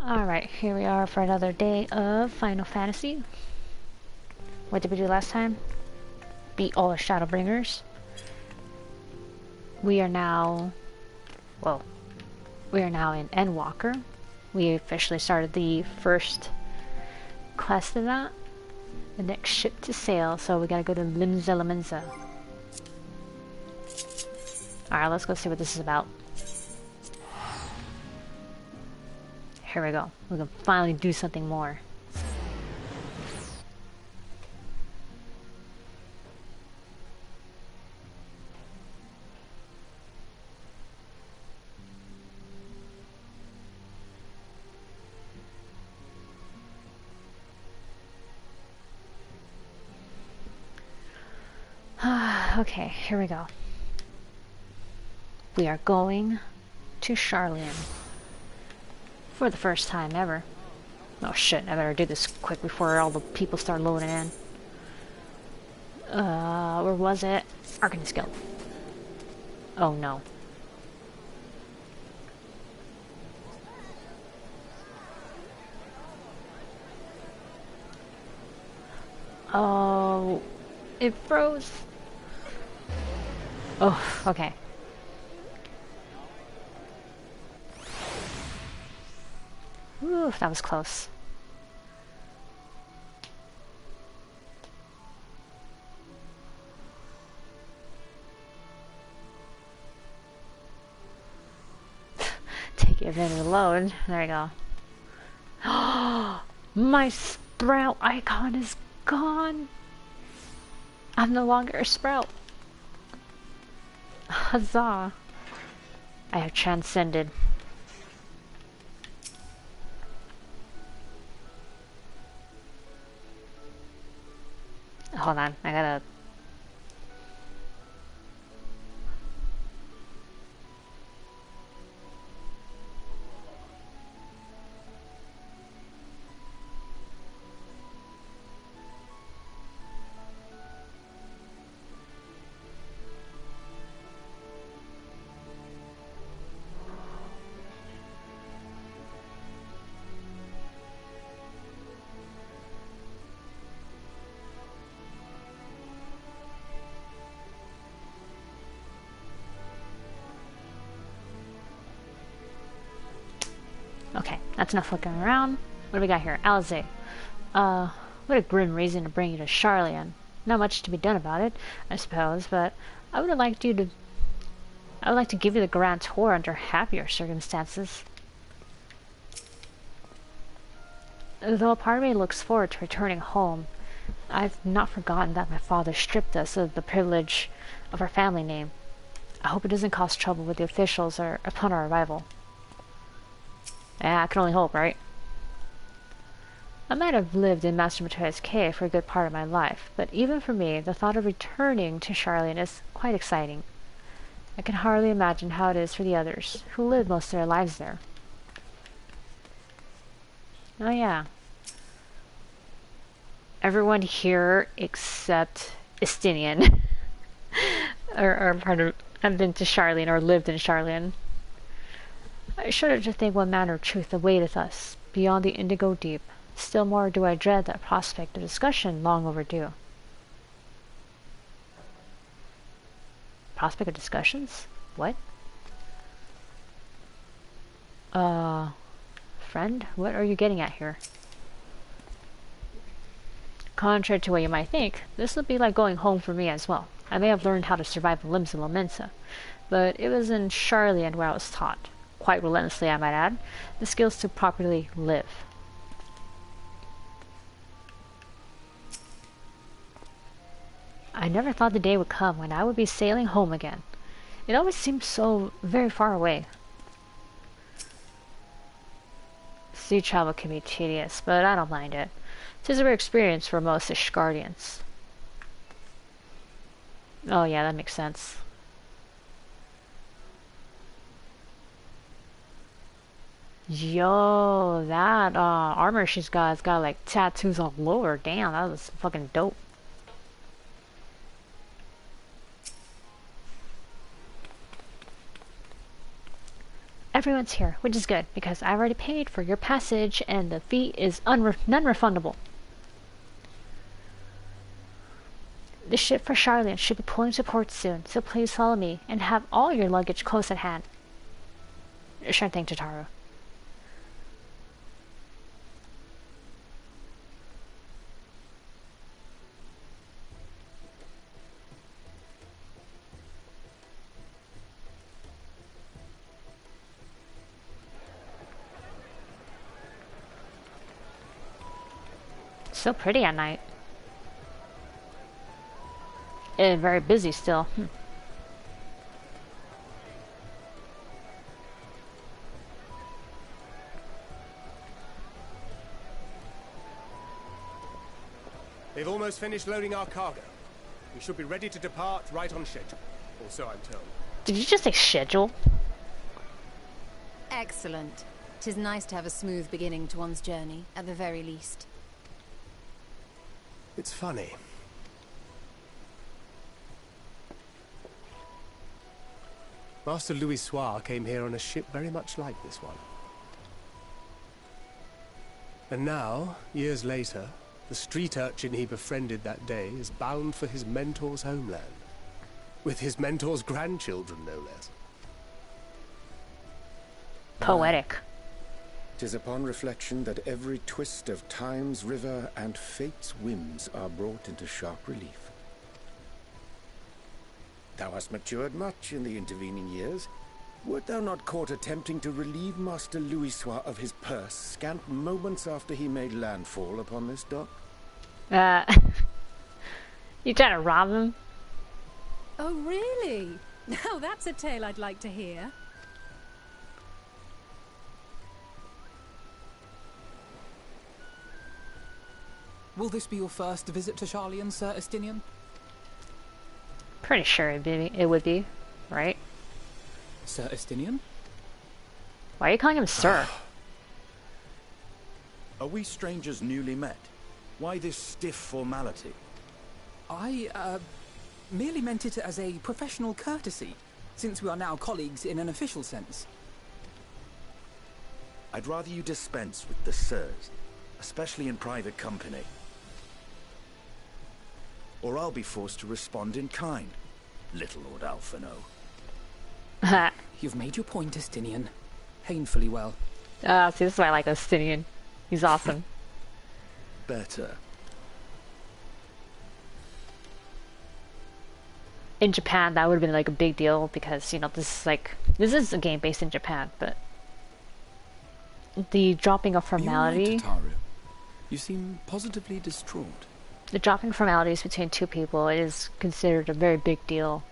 Alright, here we are for another day of Final Fantasy. What did we do last time? Beat all the Shadowbringers. We are now... Whoa. We are now in Endwalker. We officially started the first quest of that. The next ship to sail, so we gotta go to Limsa. Alright, let's go see what this is about. Here we go. We can finally do something more. Okay, here we go. We are going to Sharlayan. For the first time ever. Oh shit, I better do this quick before all the people start loading in. Where was it? Arcanist Guild. Oh no. Oh, it froze. Oh, okay. Ooh, that was close. Take it and reload. There you go. My sprout icon is gone. I'm no longer a sprout. Huzzah. I have transcended. Hold on, I gotta... Okay, that's enough looking around. What do we got here? Alize. What a grim reason to bring you to Sharlayan. Not much to be done about it, I suppose, but I would like to give you the grand tour under happier circumstances. Though a part of me looks forward to returning home, I've not forgotten that my father stripped us of the privilege of our family name. I hope it doesn't cause trouble with the officials or upon our arrival. Yeah, I can only hope, right? I might have lived in Master Matoya's cave for a good part of my life, but even for me, the thought of returning to Sharlayan is quite exciting. I can hardly imagine how it is for the others, who live most of their lives there. Oh yeah. Everyone here except Estinian are part of... have been to Sharlayan or lived in Sharlayan. I shudder to think what manner of truth awaiteth us beyond the indigo deep. Still more do I dread that prospect of discussion long overdue. Prospect of discussions? What? Friend, what are you getting at here? Contrary to what you might think, this will be like going home for me as well. I may have learned how to survive the limbs of Limsa, but it was in Sharlayan where I was taught, quite relentlessly I might add, the skills to properly live. I never thought the day would come when I would be sailing home again. It always seemed so very far away. Sea travel can be tedious, but I don't mind it. 'Tis a rare experience for most Ishgardians. Oh yeah, that makes sense. Yo, that armor she's got has got like tattoos all over. Damn, that was fucking dope. Everyone's here, which is good, because I've already paid for your passage, and the fee is non-refundable. The ship for Sharlayan should be pulling to port soon, so please follow me, and have all your luggage close at hand. Sure thing, Tataru. So pretty at night. And very busy still. They've almost finished loading our cargo. We should be ready to depart right on schedule. Or so I'm told. Did you just say schedule? Excellent. 'Tis nice to have a smooth beginning to one's journey, at the very least. It's funny. Master Louis Soir came here on a ship very much like this one. And now, years later, the street urchin he befriended that day is bound for his mentor's homeland. With his mentor's grandchildren, no less. Poetic. 'Tis upon reflection that every twist of time's river and fate's whims are brought into sharp relief. Thou hast matured much in the intervening years. Wert thou not caught attempting to relieve Master Louisois of his purse scant moments after he made landfall upon this dock? You trying to rob him? Oh, really? Now that's a tale I'd like to hear. Will this be your first visit to Sharlayan, Sir Estinian? Pretty sure it would be, right? Sir Estinian? Why are you calling him Sir? Are we strangers newly met? Why this stiff formality? I, merely meant it as a professional courtesy, since we are now colleagues in an official sense. I'd rather you dispense with the sirs, especially in private company. Or I'll be forced to respond in kind, little Lord Alphino. You've made your point, Estinian. Painfully well. See, this is why I like Estinian. He's awesome. Better. In Japan, that would have been like a big deal because, you know, this is a game based in Japan, but the dropping of formality. Are you all right, Tataru? You seem positively distraught. The dropping formalities between two people is considered a very big deal.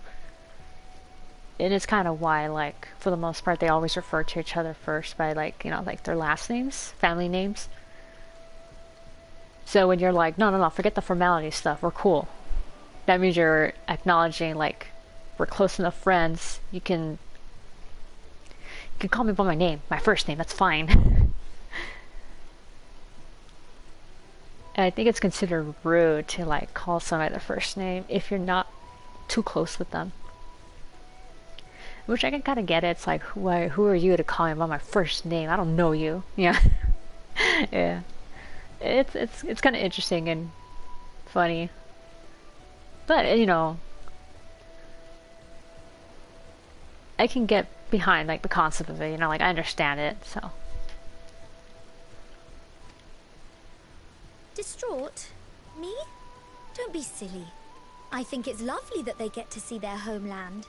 And it's kind of why, like, for the most part, they always refer to each other first by, like, you know, like their last names, family names. So when you're like, no, forget the formality stuff, we're cool. That means you're acknowledging, like, we're close enough friends, you can call me by my name, my first name, that's fine. And I think it's considered rude to, like, call somebody their first name if you're not too close with them. Which I can kind of get it. It's like, who are you to call me by my first name? I don't know you. Yeah. Yeah. It's kind of interesting and funny. But, you know, I can get behind, like, the concept of it, you know, like, I understand it, so. Distraught? Me? Don't be silly. I think it's lovely that they get to see their homeland.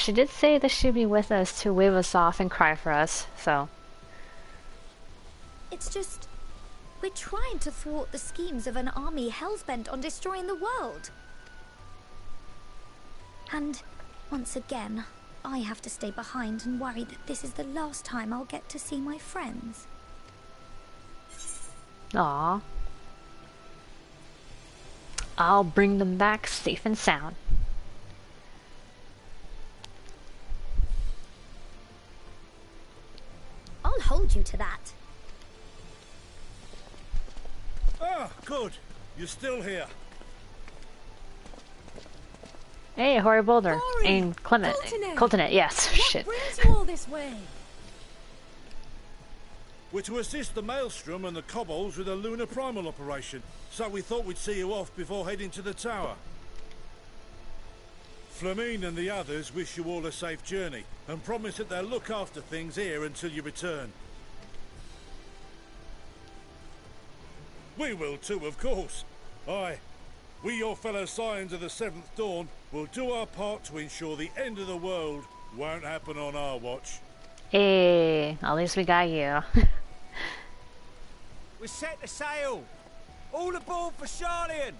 She did say that she'd be with us to wave us off and cry for us, so. It's just, we're trying to thwart the schemes of an army hellbent on destroying the world. And, once again, I have to stay behind and worry that this is the last time I'll get to see my friends. Aww. I'll bring them back safe and sound. I'll hold you to that. Ah, good. You're still here. Hey, Hori Boulder. Hori! And Clement. Coltonet! Coltonet, yes. What Shit. brings you all this way? We're to assist the Maelstrom and the Kobolds with a lunar primal operation, so we thought we'd see you off before heading to the tower. Flamine and the others wish you all a safe journey, and promise that they'll look after things here until you return. We will too, of course. Aye, we your fellow Scions of the Seventh Dawn will do our part to ensure the end of the world won't happen on our watch. Hey, at least we got you. We set the sail! All aboard for Sharlayan!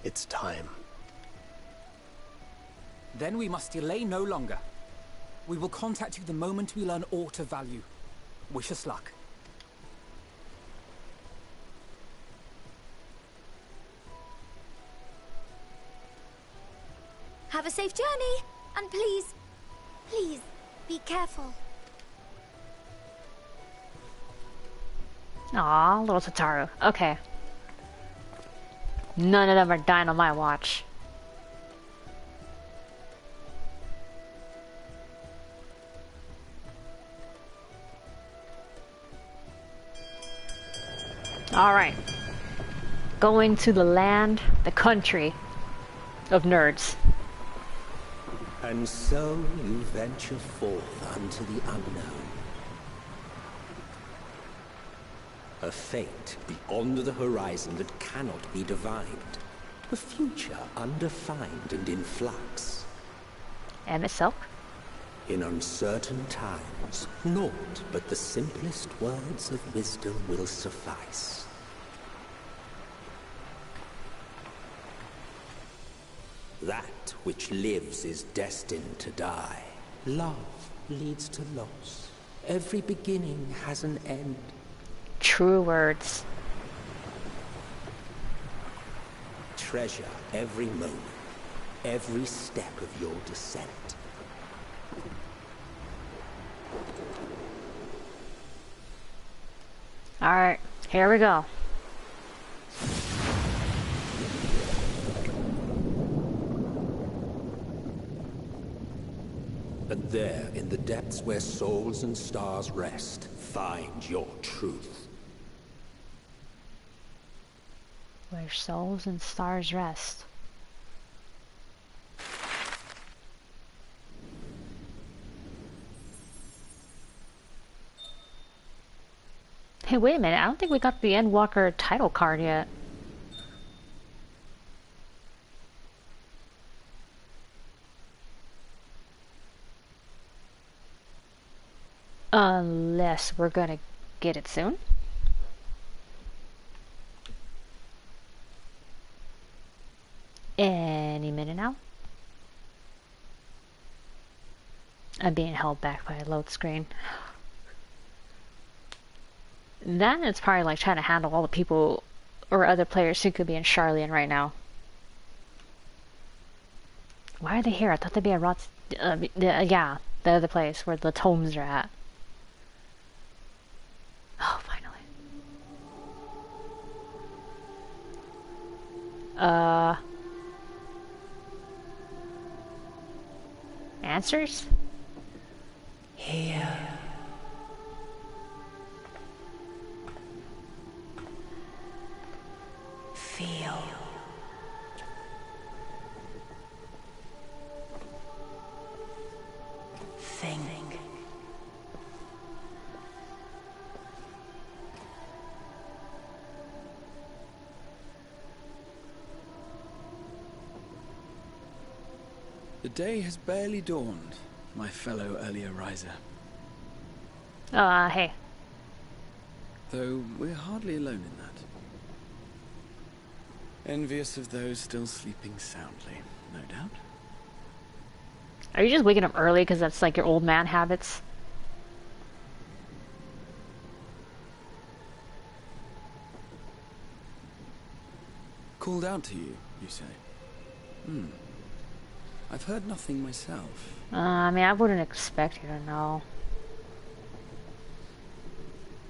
It's time. Then we must delay no longer. We will contact you the moment we learn aught of value. Wish us luck. Have a safe journey, and please, please, be careful. Aw, little Tataru. Okay. None of them are dying on my watch. Alright. Going to the land, the country of nerds. And so you venture forth unto the unknown. A fate beyond the horizon that cannot be divined. A future undefined and in flux. And itself? In uncertain times, naught but the simplest words of wisdom will suffice. That which lives is destined to die. Love leads to loss. Every beginning has an end. True words. Treasure every moment, every step of your descent. Alright, here we go. And there, in the depths where souls and stars rest, find your truth. Where souls and stars rest. Hey, wait a minute. I don't think we got the Endwalker title card yet. Unless we're gonna get it soon. Any minute now. I'm being held back by a load screen. Then it's probably like trying to handle all the people or other players who could be in Sharlayan right now. Why are they here? I thought they'd be at yeah, the other place where the tomes are at. Oh, finally. Answers? Here. Feel. Think. The day has barely dawned, my fellow earlier riser. Hey. Though we're hardly alone in that. Envious of those still sleeping soundly, no doubt. Are you just waking up early because that's like your old man habits? Called out to you, you say? I've heard nothing myself. I mean, I wouldn't expect you to know.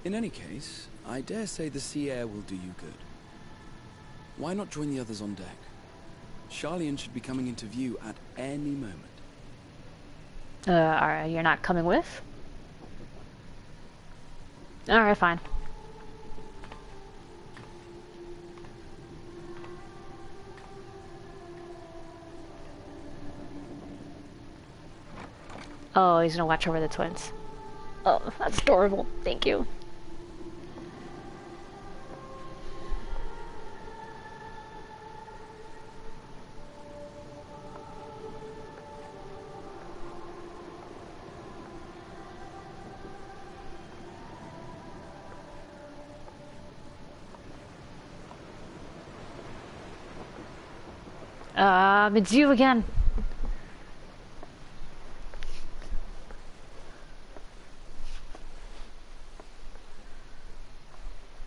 In any case, I dare say the sea air will do you good. Why not join the others on deck? Sharlayan should be coming into view at any moment. You're not coming with? Alright, fine. Oh, he's gonna watch over the twins. Oh, that's adorable. Thank you. It's you again.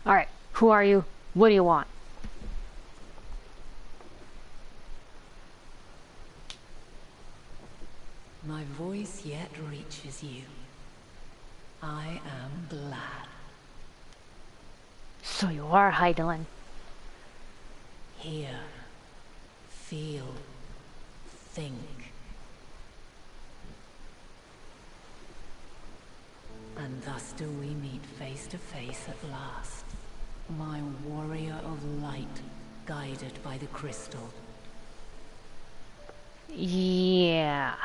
Alright, who are you? What do you want? My voice yet reaches you. I am glad. So you are Hydaelyn. Hear, feel, think. And thus do we meet face to face at last. My warrior of light, guided by the crystal. Yeah.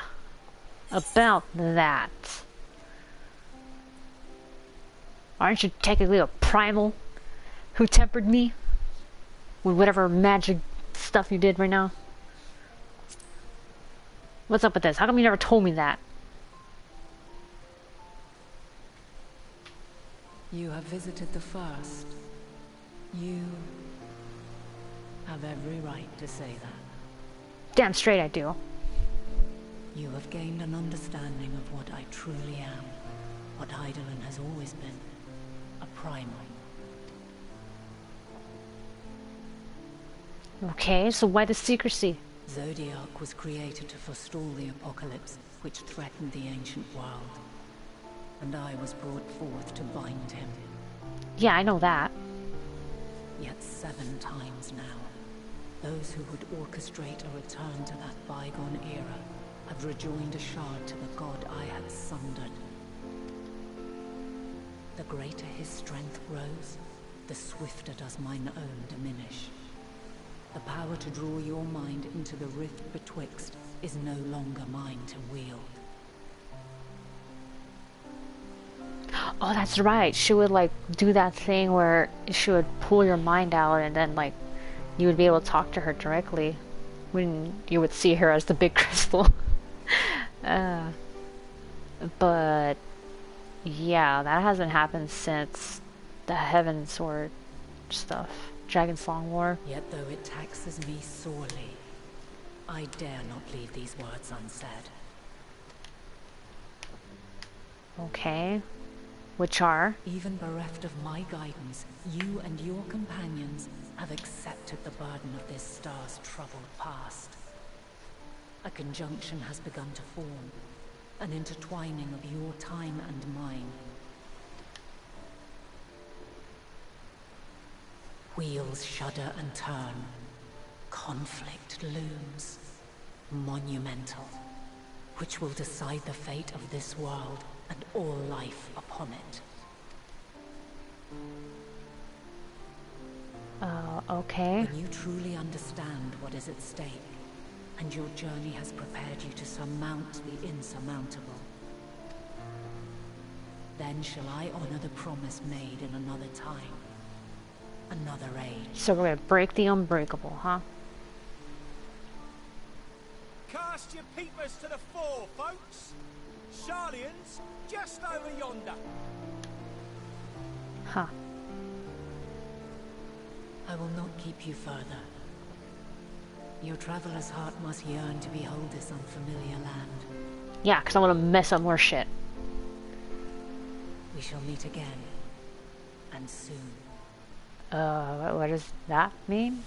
About that. Aren't you technically a primal who tempered me with whatever magic stuff you did right now? What's up with this? How come you never told me that? You have visited the first. You have every right to say that. Damn straight I do. You have gained an understanding of what I truly am. What Hydaelyn has always been. A primal. Okay, so why the secrecy? Zodiac was created to forestall the apocalypse, which threatened the ancient world. And I was brought forth to bind him. Yeah, I know that. Yet 7 times now, those who would orchestrate a return to that bygone era have rejoined a shard to the god I had sundered. The greater his strength grows, the swifter does mine own diminish. The power to draw your mind into the rift betwixt is no longer mine to wield. Oh, that's right. She would like do that thing where she would pull your mind out and then like you would be able to talk to her directly when you would see her as the big crystal. But yeah, that hasn't happened since the Heaven Sword stuff. Dragonsong War. Yet though it taxes me sorely, I dare not leave these words unsaid. Okay. Which are? Even bereft of my guidance, you and your companions have accepted the burden of this star's troubled past. A conjunction has begun to form, an intertwining of your time and mine. Wheels shudder and turn. Conflict looms. Monumental. Which will decide the fate of this world and all life upon it. Okay. When you truly understand what is at stake, and your journey has prepared you to surmount the insurmountable, then shall I honor the promise made in another time, another age. So we're gonna break the unbreakable, huh? Cast your peepers to the fore, folks. Sharlayan's just over yonder. Huh. I will not keep you further. Your traveler's heart must yearn to behold this unfamiliar land. Yeah, because I want to mess up more shit. We shall meet again. And soon. What does that mean?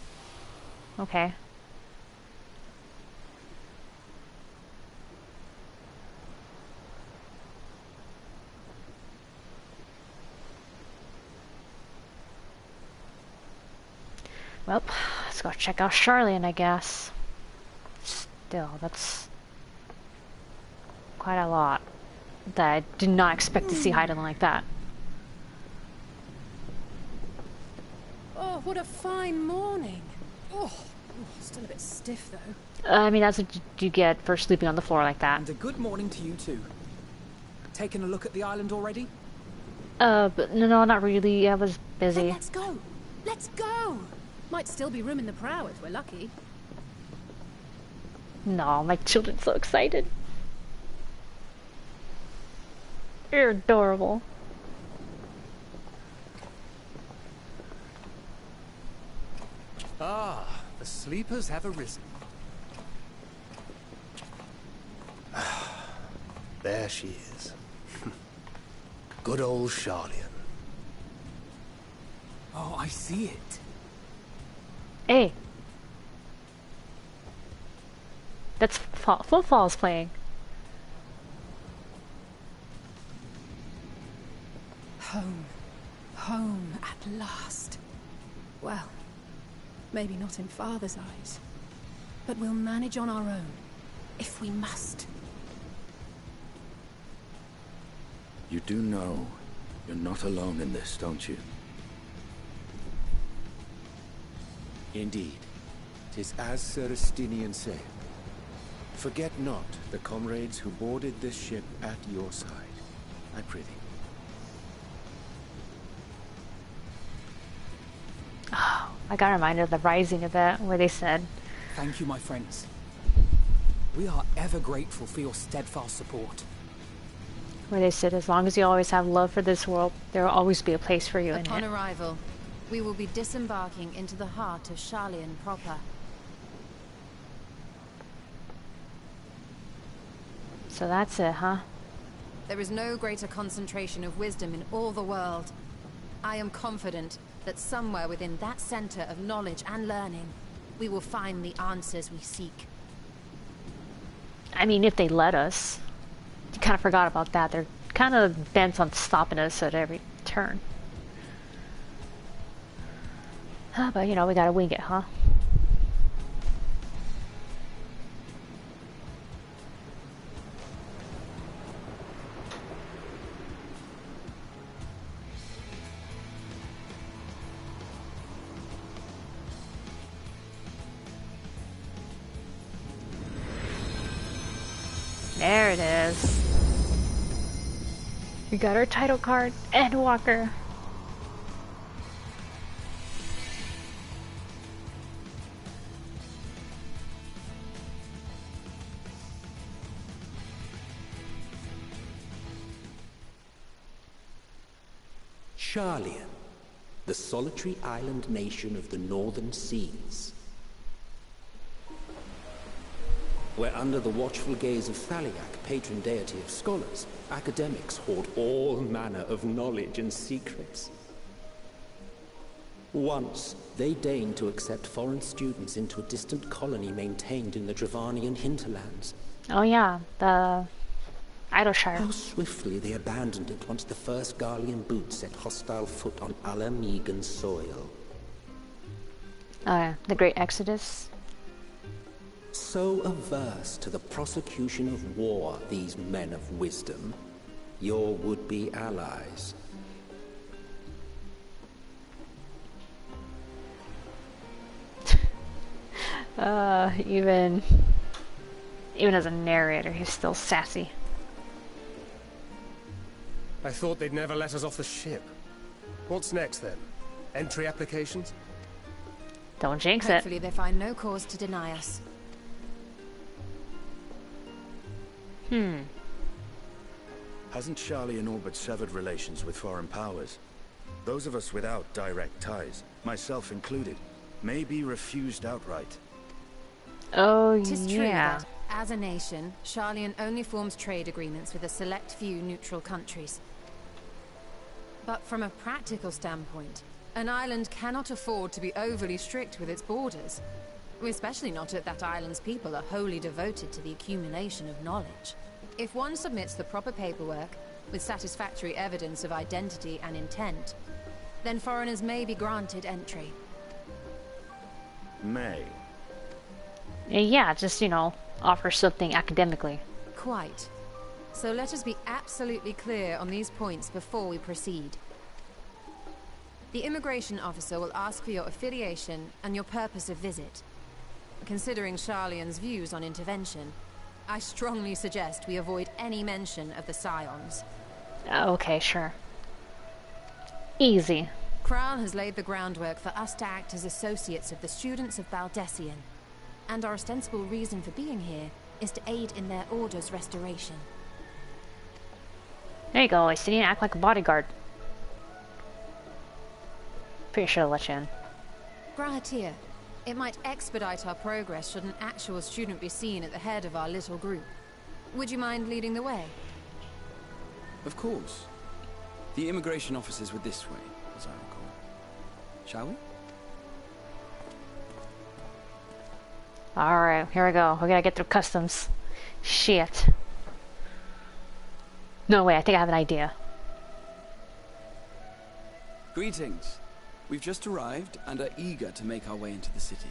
Okay. Well, let's go check out Sharlayan, I guess. Still, that's quite a lot that I did not expect to see hiding like that. Oh, what a fine morning. Oh, still a bit stiff though. I mean, that's what you get for sleeping on the floor like that. And a good morning to you too. Taking a look at the island already? But no, not really. I was busy. Then let's go. Let's go. Might still be room in the prow if we're lucky. No, my children's so excited. You're adorable. Ah, the sleepers have arisen. There she is. Good old Sharlayan. Oh, I see it. Hey. That's Footfall's playing. Home. Home at last. Well, maybe not in Father's eyes. But we'll manage on our own. If we must. You do know you're not alone in this, don't you? Indeed. 'Tis as Sir Estinian said. Forget not the comrades who boarded this ship at your side, I prithee. Oh, I got reminded of the Rising event where they said, Thank you, my friends. We are ever grateful for your steadfast support. as long as you always have love for this world, there will always be a place for you in it. Upon arrival, we will be disembarking into the heart of Sharlayan proper. So that's it, huh? There is no greater concentration of wisdom in all the world. I am confident that somewhere within that center of knowledge and learning, we will find the answers we seek. I mean, if they let us. You kind of forgot about that. They're kind of bent on stopping us at every turn. But, you know, we gotta wing it, huh? There it is. We got our title card and Walker. Sharlayan, the solitary island nation of the northern seas. Where under the watchful gaze of Thaliak, patron deity of scholars, academics hoard all manner of knowledge and secrets. Once, they deigned to accept foreign students into a distant colony maintained in the Dravanian hinterlands. Oh yeah, the Idleshire. How swiftly they abandoned it once the first Garlean boot set hostile foot on Alamegan soil. The Great Exodus. So averse to the prosecution of war, these men of wisdom, your would-be allies. Even as a narrator, he's still sassy. I thought they'd never let us off the ship. What's next then? Entry applications? Don't jinx it. Hopefully they find no cause to deny us. Hasn't Sharlayan all but severed relations with foreign powers? Those of us without direct ties, myself included, may be refused outright. Oh, Tis true yeah. that, as a nation, Sharlayan only forms trade agreements with a select few neutral countries. But from a practical standpoint, an island cannot afford to be overly strict with its borders. Especially not if that island's people are wholly devoted to the accumulation of knowledge. If one submits the proper paperwork, with satisfactory evidence of identity and intent, then foreigners may be granted entry. May. Yeah, just, you know, offer something academically. Quite. So let us be absolutely clear on these points before we proceed. The immigration officer will ask for your affiliation and your purpose of visit. Considering Sharlayan's views on intervention, I strongly suggest we avoid any mention of the Scions. Okay, sure. Easy. Kral has laid the groundwork for us to act as associates of the students of Baldessian, and our ostensible reason for being here is to aid in their order's restoration. There you go, I still need to act like a bodyguard. Pretty sure I'll let you in. Grahatir, it might expedite our progress should an actual student be seen at the head of our little group. Would you mind leading the way? Of course. The immigration officers were this way, as I recall. Shall we? Alright, here we go. We gotta get through customs. Shit. No, wait, I think I have an idea. Greetings. We've just arrived and are eager to make our way into the city.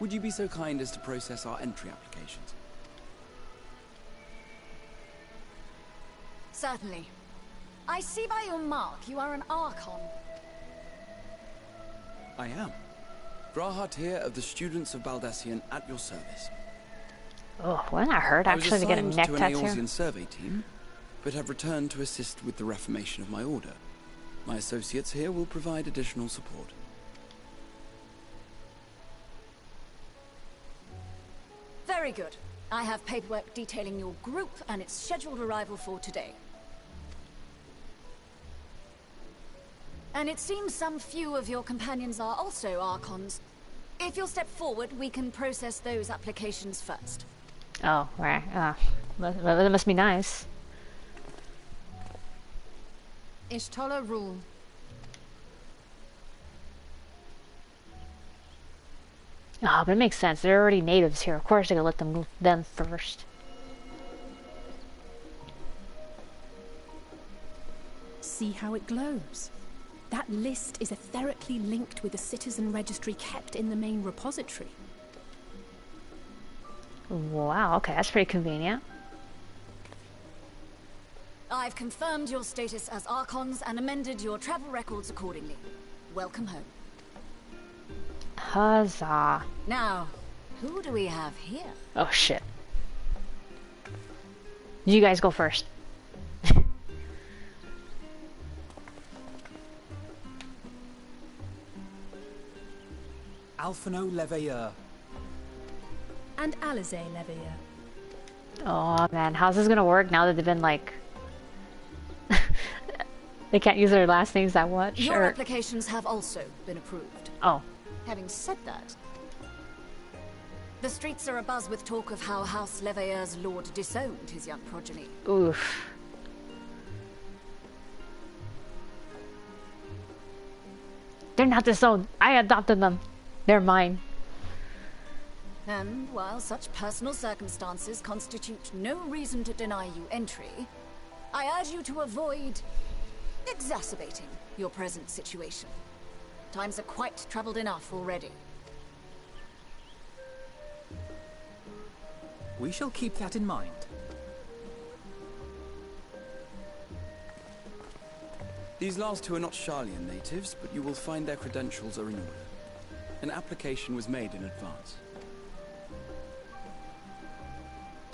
Would you be so kind as to process our entry applications? Certainly. I see by your mark you are an Archon. I am. Grahatir of the Students of Baldessian at your service. Oh, wasn't that hurt actually to get a neck tattoo? I was tattoo? assigned to an Eorzean survey team, but have returned to assist with the reformation of my order. My associates here will provide additional support. Very good. I have paperwork detailing your group and its scheduled arrival for today. And it seems some few of your companions are also Archons. If you'll step forward, we can process those applications first. Oh, right. That must be nice. Ishtola rule. Oh, but it makes sense. They're already natives here. Of course, they gotta let them first. See how it glows? That list is etherically linked with the citizen registry kept in the main repository. Wow, okay, that's pretty convenient. I've confirmed your status as Archons and amended your travel records accordingly. Welcome home. Huzzah. Now, who do we have here? Oh, shit. You guys go first. Alphino Leveilleur. And Alize Leveilleur. Oh, man, how's this gonna work now that they've been, like... they can't use their last names that much? Your applications have also been approved. Oh. Having said that, the streets are abuzz with talk of how House Leveilleur's lord disowned his young progeny. Oof. They're not disowned. I adopted them. They're mine. And while such personal circumstances constitute no reason to deny you entry, I urge you to avoid exacerbating your present situation. Times are quite troubled enough already. We shall keep that in mind. These last two are not Sharlayan natives, but you will find their credentials are in order. An application was made in advance.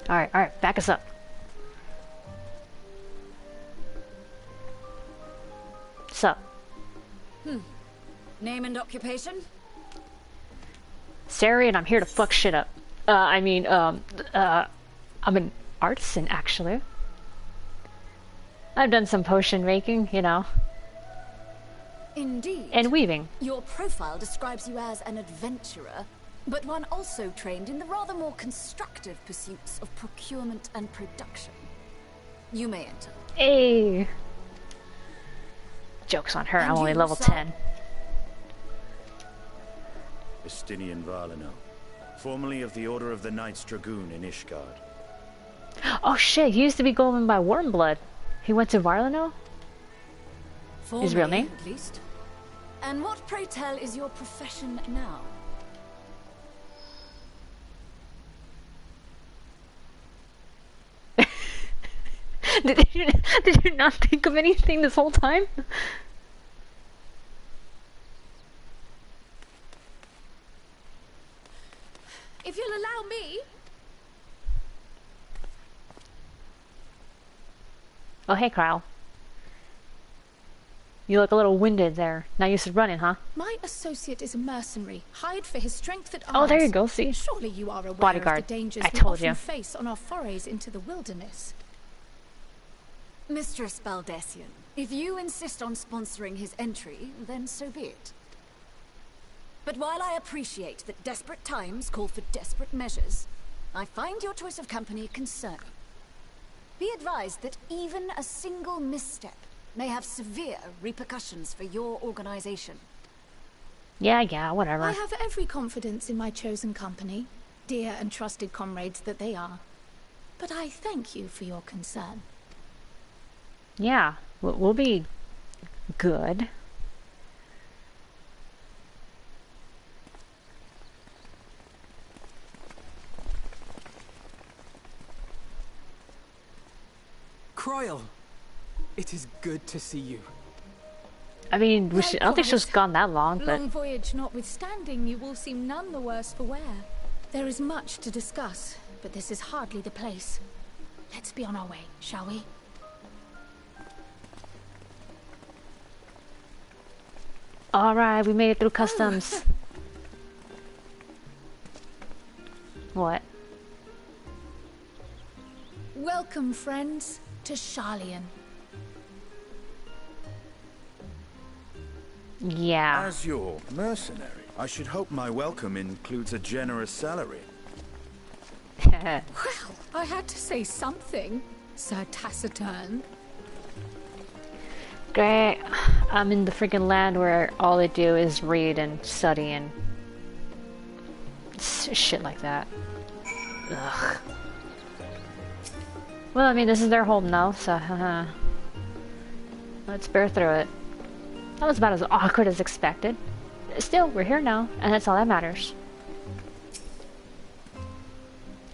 Alright, back us up. So. Name and occupation? Sari, and I'm here to fuck shit up. I'm an artisan, actually. I've done some potion making, you know. Indeed. And weaving. Your profile describes you as an adventurer, but one also trained in the rather more constructive pursuits of procurement and production. You may enter. Hey! Joke's on her, I'm only level 10. Estinian Varlino, formerly of the Order of the Knights Dragoon in Ishgard. Oh shit, he used to be going by Wormblood. He went to Varlino? His real name? At least. And what, pray tell, is your profession now? Did you not think of anything this whole time? If you'll allow me. Oh, hey, Kyle. You look a little winded there. Not used to running, huh? My associate is a mercenary, hired for his strength at arms. Oh, there you go, see? Surely you are aware Bodyguard. of the dangers I we told often you. face on our forays into the wilderness. Mistress Baldessian, if you insist on sponsoring his entry, then so be it. But while I appreciate that desperate times call for desperate measures, I find your choice of company concerning. Be advised that even a single misstep may have severe repercussions for your organization. Yeah, whatever. I have every confidence in my chosen company, dear and trusted comrades that they are. But I thank you for your concern. Yeah, we'll be good. Croyle, it is good to see you. I mean, I don't think she's gone that long, but... Long voyage notwithstanding, you will seem none the worse for wear. There is much to discuss, but this is hardly the place. Let's be on our way, shall we? Alright, we made it through customs. What? Welcome, friends, to Sharlayan. Yeah. As your mercenary, I should hope my welcome includes a generous salary. Well, I had to say something, Sir Taciturn. Great. I'm in the freaking land where all they do is read and study and shit like that. Ugh. Well, I mean, this is their home now, so let's bear through it. That was about as awkward as expected. Still, we're here now, and that's all that matters.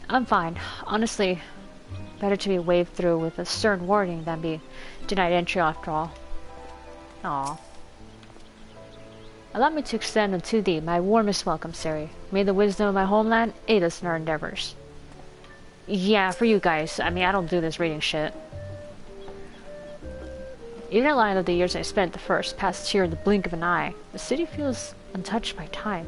I'm fine. Honestly, better to be waved through with a stern warning than be denied entry after all. Aww. Allow me to extend unto thee my warmest welcome, Siri. May the wisdom of my homeland aid us in our endeavors. Yeah, for you guys. I mean, I don't do this reading shit. Even in light of the years I spent at the first, passed here in the blink of an eye, the city feels untouched by time.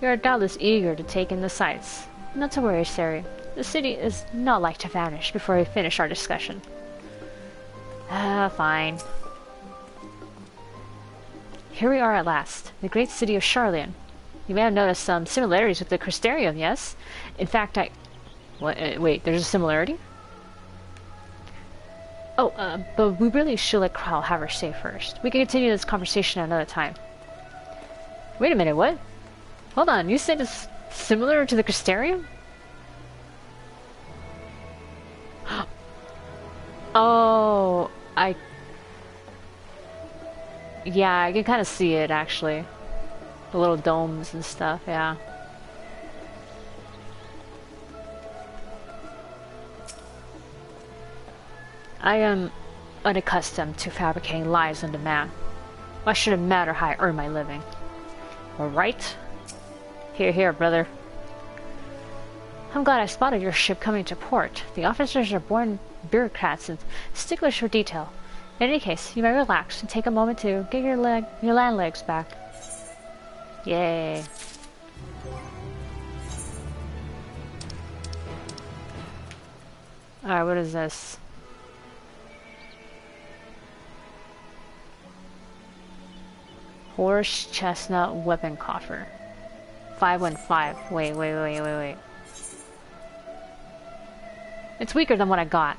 You are doubtless eager to take in the sights. Not to worry, Sari. The city is not like to vanish before we finish our discussion. Fine. Here we are at last, the great city of Sharlayan. You may have noticed some similarities with the Crystarium, yes? In fact, wait, there's a similarity? Oh, but we really should let Kral have her say first. We can continue this conversation at another time. Wait a minute, what? Hold on, you said it's similar to the Crystarium? Oh, yeah, I can kind of see it, actually. The little domes and stuff, yeah. I am unaccustomed to fabricating lies on demand. Why should it matter how I earn my living? Alright? Here, here, brother. I'm glad I spotted your ship coming to port. The officers are born bureaucrats and sticklers for detail. In any case, you may relax and take a moment to get your land legs back. Yay. Alright, what is this? Horse chestnut weapon coffer. 515. Wait. It's weaker than what I got.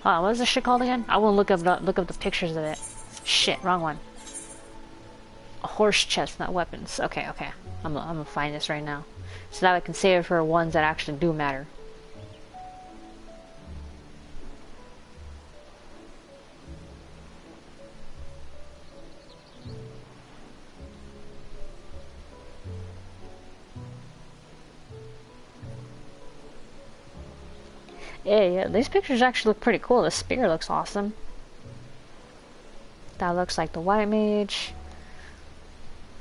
Hold on, what is this shit called again? I will look up the pictures of it. Shit, wrong one. Horse chestnut weapons. Okay. I'm gonna find this right now. So that I can save it for ones that actually do matter. Yeah, these pictures actually look pretty cool. The spear looks awesome. That looks like the white mage.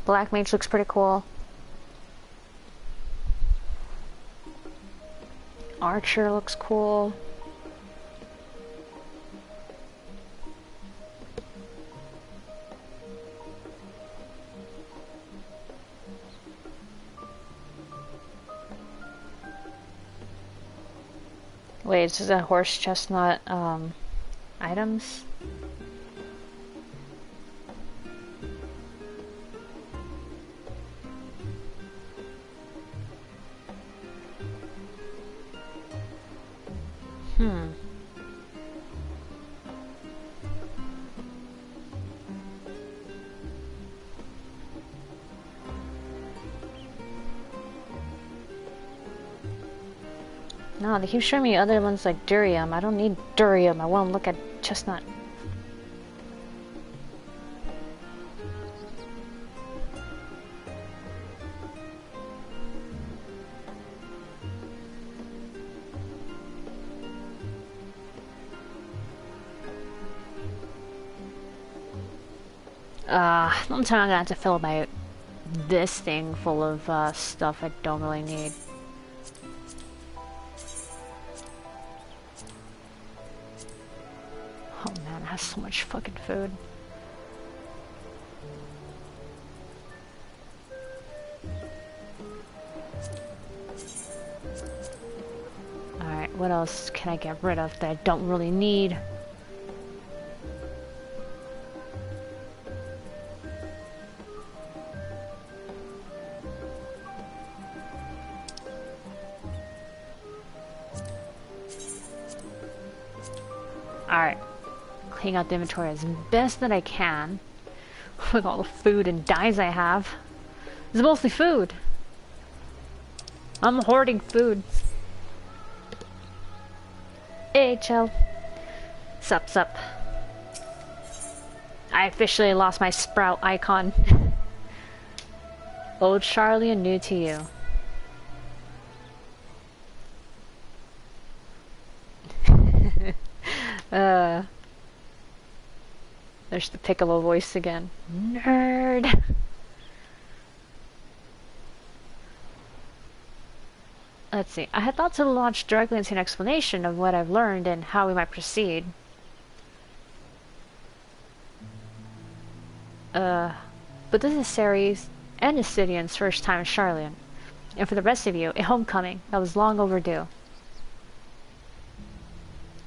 Black mage looks pretty cool. Archer looks cool. Wait, is this a horse chestnut items? No, they keep showing me other ones like durium. I don't need durium. I want to look at chestnut. Sometime I'm gonna have to fill my this thing full of stuff I don't really need. Oh man, it has so much fucking food. Alright, what else can I get rid of that I don't really need? Alright. Clean out the inventory as best that I can with all the food and dyes I have. It's mostly food. I'm hoarding food. AHL. Sup. I officially lost my sprout icon. Old Sharlayan, new to you. There's the Piccolo voice again. Nerd! Let's see. I had thought to launch directly into an explanation of what I've learned and how we might proceed. But this is Ceres and Isidian's first time in Sharlayan. And for the rest of you, a homecoming that was long overdue.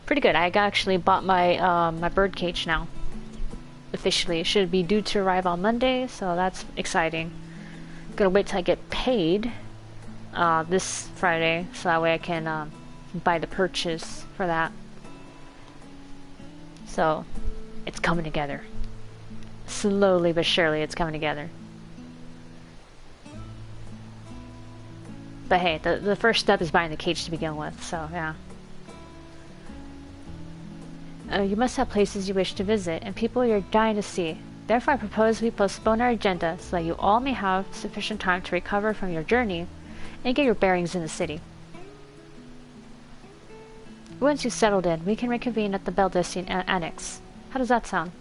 Pretty good. I actually bought my my birdcage now. Officially, it should be due to arrive on Monday, so that's exciting. Gonna wait till I get paid this Friday, so that way I can buy the purchase for that. So it's coming together. Slowly but surely, it's coming together. But hey, the first step is buying the cage to begin with, so yeah. You must have places you wish to visit, and people you're dying to see. Therefore I propose we postpone our agenda, so that you all may have sufficient time to recover from your journey, and get your bearings in the city. Once you've settled in, we can reconvene at the Beldessian Annex. How does that sound?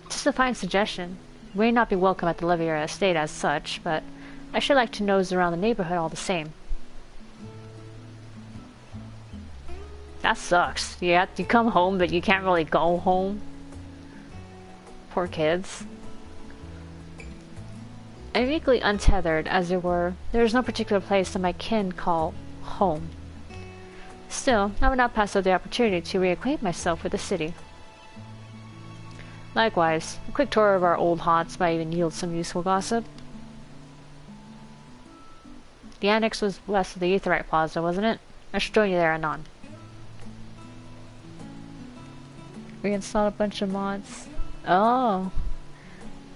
Just a fine suggestion. We may not be welcome at the Leviera estate as such, but I should like to nose around the neighborhood all the same. That sucks. You come home, but you can't really go home. Poor kids. I'm equally untethered, as it were. There is no particular place that my kin call home. Still, I would not pass up the opportunity to reacquaint myself with the city. Likewise, a quick tour of our old haunts might even yield some useful gossip. The annex was west of the Aetheryte Plaza, wasn't it? I should join you there anon. Reinstalled a bunch of mods. Oh.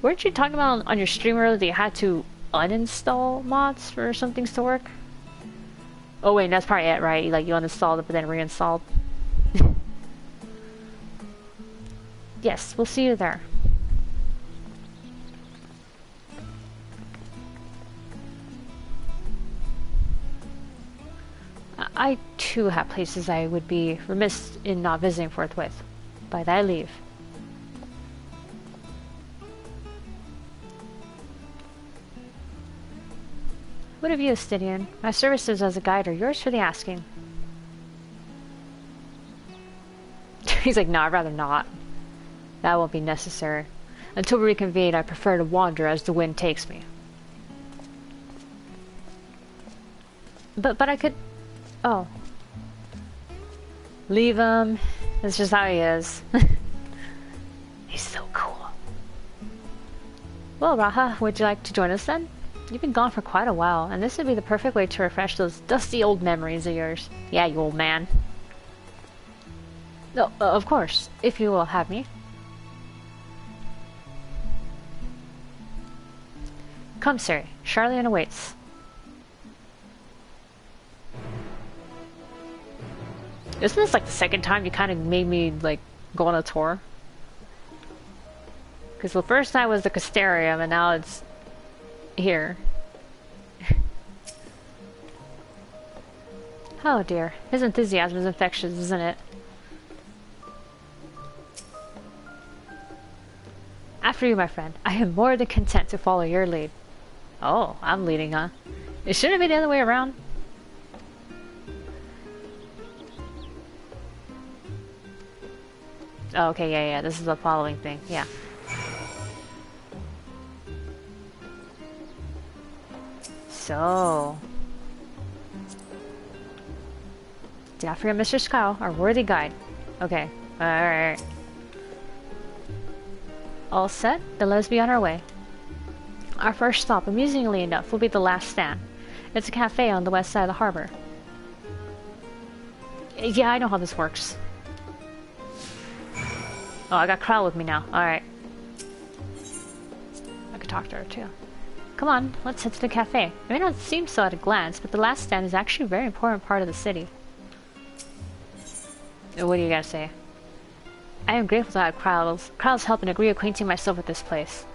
Weren't you talking about on your stream earlier that you had to uninstall mods for some things to work? Oh wait, that's probably it, right? Like you uninstalled it but then reinstalled. Yes, we'll see you there. I too have places I would be remiss in not visiting forthwith. By thy leave. What of you, Stydian? My services as a guide are yours for the asking. He's like, no, I'd rather not. That won't be necessary. Until we reconvene, I prefer to wander as the wind takes me. But I could... Oh. Leave him. That's just how he is. He's so cool. Well, Raha, would you like to join us then? You've been gone for quite a while, and this would be the perfect way to refresh those dusty old memories of yours. Yeah, you old man. No, of course, if you will have me. Come, sir. Sharlayan awaits. Isn't this like the second time you kind of made me like go on a tour? Because the first time was the Castarium, and now it's here. Oh dear, his enthusiasm is infectious, isn't it? After you, my friend. I am more than content to follow your lead. Oh, I'm leading, huh? It shouldn't be the other way around. Oh, okay, yeah, this is the following thing, yeah. So... Did not forget Mr. Scow, our worthy guide. Okay, alright. All set? Then let us be on our way. Our first stop, amusingly enough, will be the last stand. It's a cafe on the west side of the harbor. Yeah, I know how this works. Oh, I got Crowl with me now. Alright. I could talk to her too. Come on, let's head to the cafe. It may not seem so at a glance, but the last stand is actually a very important part of the city. What do you gotta say? I am grateful to have Krowl's help in reacquainting myself with this place.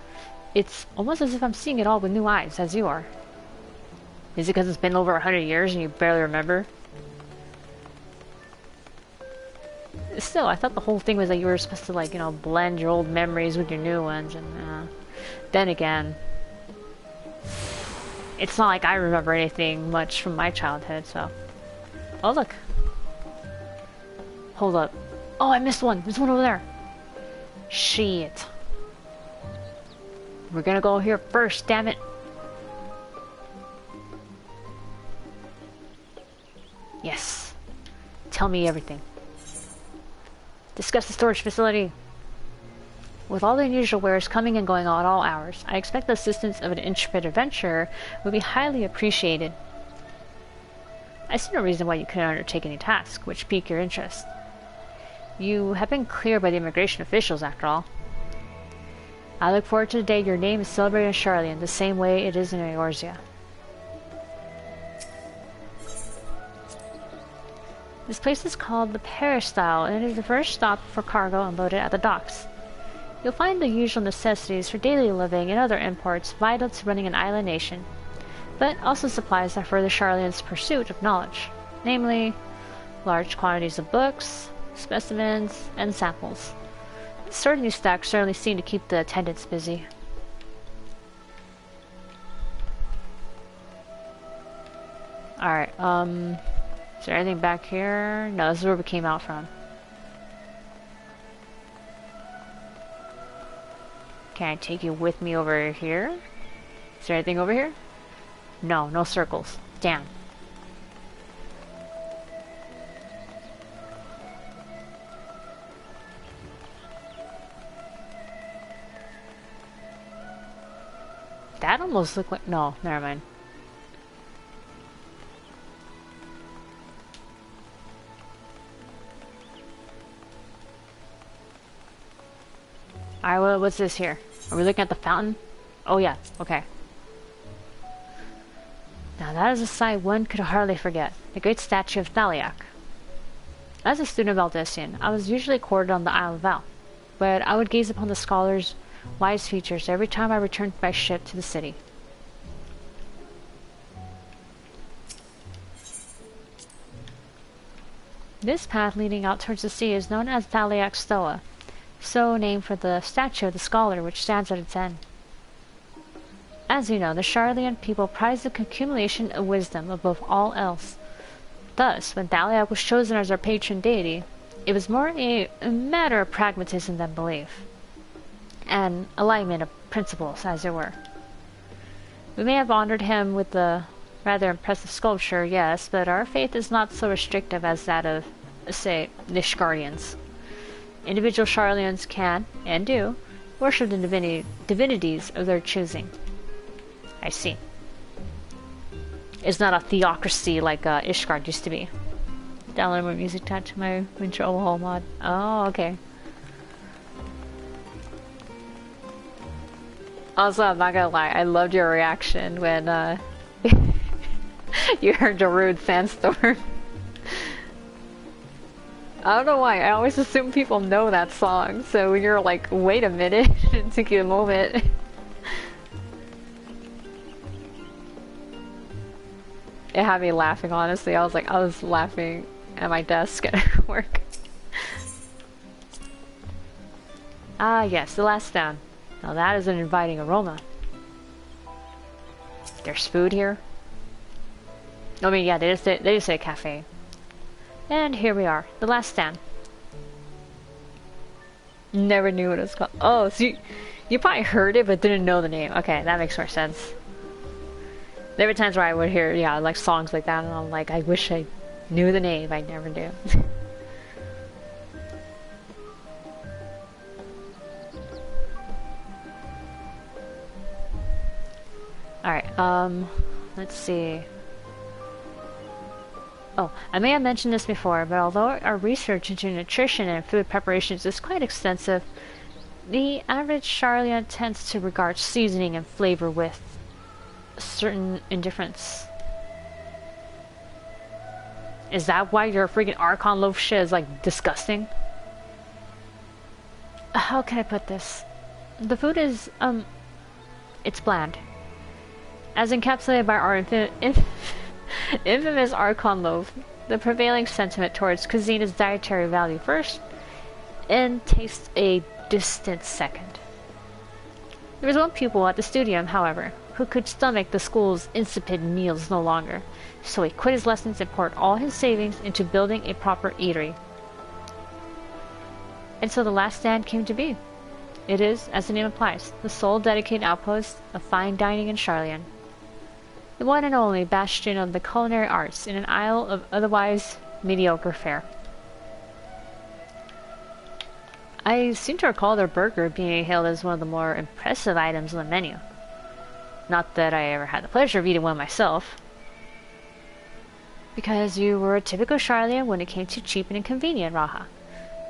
It's almost as if I'm seeing it all with new eyes, as you are. Is it because it's been over 100 years and you barely remember? Still, I thought the whole thing was that you were supposed to, like, you know, blend your old memories with your new ones, and, then again... It's not like I remember anything much from my childhood, so... Oh, look. Hold up. Oh, I missed one. There's one over there. Shit. We're gonna go here first, damn it. Yes. Tell me everything. Discuss the storage facility. With all the unusual wares coming and going on at all hours, I expect the assistance of an intrepid adventurer would be highly appreciated. I see no reason why you couldn't undertake any task which pique your interest. You have been cleared by the immigration officials, after all. I look forward to the day your name is celebrated in Sharlayan the same way it is in Eorzea. This place is called the Peristyle, and it is the first stop for cargo unloaded at the docks. You'll find the usual necessities for daily living and other imports vital to running an island nation, but also supplies that further Sharlayan's pursuit of knowledge, namely, large quantities of books, specimens, and samples. Sorting these stacks certainly seem to keep the attendants busy. Alright, is there anything back here? No, this is where we came out from. Can I take you with me over here? Is there anything over here? No, no circles. Damn. That almost looked like... No, never mind. Alright, what's this here? Are we looking at the fountain? Oh yeah, okay. Now that is a sight one could hardly forget. The great statue of Thaliak. As a student of Aldessian, I was usually quartered on the Isle of Val, but I would gaze upon the scholar's wise features every time I returned by ship to the city. This path leading out towards the sea is known as Thaliak Stoa, so named for the statue of the scholar which stands at its end. As you know, the Sharlayan people prize the accumulation of wisdom above all else. Thus, when Thaliak was chosen as our patron deity, it was more a matter of pragmatism than belief, and alignment of principles, as it were. We may have honored him with the rather impressive sculpture, yes, but our faith is not so restrictive as that of, say, the Nishgarians. Individual Sharlayans can, and do, worship the divinities of their choosing. I see. It's not a theocracy like Ishgard used to be. Download more music tagged to my Winter Overhaul mod. Oh, okay. Also, I'm not gonna lie, I loved your reaction when you heard the rude sandstorm. I don't know why, I always assume people know that song, so when you're like, wait a minute, it took you a moment. It had me laughing, honestly. I was laughing at my desk at work. Ah, yes, the last town. Now that is an inviting aroma. There's food here. I mean, yeah, they just say cafe. And here we are, the last stand. Never knew what it was called. Oh, so you probably heard it but didn't know the name. Okay, that makes more sense. There were times where I would hear, yeah, like songs like that, and I'm like, I wish I knew the name. I never do. Alright, let's see. Oh, I may have mentioned this before, but although our research into nutrition and food preparations is quite extensive, the average Sharlayan tends to regard seasoning and flavor with a certain indifference. Is that why your freaking Archon loaf shit is like disgusting? How can I put this? The food is, it's bland. As encapsulated by our infamous Archon loaf, the prevailing sentiment towards cuisine is dietary value first, and taste a distant second. There was one pupil at the studium, however, who could stomach the school's insipid meals no longer, so he quit his lessons and poured all his savings into building a proper eatery. And so the last stand came to be. It is, as the name implies, the sole dedicated outpost of fine dining in Sharlayan. The one and only bastion of the culinary arts in an isle of otherwise mediocre fare. I seem to recall their burger being hailed as one of the more impressive items on the menu. Not that I ever had the pleasure of eating one myself. Because you were a typical Sharlayan when it came to cheap and inconvenient, Raha.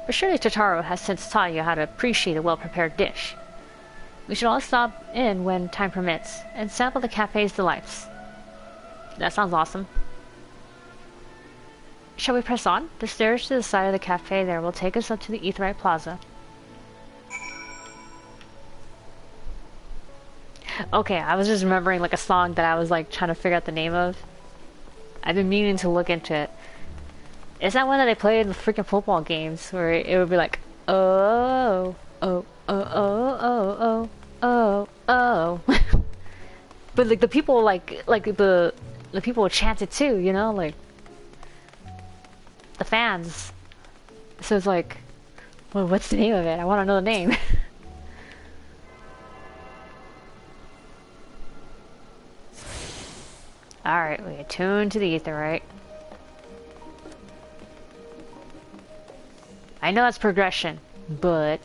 But surely Totaro has since taught you how to appreciate a well-prepared dish. We should all stop in when time permits, and sample the cafe's delights. That sounds awesome. Shall we press on? The stairs to the side of the cafe there will take us up to the Aetheryte Plaza. Okay, I was just remembering like a song that I was like trying to figure out the name of. I've been meaning to look into it. Is that one that they play in the freaking football games where it would be like, oh, oh, oh, oh, oh, oh, oh, oh. But like the people like the people would chant it too, you know, like the fans. So it's like, well, what's the name of it? I want to know the name. Alright, we attune to the ether, right? I know that's progression, but...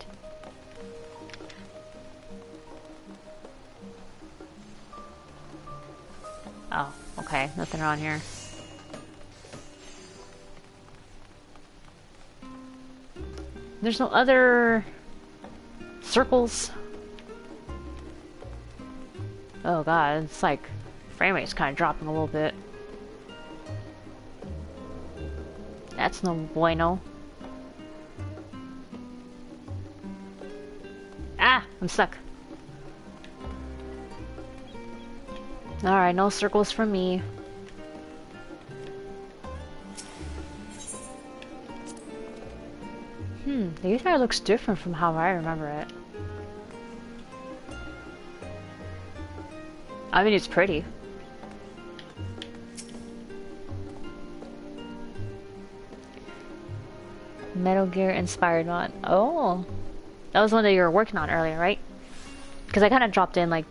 Oh, okay, nothing around here. There's no other... circles? Oh god, it's like... frame rate's kind of dropping a little bit. That's no bueno. Ah! I'm stuck. Alright, no circles for me. The Aether looks different from how I remember it. I mean, it's pretty. Metal Gear inspired one. Oh, that was one that you were working on earlier, right? Because I kind of dropped in like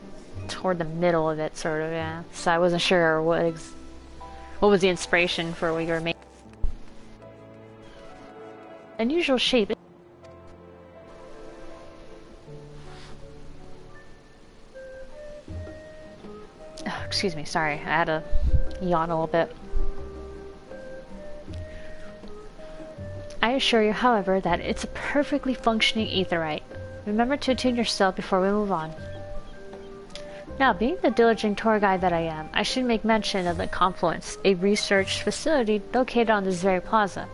toward the middle of it, sort of, yeah. So I wasn't sure what was the inspiration for what you were making. Unusual shape. Oh, excuse me, sorry, I had to yawn a little bit. I assure you, however, that it's a perfectly functioning aetherite. Remember to attune yourself before we move on. Now, being the diligent tour guide that I am, I should make mention of the Confluence, a research facility located on this very plaza.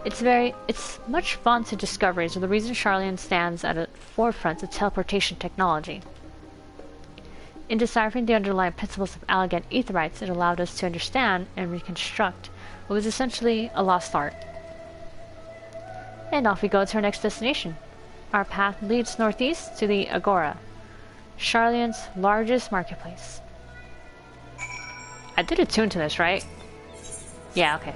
It's much fun to discoveries of the reason Sharlayan stands at the forefront of teleportation technology. In deciphering the underlying principles of Allagan aetherites, it allowed us to understand and reconstruct what was essentially a lost art. And off we go to our next destination. Our path leads northeast to the Agora, Sharlayan's largest marketplace. I did attune to this, right? Yeah, okay.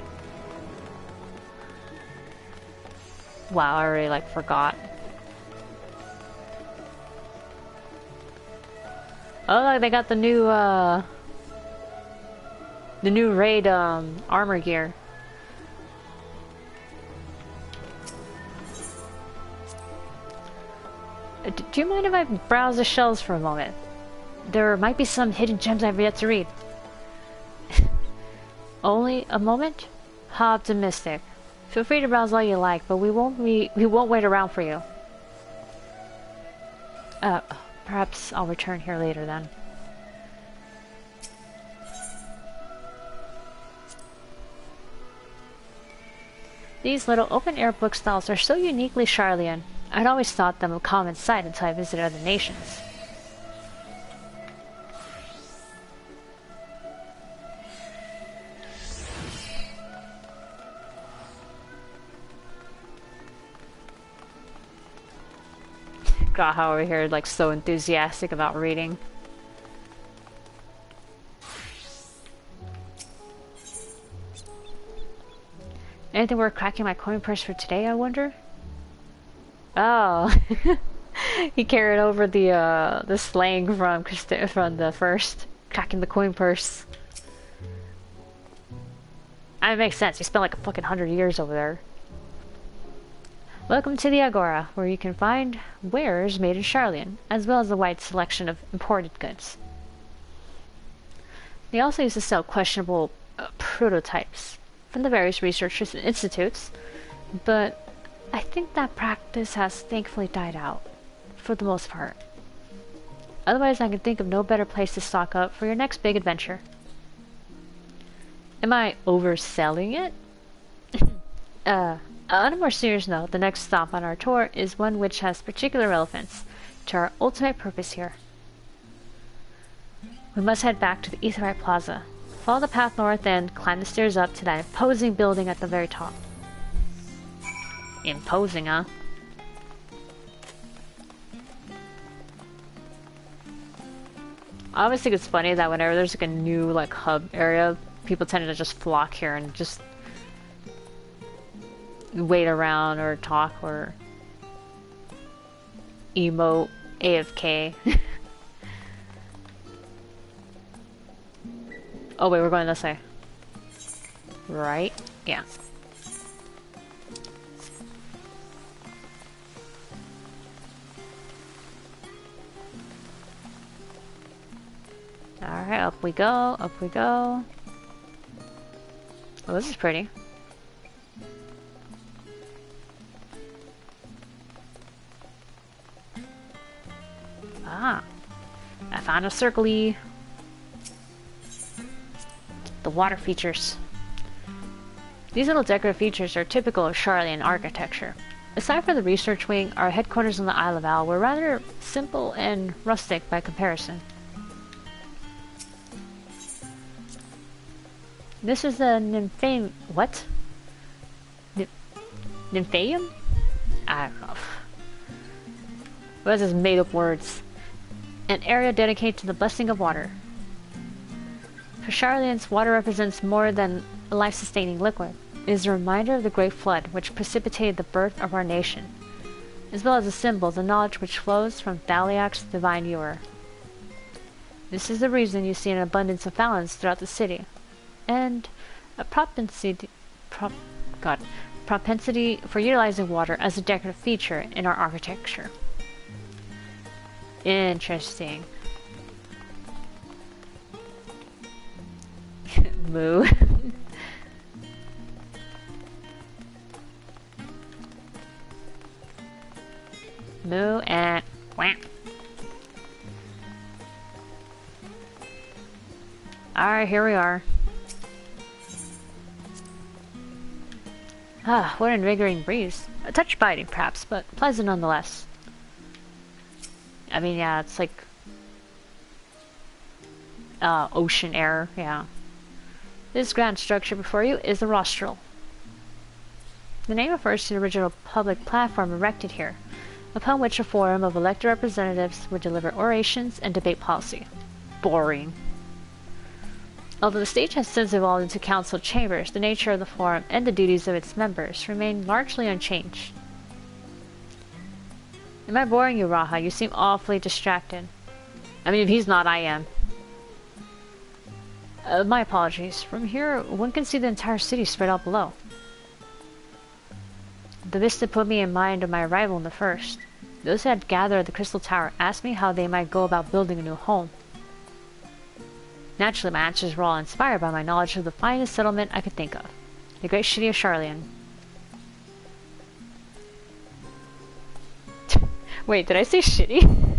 Wow, I already like forgot. Oh, look, they got the new raid armor gear. Do you mind if I browse the shelves for a moment? There might be some hidden gems I've yet to read. Only a moment? How optimistic. Feel free to browse all you like, but we won't wait around for you. Perhaps I'll return here later then. These little open-air bookstalls are so uniquely Sharlayan. I'd always thought them a common sight until I visited other nations. God, how over here like so enthusiastic about reading. Anything worth cracking my coin purse for today, I wonder? Oh, he carried over the slang from the first, cracking the coin purse. It makes sense. He spent like a fucking 100 years over there. Welcome to the Agora, where you can find wares made in Sharlayan, as well as a wide selection of imported goods. They also used to sell questionable prototypes from the various research institutes, but I think that practice has thankfully died out, for the most part. Otherwise, I can think of no better place to stock up for your next big adventure. Am I overselling it? On a more serious note, the next stop on our tour is one which has particular relevance to our ultimate purpose here. We must head back to the Aetherite Plaza. Follow the path north and climb the stairs up to that imposing building at the very top. Imposing, huh? I always think it's funny that whenever there's like a new like hub area, people tend to just flock here and just wait around or talk or emote AFK. Oh wait, we're going this way. Right? Yeah. Alright, up we go, up we go. Oh, this is pretty. Ah, I found a circle-y. The water features. These little decorative features are typical of Sharlayan architecture. Aside from the research wing, our headquarters on the Isle of Al were rather simple and rustic by comparison. This is the Nymphaeum. What? Nymphaeum? I don't know. What is this made up words? An area dedicated to the blessing of water. For Sharlayans, water represents more than a life-sustaining liquid. It is a reminder of the Great Flood, which precipitated the birth of our nation, as well as a symbol of the knowledge which flows from Thaliak's divine ewer. This is the reason you see an abundance of fountains throughout the city, and a propensity for utilizing water as a decorative feature in our architecture. Interesting. Moo. Moo and wham. Alright, here we are. Ah, what an invigorating breeze. A touch biting, perhaps, but pleasant nonetheless. I mean, yeah, it's like ocean air, yeah. This grand structure before you is the rostral. The name refers to the original public platform erected here, upon which a forum of elected representatives would deliver orations and debate policy. Boring. Although the stage has since evolved into council chambers, the nature of the forum and the duties of its members remain largely unchanged. Am I boring you, Raha? You seem awfully distracted. I mean, if he's not, I am. My apologies. From here, one can see the entire city spread out below. The vista put me in mind of my arrival in the first. Those who had gathered at the Crystal Tower asked me how they might go about building a new home. Naturally, my answers were all inspired by my knowledge of the finest settlement I could think of, the great city of Sharlayan. Wait, did I say shitty?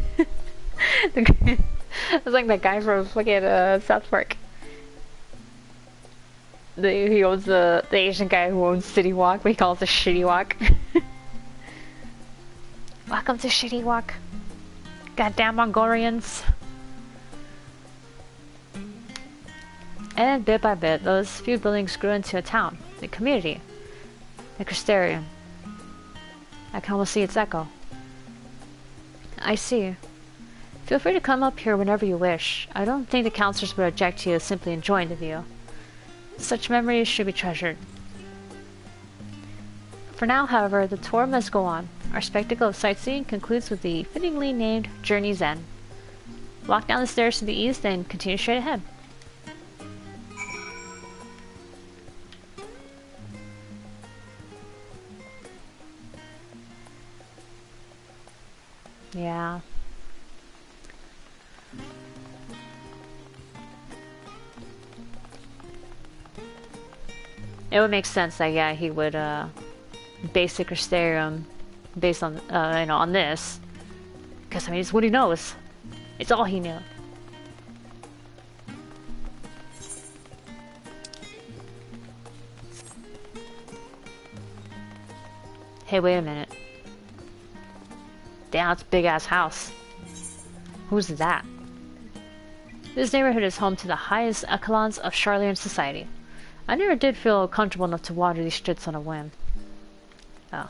It's like that guy from fucking South Park. He owns the Asian guy who owns City Walk, but he calls it Shitty Walk. Welcome to Shitty Walk. Goddamn Mongolians. And bit by bit, those few buildings grew into a town, the community, the Crystarium. I can almost see its echo. I see. Feel free to come up here whenever you wish. I don't think the counselors would object to you simply enjoying the view. Such memories should be treasured. For now, however, the tour must go on. Our spectacle of sightseeing concludes with the fittingly named Journey's End. Walk down the stairs to the east and continue straight ahead. Yeah. It would make sense that, yeah, he would base the Crystarium based on, you know, on this. Because, I mean, it's what he knows. It's all he knew. Hey, wait a minute. Damn, that's a big-ass house. Who's that? This neighborhood is home to the highest echelons of Sharlayan society. I never did feel comfortable enough to wander these streets on a whim. Oh.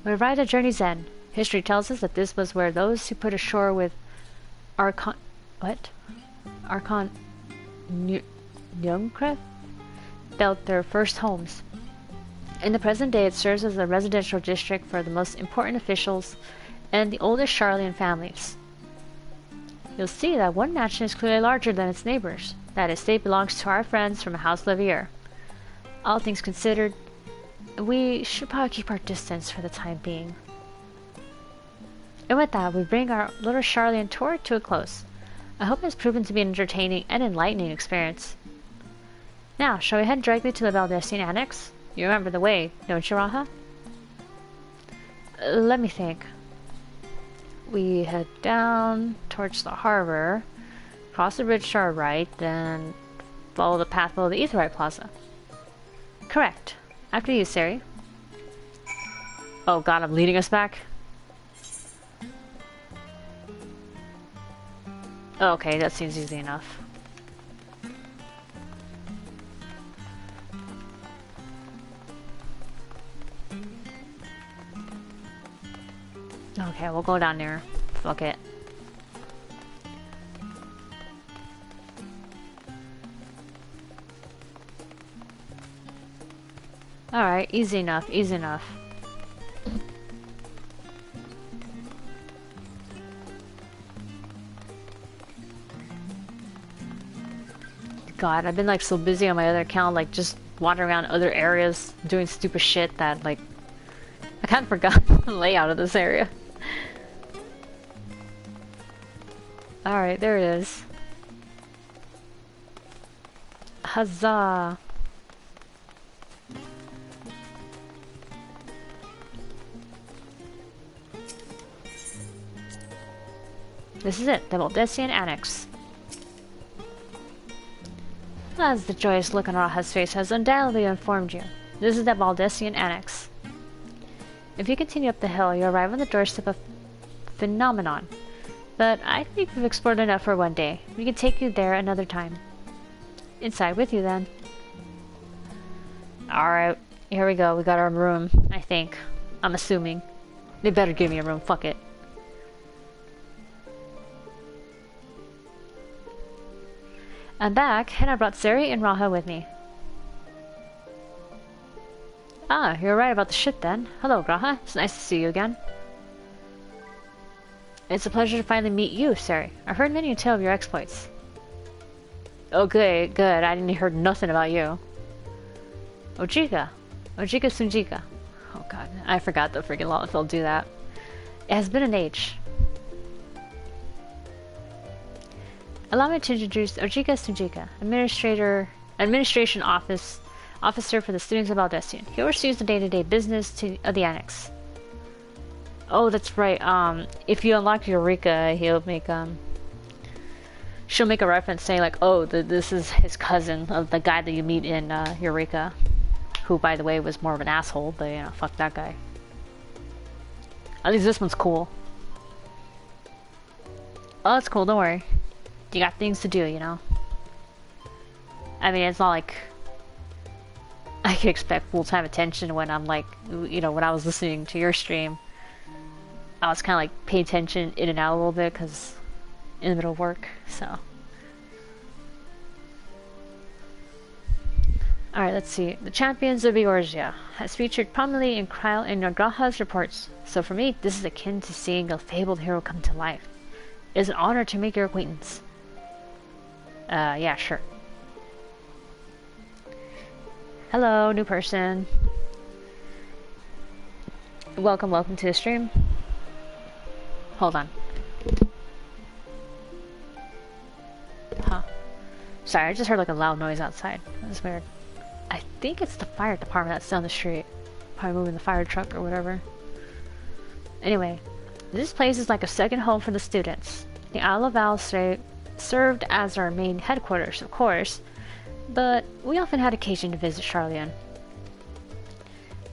We arrived at Journey's End. History tells us that this was where those who put ashore with Archon Nyunkreth built their first homes. In the present day, it serves as a residential district for the most important officials and the oldest Sharlayan families. You'll see that one mansion is clearly larger than its neighbors. That estate belongs to our friends from House Levier. All things considered, we should probably keep our distance for the time being. And with that, we bring our little Sharlayan tour to a close. I hope it has proven to be an entertaining and enlightening experience. Now, shall we head directly to the Valdesian Annex? You remember the way, don't you, Raha? Let me think. We head down towards the harbor, cross the bridge to our right, then follow the path below the Aetheryte Plaza. Correct. After you, Sari. Oh god, I'm leading us back? Okay, that seems easy enough. Okay, we'll go down there. Fuck it. Alright, easy enough, easy enough. God, I've been like so busy on my other account, like just wandering around other areas, doing stupid shit that like I kind of forgot the layout of this area. Alright, there it is. Huzzah! This is it, the Valdesian Annex. As the joyous look on Raha's face has undoubtedly informed you, this is the Valdesian Annex. If you continue up the hill, you arrive on the doorstep of Phenomenon. But I think we've explored enough for one day. We can take you there another time. Inside with you, then. Alright, here we go. We got our room, I think. I'm assuming. They better give me a room, fuck it. I'm back, and I brought Seri and Raha with me. Ah, you're right about the shit then. Hello, Raha. It's nice to see you again. It's a pleasure to finally meet you, Seri. I've heard many a tale of your exploits. Oh, good, good. I didn't hear nothing about you. Ojika. Ojika Sunjika. Oh god, I forgot the freaking law if they'll do that. It has been an age. Allow me to introduce Ojika Sunjika, Administration Officer for the students of Valdesian. He oversees the day-to-day business of the Annex. Oh, that's right. If you unlock Eureka, she'll make a reference saying like, oh, this is his cousin, of the guy that you meet in Eureka, who, by the way, was more of an asshole, but, you know, fuck that guy. At least this one's cool. Oh, that's cool, don't worry. You got things to do, you know? I mean, it's not like I can expect full-time attention when I'm like, you know, when I was listening to your stream, I was kind of like paying attention in and out a little bit because in the middle of work, so. Alright, let's see. The Champions of Eorzea has featured prominently in Graha's reports, so for me, this is akin to seeing a fabled hero come to life. It is an honor to make your acquaintance. Yeah, sure. Hello, new person. Welcome to the stream. Hold on. Huh. Sorry, I just heard like a loud noise outside. That's weird. I think it's the fire department that's down the street. Probably moving the fire truck or whatever. Anyway, this place is like a second home for the students. The Isle of Val served as our main headquarters, of course, but we often had occasion to visit Sharlayan.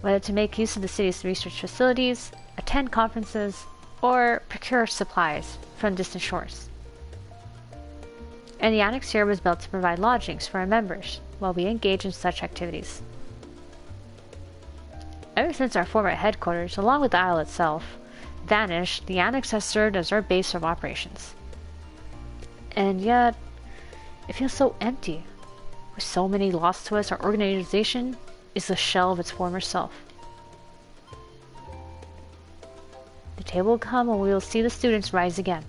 Whether to make use of the city's research facilities, attend conferences, or procure supplies from distant shores. And the annex here was built to provide lodgings for our members while we engage in such activities. Ever since our former headquarters, along with the isle itself, vanished, the annex has served as our base of operations. And yet, it feels so empty. With so many lost to us, our organization is the shell of its former self. The day will come when we will see the students rise again.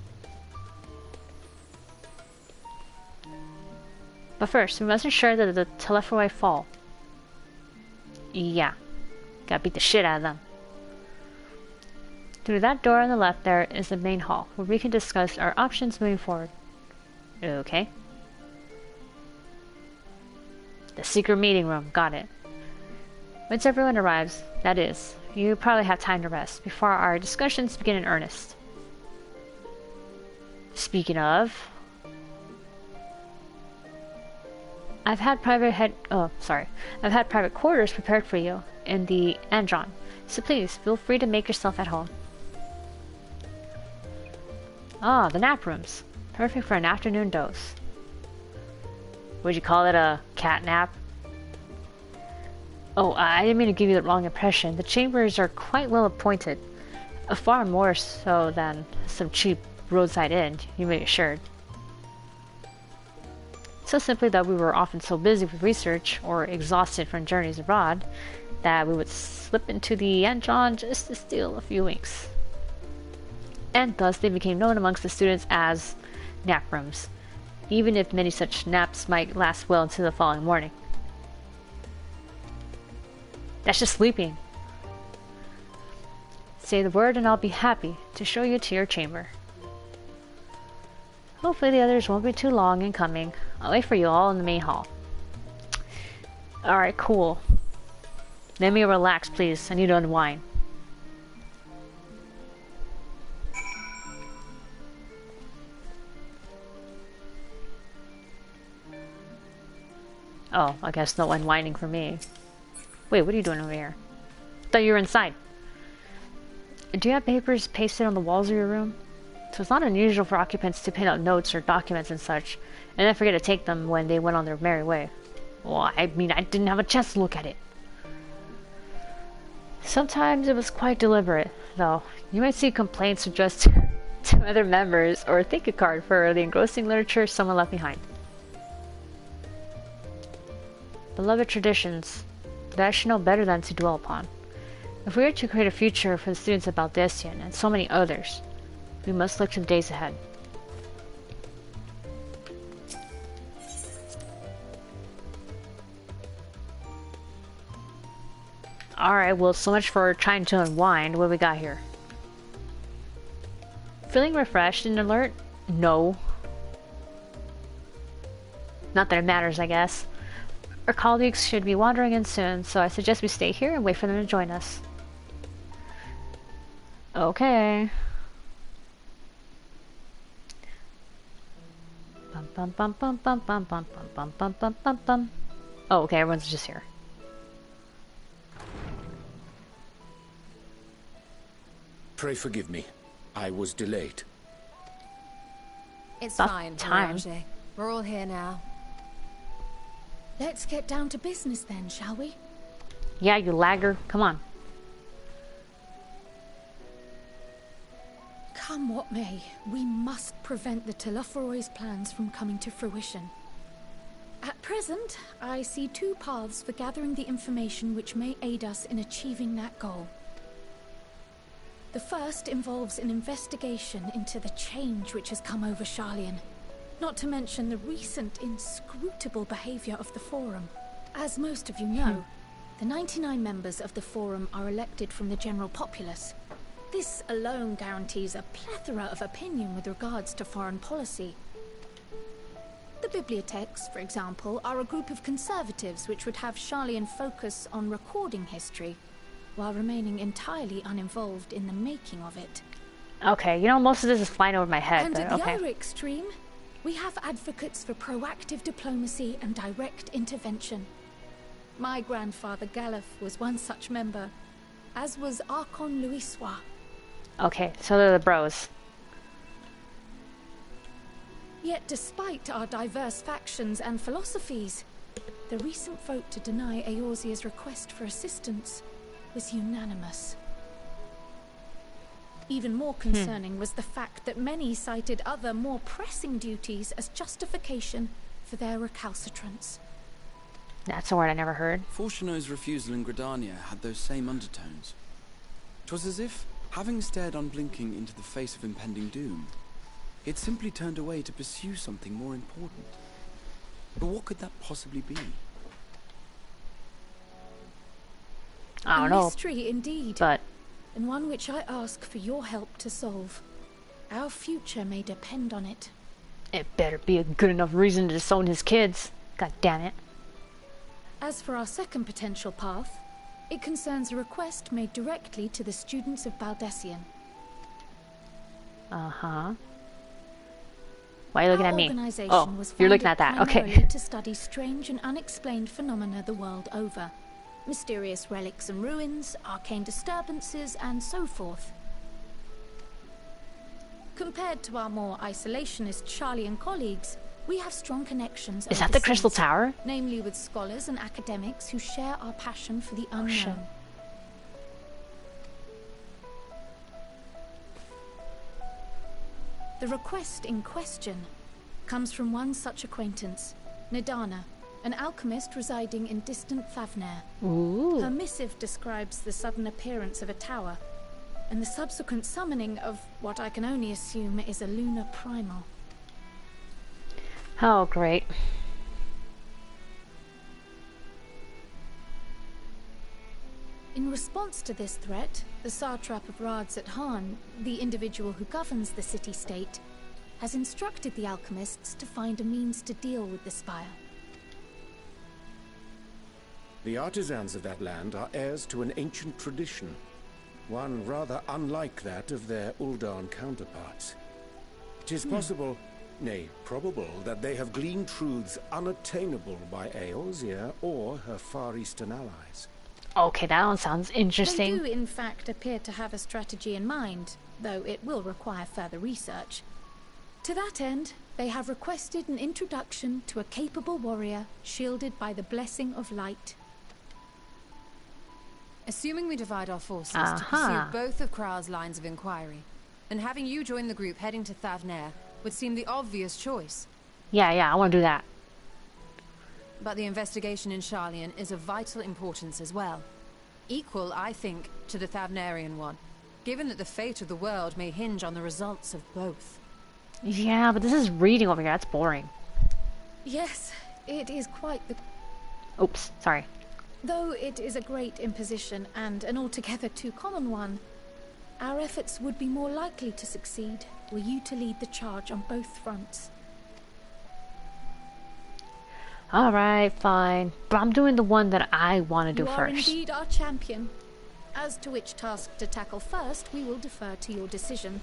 But first, we must ensure that the Telephroi fall. Yeah. Gotta beat the shit out of them. Through that door on the left there is the main hall, where we can discuss our options moving forward. Okay. The secret meeting room, got it. Once everyone arrives, that is, you probably have time to rest before our discussions begin in earnest. Speaking of, I've had private quarters prepared for you in the Andron, so please feel free to make yourself at home. Ah, the nap rooms. Perfect for an afternoon dose. Would you call it a cat nap? Oh, I didn't mean to give you the wrong impression. The chambers are quite well appointed. Far more so than some cheap roadside inn, you may be assured. So simply that we were often so busy with research or exhausted from journeys abroad that we would slip into the Antron just to steal a few winks. And thus they became known amongst the students as nap rooms, even if many such naps might last well into the following morning. That's just sleeping. Say the word and I'll be happy to show you to your chamber. Hopefully the others won't be too long in coming. I'll wait for you all in the main hall. Alright, cool. Let me relax, please. I need to unwind. Oh, I guess no unwinding for me. Wait, what are you doing over here? I thought you were inside. Do you have papers pasted on the walls of your room? So it's not unusual for occupants to pin out notes or documents and such, and then forget to take them when they went on their merry way. Well, I mean, I didn't have a chance to look at it. Sometimes it was quite deliberate, though. You might see complaints addressed to other members, or a thank you card for the engrossing literature someone left behind. Beloved traditions that I should know better than to dwell upon. If we are to create a future for the students of Baldesion and so many others, we must look to the days ahead. Alright, well, so much for trying to unwind. What do we got here? Feeling refreshed and alert? No. Not that it matters, I guess. Our colleagues should be wandering in soon, so I suggest we stay here and wait for them to join us. Okay. Bum bum bum bum bum bum bum bum bum bum bum. Oh, okay, everyone's just here. Pray forgive me. I was delayed. It's About fine, time. Mirage. We're all here now. Let's get down to business then, shall we? Yeah, you lagger. Come on. Come what may, we must prevent the Telophoroi's plans from coming to fruition. At present, I see two paths for gathering the information which may aid us in achieving that goal. The first involves an investigation into the change which has come over Sharlayan, not to mention the recent inscrutable behavior of the Forum. As most of you know, the 99 members of the Forum are elected from the general populace. This alone guarantees a plethora of opinion with regards to foreign policy. The bibliotheques, for example, are a group of conservatives which would have Sharlayan focus on recording history, while remaining entirely uninvolved in the making of it. Okay, you know, most of this is flying over my head, And but at the okay. other extreme, we have advocates for proactive diplomacy and direct intervention. My grandfather Galef was one such member, as was Archon Louisois. Okay, so they're the bros. Yet despite our diverse factions and philosophies, the recent vote to deny Eorzea's request for assistance was unanimous. Even more concerning was the fact that many cited other, more pressing duties as justification for their recalcitrance. That's a word I never heard. Fortuno's refusal in Gridania had those same undertones. 'Twas as if, having stared unblinking into the face of impending doom, he had simply turned away to pursue something more important. But what could that possibly be? I don't A know, mystery indeed, but and one which I ask for your help to solve. Our future may depend on it. it better be a good enough reason to disown his kids. God damn it. As for our second potential path, it concerns a request made directly to the students of Baldesion. Uh-huh. Why are you looking Our at me? organization Oh, was you're looking founded at that. Okay. primarily to study strange and unexplained phenomena the world over. Mysterious relics and ruins, arcane disturbances, and so forth. Compared to our more isolationist Sharlayan colleagues, we have strong connections. Is that the Crystal overseas, Tower? namely with scholars and academics who share our passion for the unknown. shit. The request in question comes from one such acquaintance, Nadana, an alchemist residing in distant Thavnair. Ooh. Her missive describes the sudden appearance of a tower, and the subsequent summoning of what I can only assume is a lunar primal. Oh, great. In response to this threat, the satrap of Radzat-Han, the individual who governs the city-state, has instructed the alchemists to find a means to deal with the spire. The artisans of that land are heirs to an ancient tradition, one rather unlike that of their Uldan counterparts. It is possible, nay, probable, that they have gleaned truths unattainable by Eorzea or her Far Eastern allies. Okay, that one sounds interesting. They do, in fact, appear to have a strategy in mind, though it will require further research. To that end, they have requested an introduction to a capable warrior shielded by the blessing of light. Assuming we divide our forces to pursue both of Kral's lines of inquiry, and having you join the group heading to Thavnair would seem the obvious choice. Yeah, I want to do that. But the investigation in Sharlayan is of vital importance as well. Equal, I think, to the Thavnairian one, given that the fate of the world may hinge on the results of both. Yeah, but this is reading over here. That's boring. Yes, it is quite the... Oops, sorry. Though it is a great imposition and an altogether too common one, our efforts would be more likely to succeed were you to lead the charge on both fronts. Alright, fine. But I'm doing the one that I want to do You are first. indeed our champion. As to which task to tackle first, we will defer to your decision.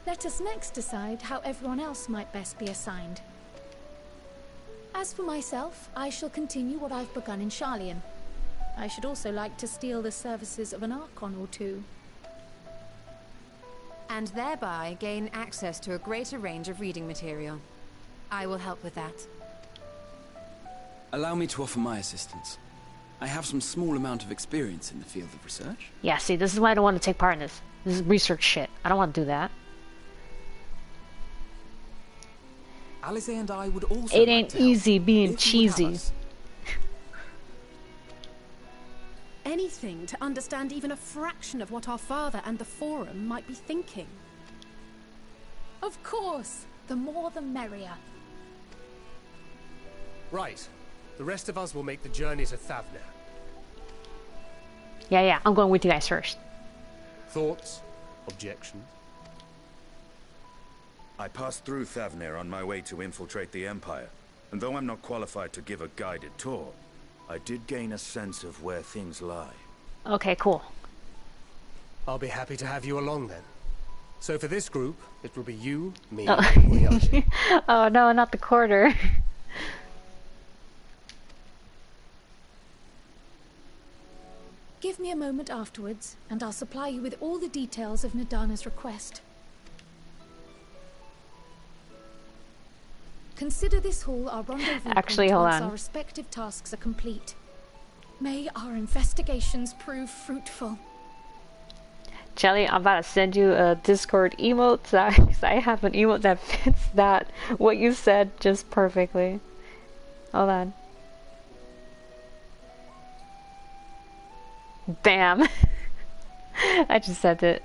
Let us next decide how everyone else might best be assigned. As for myself, I shall continue what I've begun in Sharlayan. I should also like to steal the services of an Archon or two. And thereby gain access to a greater range of reading material. I will help with that. Allow me to offer my assistance. I have some small amount of experience in the field of research. Yeah, see, this is why I don't want to take part in this. This is research shit. I don't want to do that. Alice and I would also It ain't easy being cheesy. Anything to understand even a fraction of what our father and the Forum might be thinking. Of course, the more the merrier. Right. The rest of us will make the journey to Thavnair. Yeah, I'm going with you guys first. Thoughts? Objections? I passed through Thavnair on my way to infiltrate the Empire, and though I'm not qualified to give a guided tour, I did gain a sense of where things lie. Okay, cool. I'll be happy to have you along then. So for this group, it will be you, me, Oh, and Moriarty. oh no, not the quarter. Give me a moment afterwards, and I'll supply you with all the details of Nadana's request. Consider this hall our rendezvous Actually, point hold once on. our respective tasks are complete. May our investigations prove fruitful. Jelly, I'm about to send you a Discord emote because I have an emote that fits that, what you said, just perfectly. Hold on. Bam. I just sent it.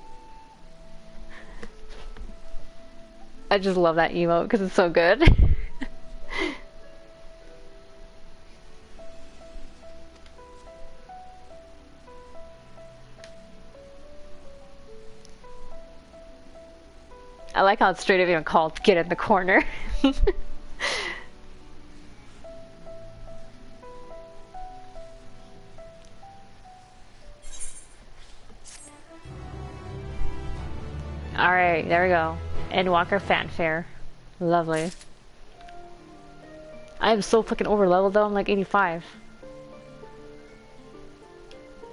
I just love that emote because it's so good. I like how it's straight up even called "Get in the Corner." Alright, there we go. Endwalker fanfare. Lovely. I am so fucking over leveled though, I'm like 85.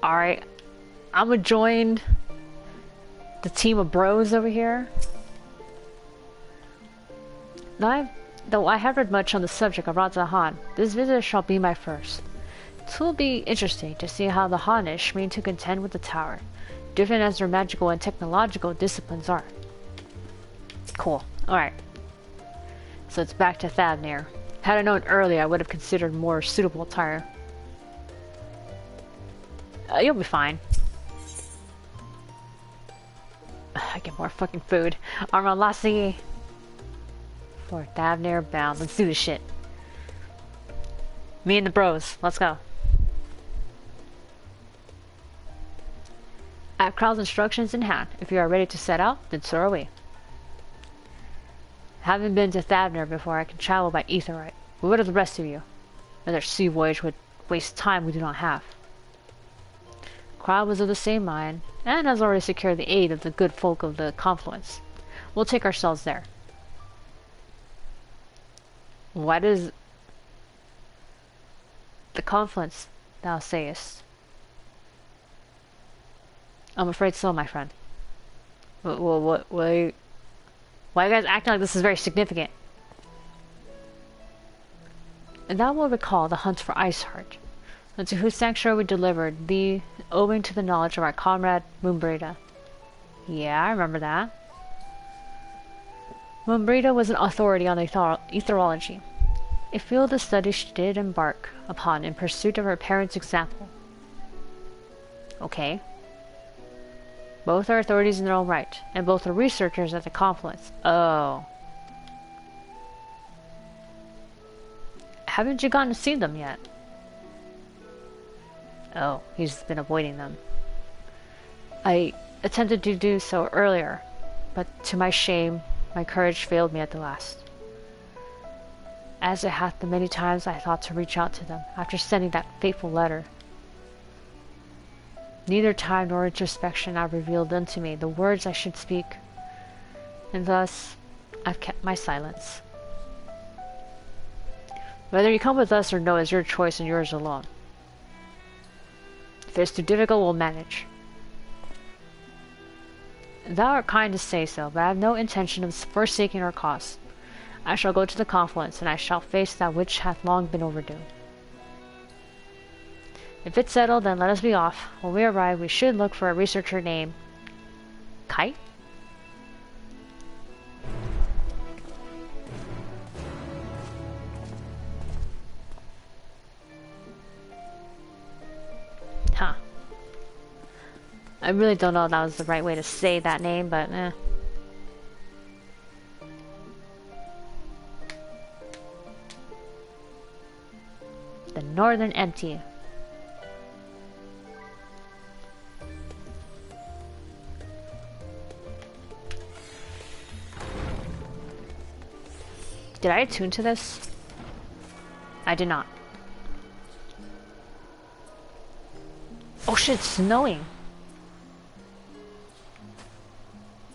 Alright. I'ma join the team of bros over here. Though I have read much on the subject of Radzat-Han, this visit shall be my first. It will be interesting to see how the Hanish mean to contend with the tower, different as their magical and technological disciplines are. Cool. Alright. So it's back to Thavnair. Had I known earlier, I would have considered more suitable attire. You'll be fine. I get more fucking food. Armor Lassie. For Thavnair bound. Let's do this shit. Me and the bros. Let's go. I have Kral's instructions in hand. If you are ready to set out, then so are we. Having been to Thavnair before, I can travel by Aetheryte. But what of the rest of you? Another sea voyage would waste time we do not have. Kral was of the same mind, and has already secured the aid of the good folk of the Confluence. We'll take ourselves there. What is the Confluence, thou sayest? I'm afraid so, my friend. Why are you guys acting like this is very significant? And thou will recall the hunt for Iceheart, unto whose sanctuary we delivered thee, owing to the knowledge of our comrade Moonbreda. Yeah, I remember that. Moonbreda was an authority on etherology, a field of study she did embark upon in pursuit of her parents' example. Okay. Both are authorities in their own right, and both are researchers at the Confluence. Oh. Haven't you gotten to see them yet? Oh, he's been avoiding them. I attempted to do so earlier, but to my shame, my courage failed me at the last. As it hath the many times I thought to reach out to them after sending that fateful letter. Neither time nor introspection have revealed unto me the words I should speak, and thus I've kept my silence. Whether you come with us or no is your choice and yours alone. If it's too difficult, we'll manage. Thou art kind to say so, but I have no intention of forsaking our cause. I shall go to the Confluence, and I shall face that which hath long been overdue. If it's settled, then let us be off. When we arrive, we should look for a researcher named Kite? Huh. I really don't know if that was the right way to say that name, but eh. The Northern Empty. Did I attune to this? I did not. Oh shit, it's snowing.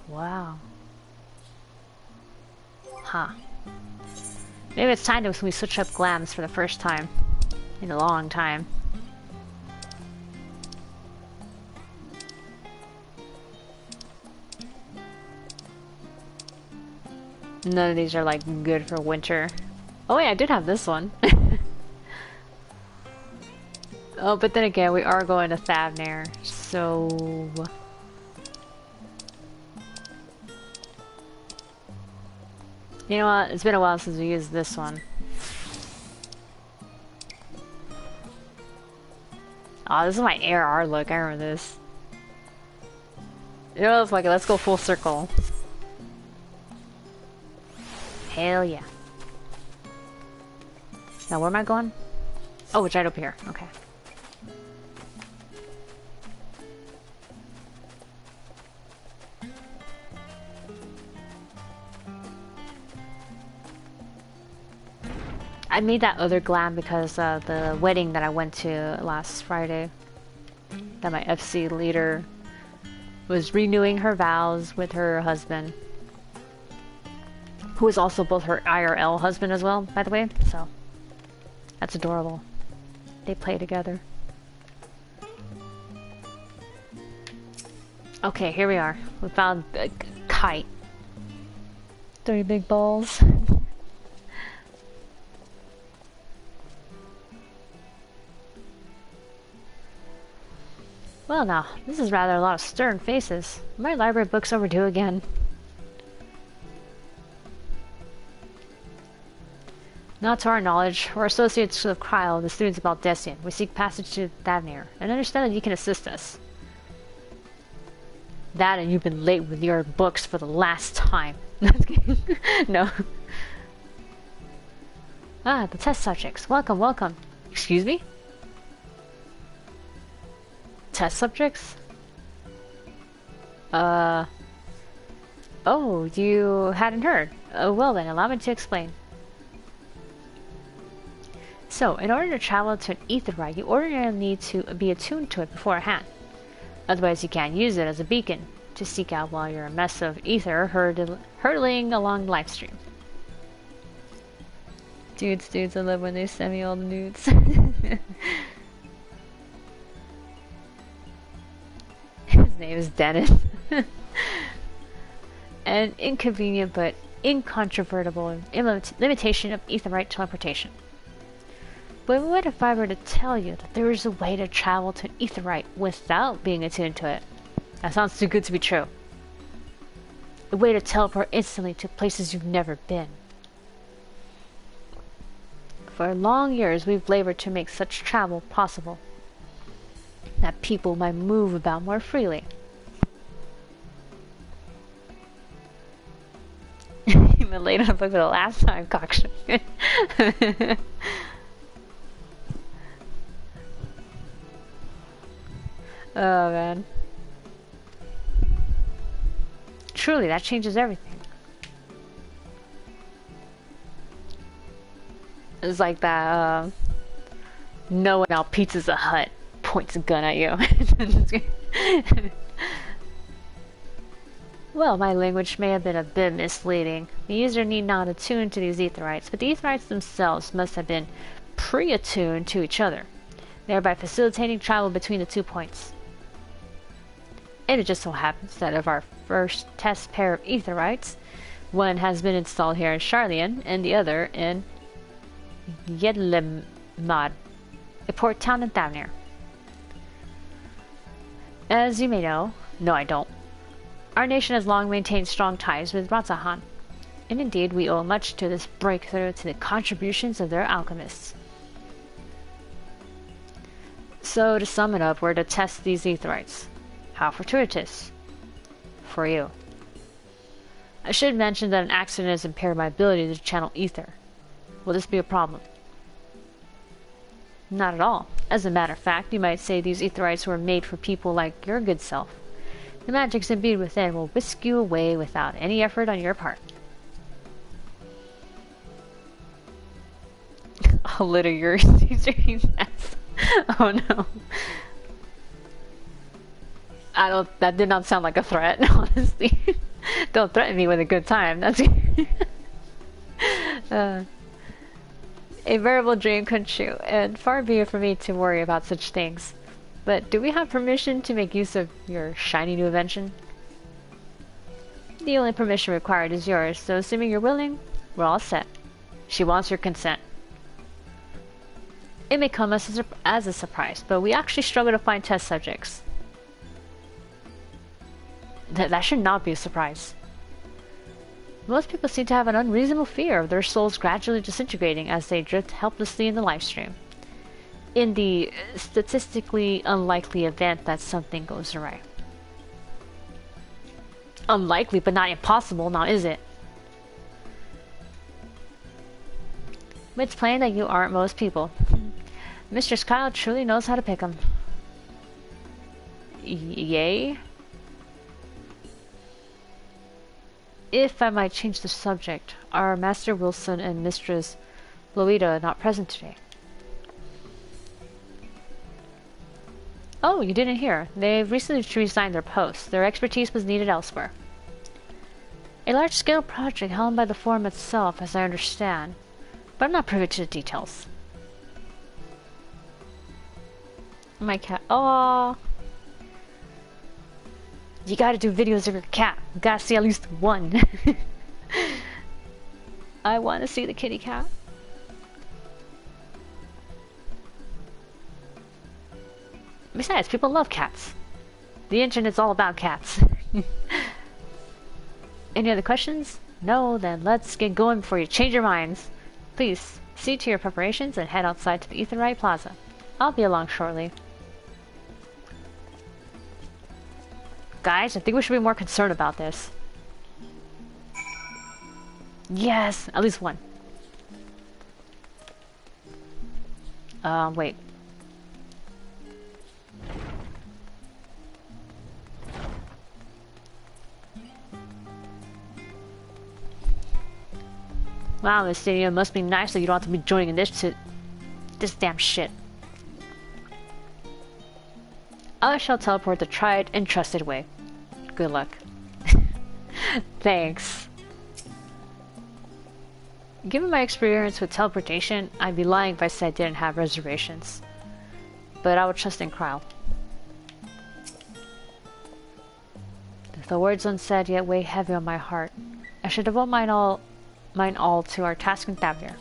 Wow. Huh. Maybe it's time that we switch up glams for the first time in a long time. None of these are like good for winter. Oh wait, I did have this one. Oh, but then again, we are going to Thavnair, so... You know what? It's been a while since we used this one. Oh, this is my ARR look. I remember this. You know, fuck it. Let's go full circle. Hell yeah. Now, where am I going? Oh, it's right up here. Okay. I made that other glam because of the wedding that I went to last Friday. That my FC leader was renewing her vows with her husband. Who is also both her IRL husband as well, by the way. So, that's adorable. They play together. Okay, here we are. We found a kite. 3 big balls. Well now, this is rather a lot of stern faces. My library book's overdue again. Not to our knowledge. We're associates of Kryle, the students of Baldessian. We seek passage to Thavnair, and understand that you can assist us. That and you've been late with your books for the last time. No. Ah, the test subjects. Welcome, welcome. Excuse me? Test subjects? Oh, you hadn't heard. Well then, allow me to explain. So, in order to travel to an aetheryte, you ordinarily need to be attuned to it beforehand. Otherwise, you can't use it as a beacon to seek out while you're a mess of ether hurtling along the live stream. Dudes, I love when they send me all the nudes. His name is Dennis. An inconvenient but incontrovertible limitation of aetheryte teleportation. But what if I were to tell you that there is a way to travel to an aetheryte without being attuned to it? That sounds too good to be true. A way to teleport instantly to places you've never been. For long years we've labored to make such travel possible, that people might move about more freely. Even later on, book for the last time, cocksucker. Oh man. Truly, that changes everything. It's like that, no one out Pizza's a Hut points a gun at you. Well, my language may have been a bit misleading. The user need not attune to these aetherytes, but the aetherytes themselves must have been pre-attuned to each other, thereby facilitating travel between the 2 points. And it just so happens that of our first test pair of aetherytes, one has been installed here in Sharlayan, and the other in Yedlemad, a port town in Thavnair. As you may know, no I don't, our nation has long maintained strong ties with Ratzahan, and indeed we owe much to this breakthrough to the contributions of their alchemists. So to sum it up, we're to test these aetherytes. How fortuitous. For you. I should mention that an accident has impaired my ability to channel ether. Will this be a problem? Not at all. As a matter of fact, you might say these aetherytes were made for people like your good self. The magics imbued within will whisk you away without any effort on your part. A little your Caesar. Oh no. That did not sound like a threat, honestly. Don't threaten me with a good time. That's a veritable dream come true, and far be it for me to worry about such things. But do we have permission to make use of your shiny new invention? The only permission required is yours, so assuming you're willing, we're all set. She wants your consent. It may come as a surprise, but we actually struggle to find test subjects. That should not be a surprise. Most people seem to have an unreasonable fear of their souls gradually disintegrating as they drift helplessly in the livestream. In the statistically unlikely event that something goes awry. Unlikely, but not impossible, now is it? It's plain that you aren't most people. Mistress Kyle truly knows how to pick 'em. Yay? If I might change the subject, are Master Wilson and Mistress Loida not present today? Oh, you didn't hear. They've recently resigned their posts. Their expertise was needed elsewhere. A large-scale project held by the Forum itself, as I understand, but I'm not privy to the details. My cat. Aww. You gotta do videos of your cat. You gotta see at least one. I wanna see the kitty cat. Besides, people love cats. The internet's all about cats. Any other questions? No? Then let's get going before you change your minds. Please, See to your preparations and head outside to the Etherite Plaza. I'll be along shortly. Guys, I think we should be more concerned about this. Yes! At least one. Wait. Wow, this stadium must be nice so you don't have to be joining this damn shit. I shall teleport the tried and trusted way. Good luck. Thanks. Given my experience with teleportation, I'd be lying if I said I didn't have reservations. But I would trust in Kryle. The words unsaid yet weigh heavy on my heart. I should devote mine all to our task in Thavnair.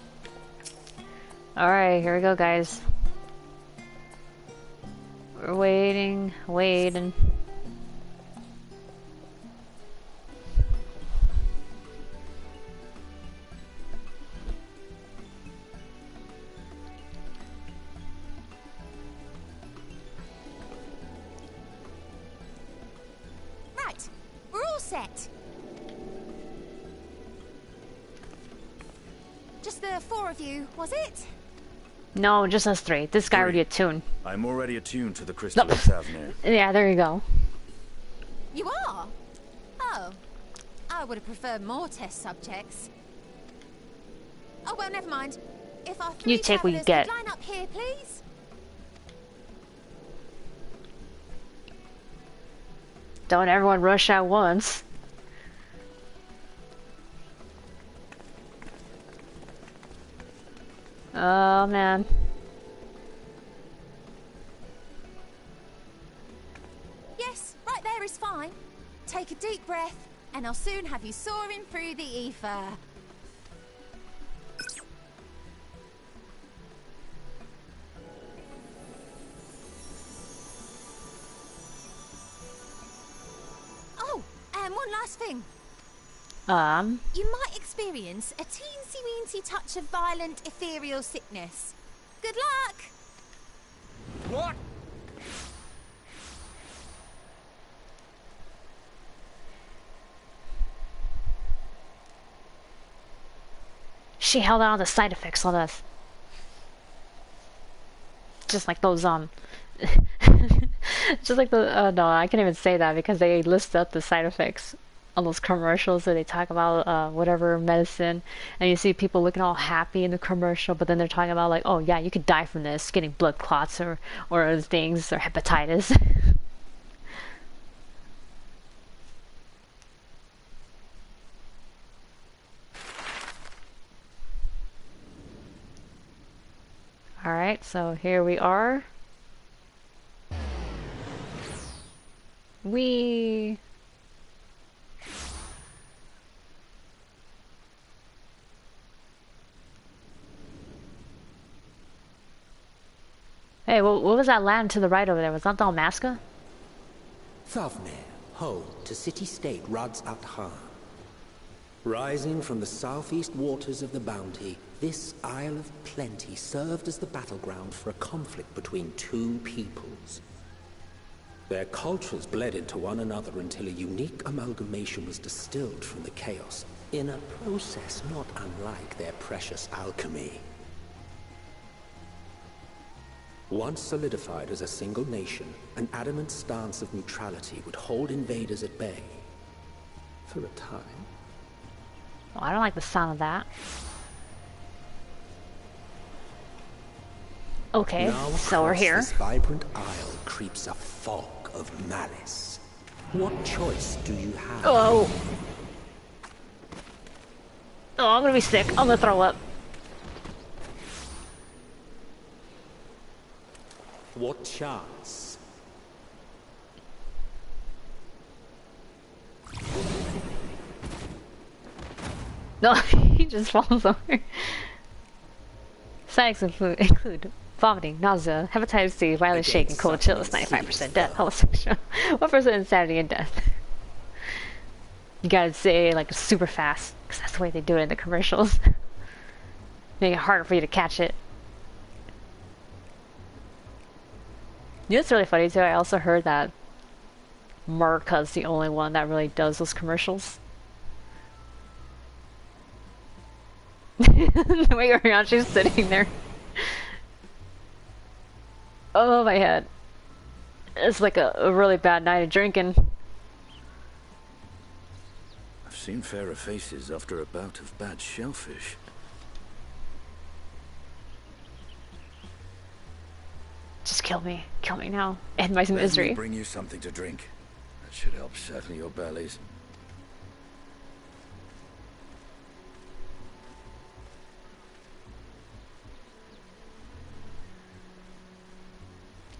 Alright, here we go, guys. We're waiting. Right, we're all set. Just the four of you, was it? No, just us three. This guy already attuned. I'm already attuned to the crystal of Thavnair. Yeah, there you go. You are? Oh. I would have preferred more test subjects. Oh, well, never mind. If our three You take what you travelers get. could line up here, please. Don't everyone rush at once. Oh, man. Yes, right there is fine. Take a deep breath, and I'll soon have you soaring through the ether. Oh, and one last thing. You might experience a teensy-weensy touch of violent ethereal sickness. Good luck! What? She held out the side effects on us. Just like those, just like the, no, I can't even say that because they list up the side effects on those commercials that they talk about, whatever medicine, and you see people looking all happy in the commercial, but then they're talking about like, oh yeah, you could die from this, getting blood clots or other things, or hepatitis. Alright, so here we are. Hey, what was that land to the right over there? Was that Dalmasca? Thavnair, home to city-state Rads at Han. Rising from the southeast waters of the Bounty, this Isle of Plenty served as the battleground for a conflict between two peoples. Their cultures bled into one another until a unique amalgamation was distilled from the chaos, in a process not unlike their precious alchemy. Once solidified as a single nation, an adamant stance of neutrality would hold invaders at bay. For a time. Oh, I don't like the sound of that. Okay, now so we're here. This vibrant isle creeps a fog of malice. What choice do you have? Oh! Oh, I'm gonna be sick. I'm gonna throw up. What chance? No, he just falls over. Side effects include vomiting, nausea, hepatitis C, violent shaking, cold chills, 95% death, hallucination, 1% insanity, and death. You gotta say like super fast, because that's the way they do it in the commercials. Make it harder for you to catch it. You know, it's really funny too. I also heard that Marka's the only one that really does those commercials. The way around, she's sitting there. Oh, my head. It's like a really bad night of drinking. I've seen fairer faces after a bout of bad shellfish. Just kill me. Kill me now. End my misery. Let me bring you something to drink. That should help settle your bellies.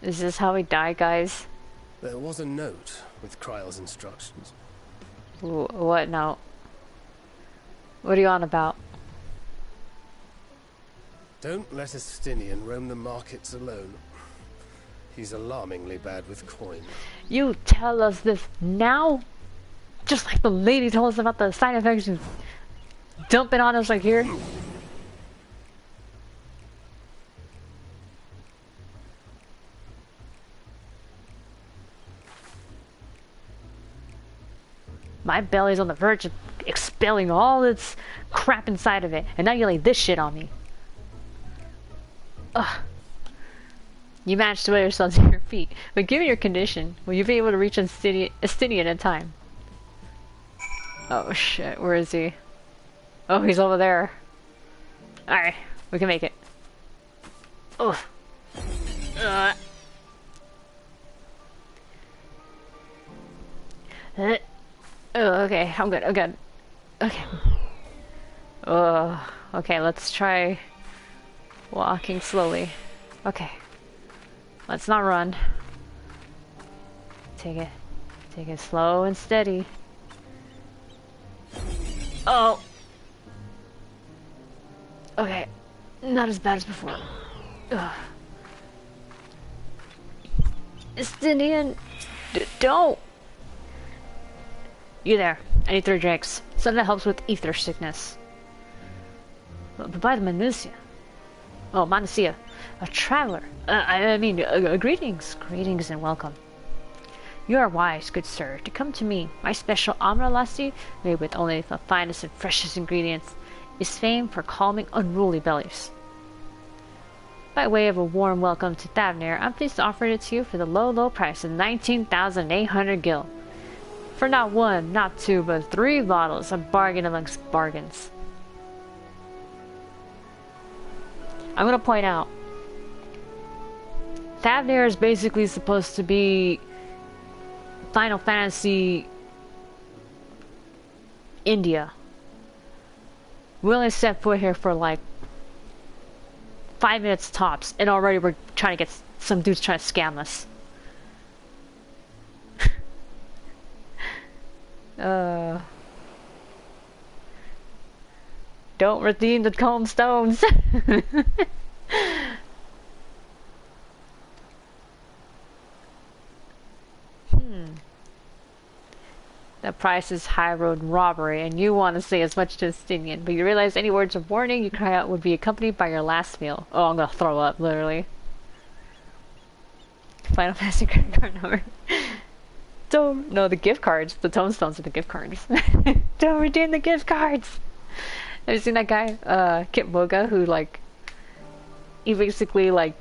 Is this how we die, guys? There was a note with Kryle's instructions. What note? What are you on about? Don't let a Stinian roam the markets alone. He's alarmingly bad with coin. You tell us this now? Just like the lady told us about the side effects and dump it on us like here? My belly's on the verge of expelling all its crap inside of it, and now you lay this shit on me. Ugh. You managed to wear yourself to your feet, but given your condition, will you be able to reach Estinian in time? Oh shit, where is he? Oh, he's over there. Alright, we can make it. Ugh. Oh, okay, I'm good, I'm good. Okay. Okay, let's try walking slowly. Okay. Let's not run. Take it slow and steady. Oh! Okay, not as bad as before. Ugh. Estinian, don't! You there. I need 3 drinks. Something that helps with ether sickness. But by the Manusia. Oh, Manusia. A traveler. Greetings. Greetings and welcome. You are wise, good sir, to come to me. My special Amra lassi, made with only the finest and freshest ingredients, is famed for calming unruly bellies. By way of a warm welcome to Thavnair, I'm pleased to offer it to you for the low price of 19,800 gil. For not 1, not 2, but 3 bottles, a bargain amongst bargains. I'm gonna point out, Thavnair is basically supposed to be Final Fantasy India. We only set foot here for like 5 minutes tops, and already we're trying to get some dudes trying to scam us. Don't redeem the calm stones. The price is high road robbery, and you want to say as much to Estinian, but you realize any words of warning you cry out would be accompanied by your last meal. Oh, I'm gonna throw up, literally. Final Fantasy credit card number. Don't, no, the gift cards. The tomestones are the gift cards. Don't redeem the gift cards! Have you seen that guy, Kit Boga, who, like, he basically, like,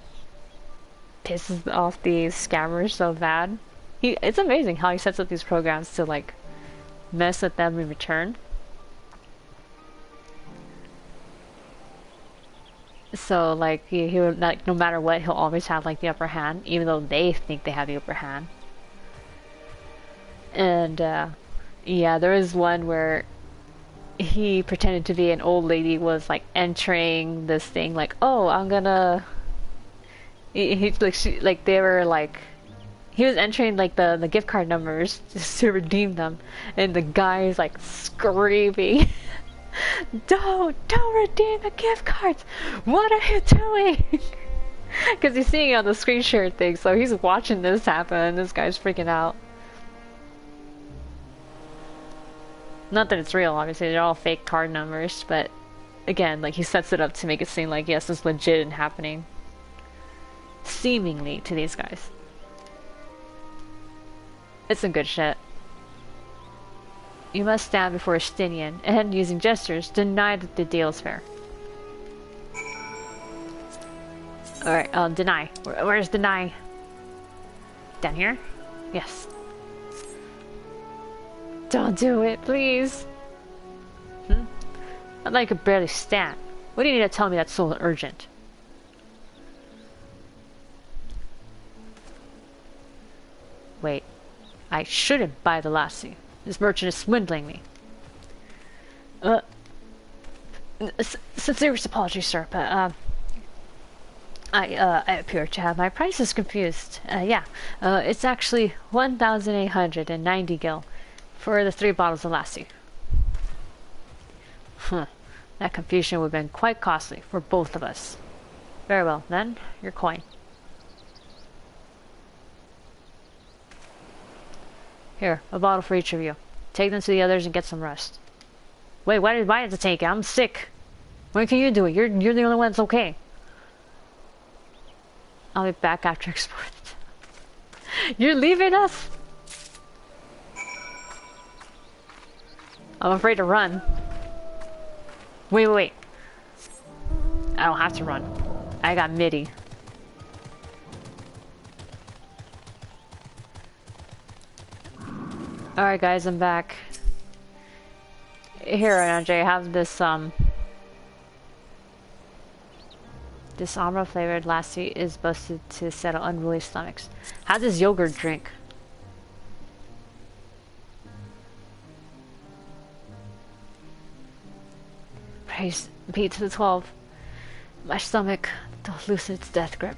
pisses off these scammers so bad? It's amazing how he sets up these programs to, like, mess with them in return. So, like, he would, like, no matter what, he'll always have, like, the upper hand, even though they think they have the upper hand. And, yeah, there was one where he pretended to be an old lady, was, like, entering this thing, like, oh, I'm gonna... He like, they were, like... He was entering, like, the gift card numbers just to redeem them, and the guy is, like, screaming, don't redeem the gift cards! What are you doing? Because he's seeing it on the screen share thing, so he's watching this happen, and this guy's freaking out. Not that it's real, obviously, they're all fake card numbers, but again, like he sets it up to make it seem like yes, it's legit and happening. Seemingly to these guys. It's some good shit. You must stand before a Stinian and, using gestures, deny that the deal is fair. Alright, deny. Where's deny? Down here? Yes. Don't do it, please. I'd like to barely stand. What do you need to tell me that's so urgent? Wait. I shouldn't buy the lassie. This merchant is swindling me. Sincerest apologies, sir, but, I appear to have my prices confused. It's actually 1,890 gil for the 3 bottles of lassie. That confusion would have been quite costly for both of us. Very well, then, your coin. Here, a bottle for each of you. Take them to the others and get some rest. Wait, why did I have to take it? I'm sick. When can you do it? You're the only one that's okay. I'll be back after exploring. You're leaving us? I'm afraid to run. Wait. I don't have to run. I got MIDI. Alright guys, I'm back. Here, Andre, I have this, this Amra flavored lassie is boasted to settle unruly stomachs. How does yogurt drink? Praise be to the 12. My stomach to loosen its death grip.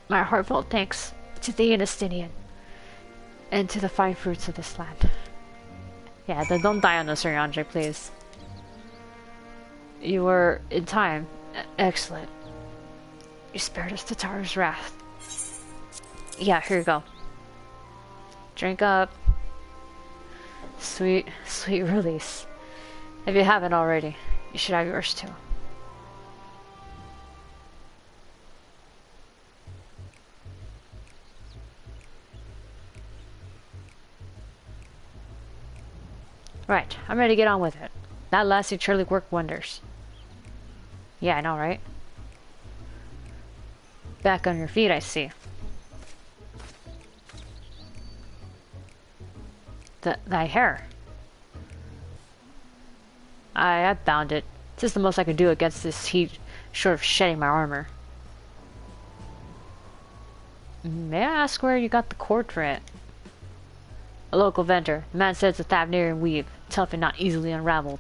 My heartfelt thanks to thee and Estinian, and to the fine fruits of this land. Yeah, then don't die on us, Sir Andre, please. You were in time. Excellent. You spared us the Tower's wrath. Yeah, here you go. Drink up. Sweet release. If you haven't already, you should have yours too. Right, I'm ready to get on with it. That lassie surely worked wonders. Yeah, I know, right? Back on your feet, I see. Thy hair. I bound it. This is the most I can do against this heat, short of shedding my armor. May I ask where you got the cord for it? A local vendor. The man says it's a Thavnair weave, tough and not easily unraveled.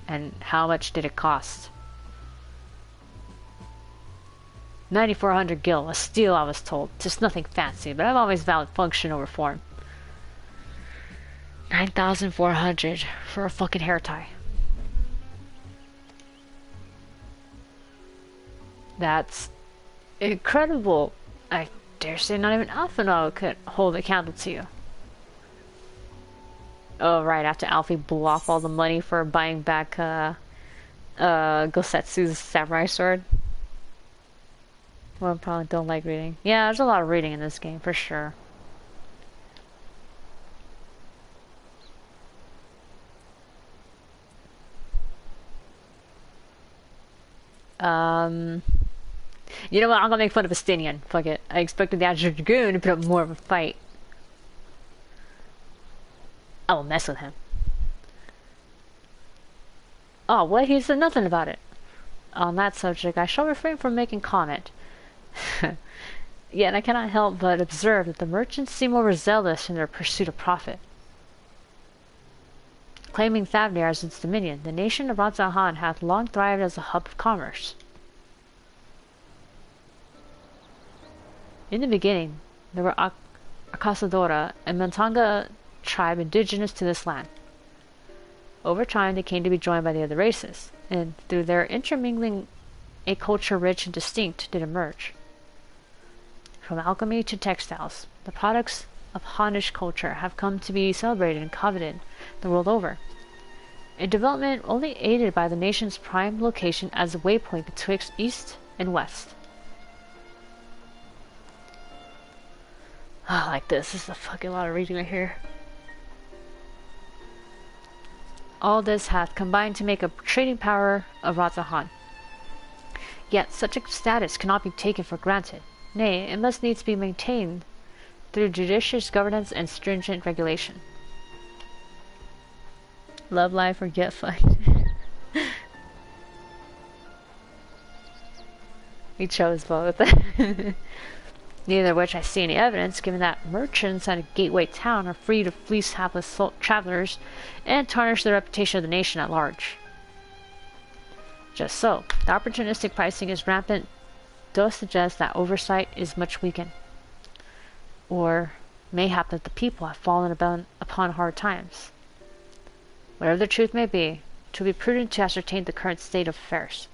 And how much did it cost? 9,400 gil, a steal I was told. Just nothing fancy, but I've always valued function over form. 9,400 for a fucking hair tie. That's incredible. I dare say not even Alphinaud could hold a candle to you. Oh right, after Alfie blew off all the money for buying back Gosetsu's samurai sword. Well, I probably don't like reading. Yeah, there's a lot of reading in this game, for sure. You know what? I'm gonna make fun of Estinian. Fuck it. I expected the Azure Dragoon to put up more of a fight. I will mess with him. Oh, what? He said nothing about it. On that subject, I shall refrain from making comment. Yet I cannot help but observe that the merchants seem overzealous in their pursuit of profit. Claiming Thavnair as its dominion, the nation of Radzahan hath long thrived as a hub of commerce. In the beginning, there were Akasadora and Mentanga tribe indigenous to this land. Over time, they came to be joined by the other races, and through their intermingling, a culture rich and distinct did emerge. From alchemy to textiles, the products of Hanish culture have come to be celebrated and coveted the world over. A development only aided by the nation's prime location as a waypoint betwixt east and west. I like this. This is a fucking lot of reading right here. All this hath combined to make a trading power of Ratahan. Yet such a status cannot be taken for granted. Nay, it must needs be maintained through judicious governance and stringent regulation. Love life or get fucked. We chose both. Neither of which I see any evidence, given that merchants at a gateway town are free to fleece hapless travelers and tarnish the reputation of the nation at large. Just so, the opportunistic pricing is rampant does suggest that oversight is much weakened. Or mayhap that the people have fallen upon hard times. Whatever the truth may be, it will be prudent to ascertain the current state of affairs.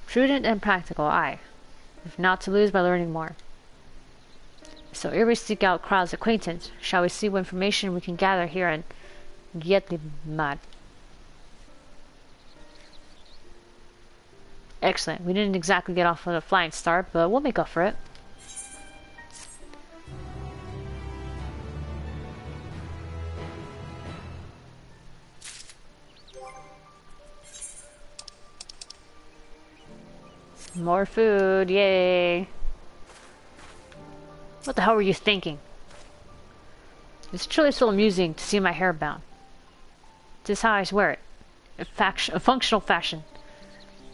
Prudent and practical, aye, if not to lose by learning more. So ere we seek out Kral's acquaintance, shall we see what information we can gather here and get the mad. Excellent. We didn't exactly get off on a flying start, but we'll make up for it. More food, yay! What the hell were you thinking? It's truly so amusing to see my hair bound. This is how I wear it. A functional fashion.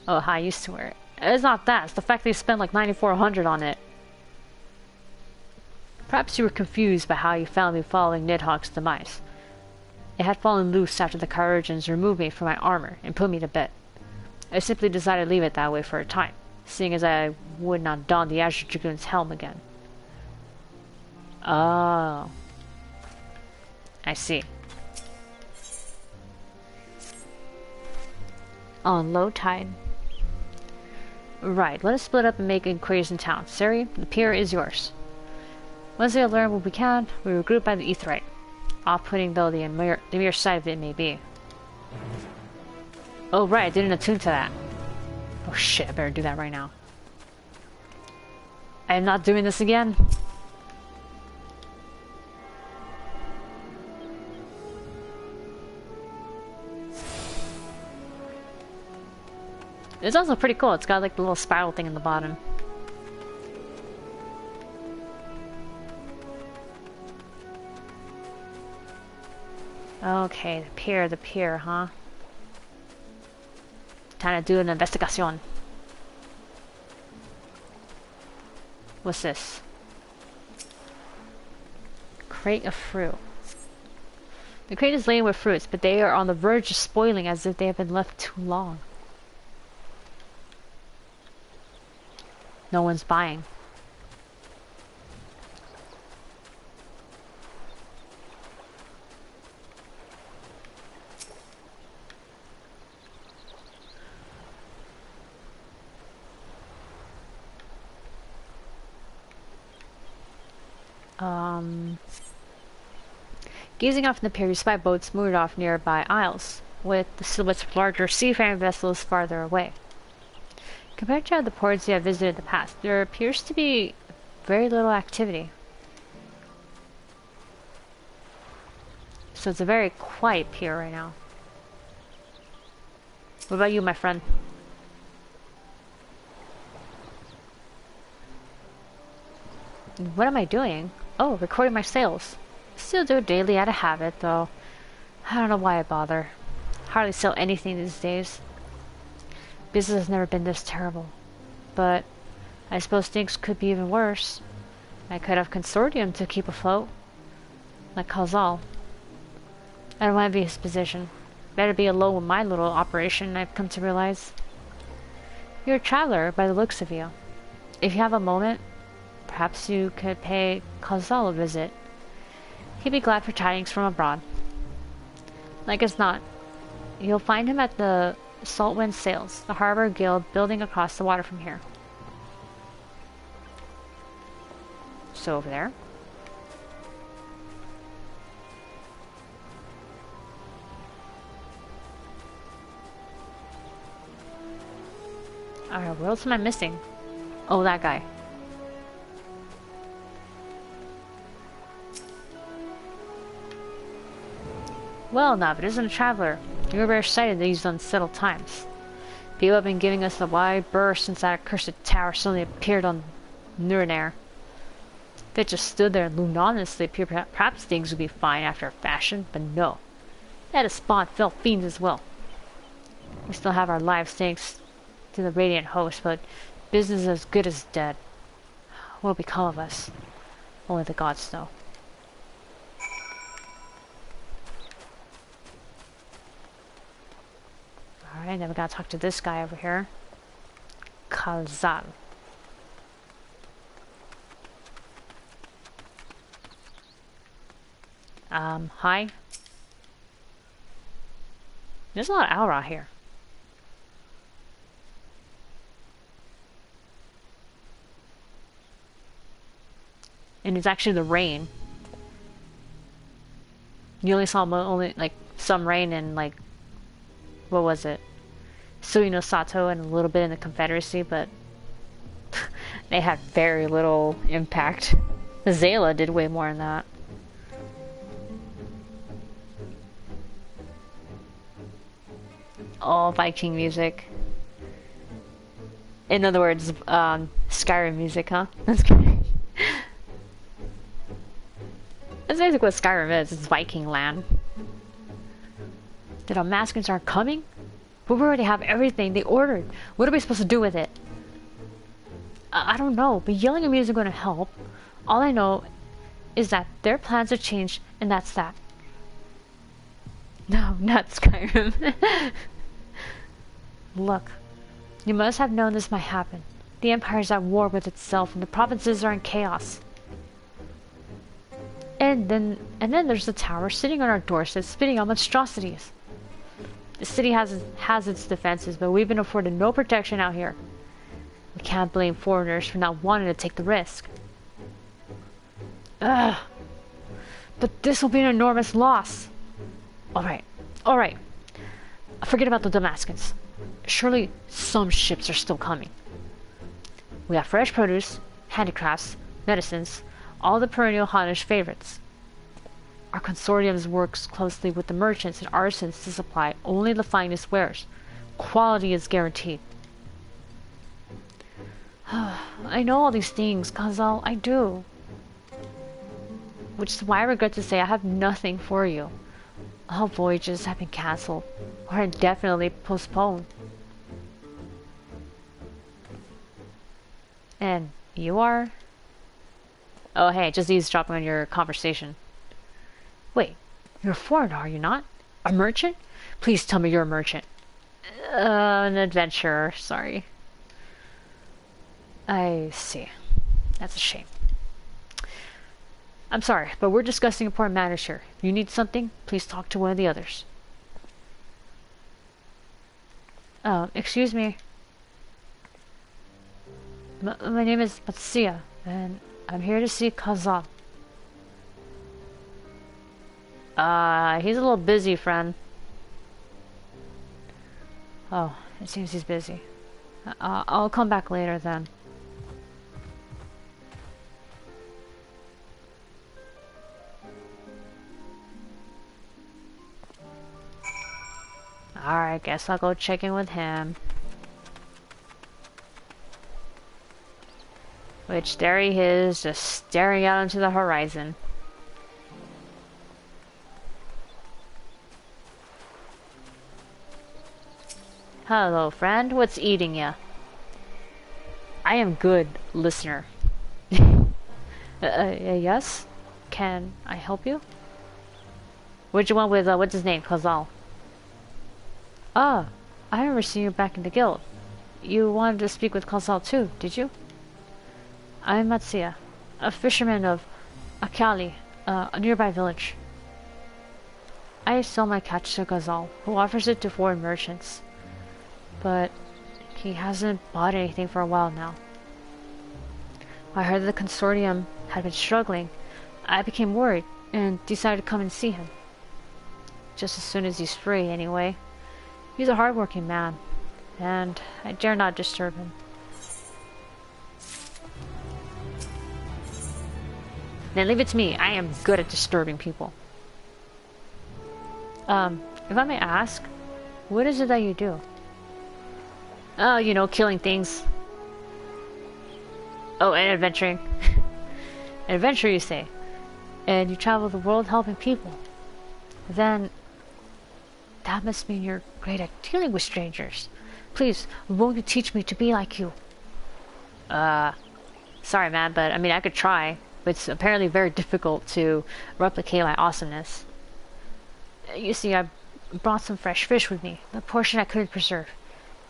Oh, how I used to wear it. It's not that, it's the fact they spent like 9,400 on it. Perhaps you were confused by how you found me following Nidhogg's demise. It had fallen loose after the Kyrurgeons removed me from my armor and put me to bed. I simply decided to leave it that way for a time, seeing as I would not don the Azure Dragoon's helm again. Oh. I see. On low tide. Right, let us split up and make inquiries in town. Sari, the pier is yours. Once we have learned what we can, we regroup by the Aetheryte. Off-putting though the mere sight of it may be. Oh right, I didn't attune to that. Oh shit, I better do that right now. I am not doing this again. It's also pretty cool. It's got like the little spiral thing in the bottom. Okay, the pier, huh? Time to do an investigation. What's this? Crate of fruit. The crate is laden with fruits, but they are on the verge of spoiling as if they have been left too long. No one's buying. Gazing off in the pier, you spy boats moored off nearby isles, with the silhouettes of larger seafaring vessels farther away. Compared to the ports you have visited in the past, there appears to be very little activity. So it's a very quiet pier right now. What about you, my friend? What am I doing? Oh, recording my sales. Still do it daily out of habit, though. I don't know why I bother. Hardly sell anything these days. Business has never been this terrible. But I suppose things could be even worse. I could have consortium to keep afloat. Like Khazal. I don't want to be his position. Better be alone with my little operation, I've come to realize. You're a traveler, by the looks of you. If you have a moment, perhaps you could pay Khazal a visit. He'd be glad for tidings from abroad. Like as not, you'll find him at the Saltwind Sails, the harbor guild building across the water from here. So over there. Alright, what else am I missing? Oh, that guy. Well, now, if it isn't a traveler, you're very excited these unsettled times. People have been giving us a wide berth since that accursed tower suddenly appeared on Thavnair. If it just stood there and loomed honestly, perhaps things would be fine after a fashion, but no. It had to spawn fell fiends as well. We still have our lives thanks to the Radiant Host, but business is as good as dead. What will become of us? Only the gods know. Alright, then we gotta talk to this guy over here. Khalzal. Hi. There's a lot of aura here. And it's actually the rain. You only saw like some rain and like, what was it? Suino Sato and a little bit in the Confederacy, but they had very little impact. Zayla did way more than that. All Viking music. In other words, Skyrim music, huh? That's good. That's basically what Skyrim is. It's Viking land. The Damascus aren't coming? But we already have everything they ordered. What are we supposed to do with it? I don't know, but yelling at me isn't going to help. All I know is that their plans have changed, and that's that. No, not Skyrim. Look, you must have known this might happen. The Empire is at war with itself, and the provinces are in chaos. And then there's the tower sitting on our doorstep, spitting out monstrosities. The city has its defenses, but we've been afforded no protection out here. We can't blame foreigners for not wanting to take the risk. Ugh. But this will be an enormous loss. Alright. Forget about the Damascus. Surely some ships are still coming. We have fresh produce, handicrafts, medicines, all the perennial Hannish favorites. Our consortium works closely with the merchants and artisans to supply only the finest wares. Quality is guaranteed. I know all these things, Khazal, I do. Which is why I regret to say I have nothing for you. All voyages have been cancelled or indefinitely postponed. And you are? Oh hey, just eavesdropping on your conversation. Wait, you're a foreigner, are you not? A merchant? Please tell me you're a merchant. An adventurer, sorry. I see. That's a shame. I'm sorry, but we're discussing important matters here. If you need something, please talk to one of the others. Excuse me. My name is Matsuya, and I'm here to see Kazan. He's a little busy, friend. Oh, it seems he's busy. I'll come back later then. Alright, guess I'll go check in with him. Which, there he is, just staring out into the horizon. Hello, friend. What's eating ya? I am good, listener. Yes? Can I help you? Which one with, what's his name? Khazal. Ah, I remember seeing you back in the guild. You wanted to speak with Khazal too, did you? I'm Matsuya, a fisherman of Akali, a nearby village. I sell my catch to Khazal, who offers it to foreign merchants. But he hasn't bought anything for a while now. I heard that the consortium had been struggling. I became worried and decided to come and see him. Just as soon as he's free, anyway. He's a hard-working man. and I dare not disturb him. Then leave it to me. I am good at disturbing people. If I may ask, what is it that you do? Oh, you know, killing things. Oh, and adventuring. Adventure, you say. And you travel the world helping people. Then, that must mean you're great at dealing with strangers. Please, won't you teach me to be like you? Sorry man, but I mean, I could try. But it's apparently very difficult to replicate my awesomeness. You see, I brought some fresh fish with me, the portion I couldn't preserve,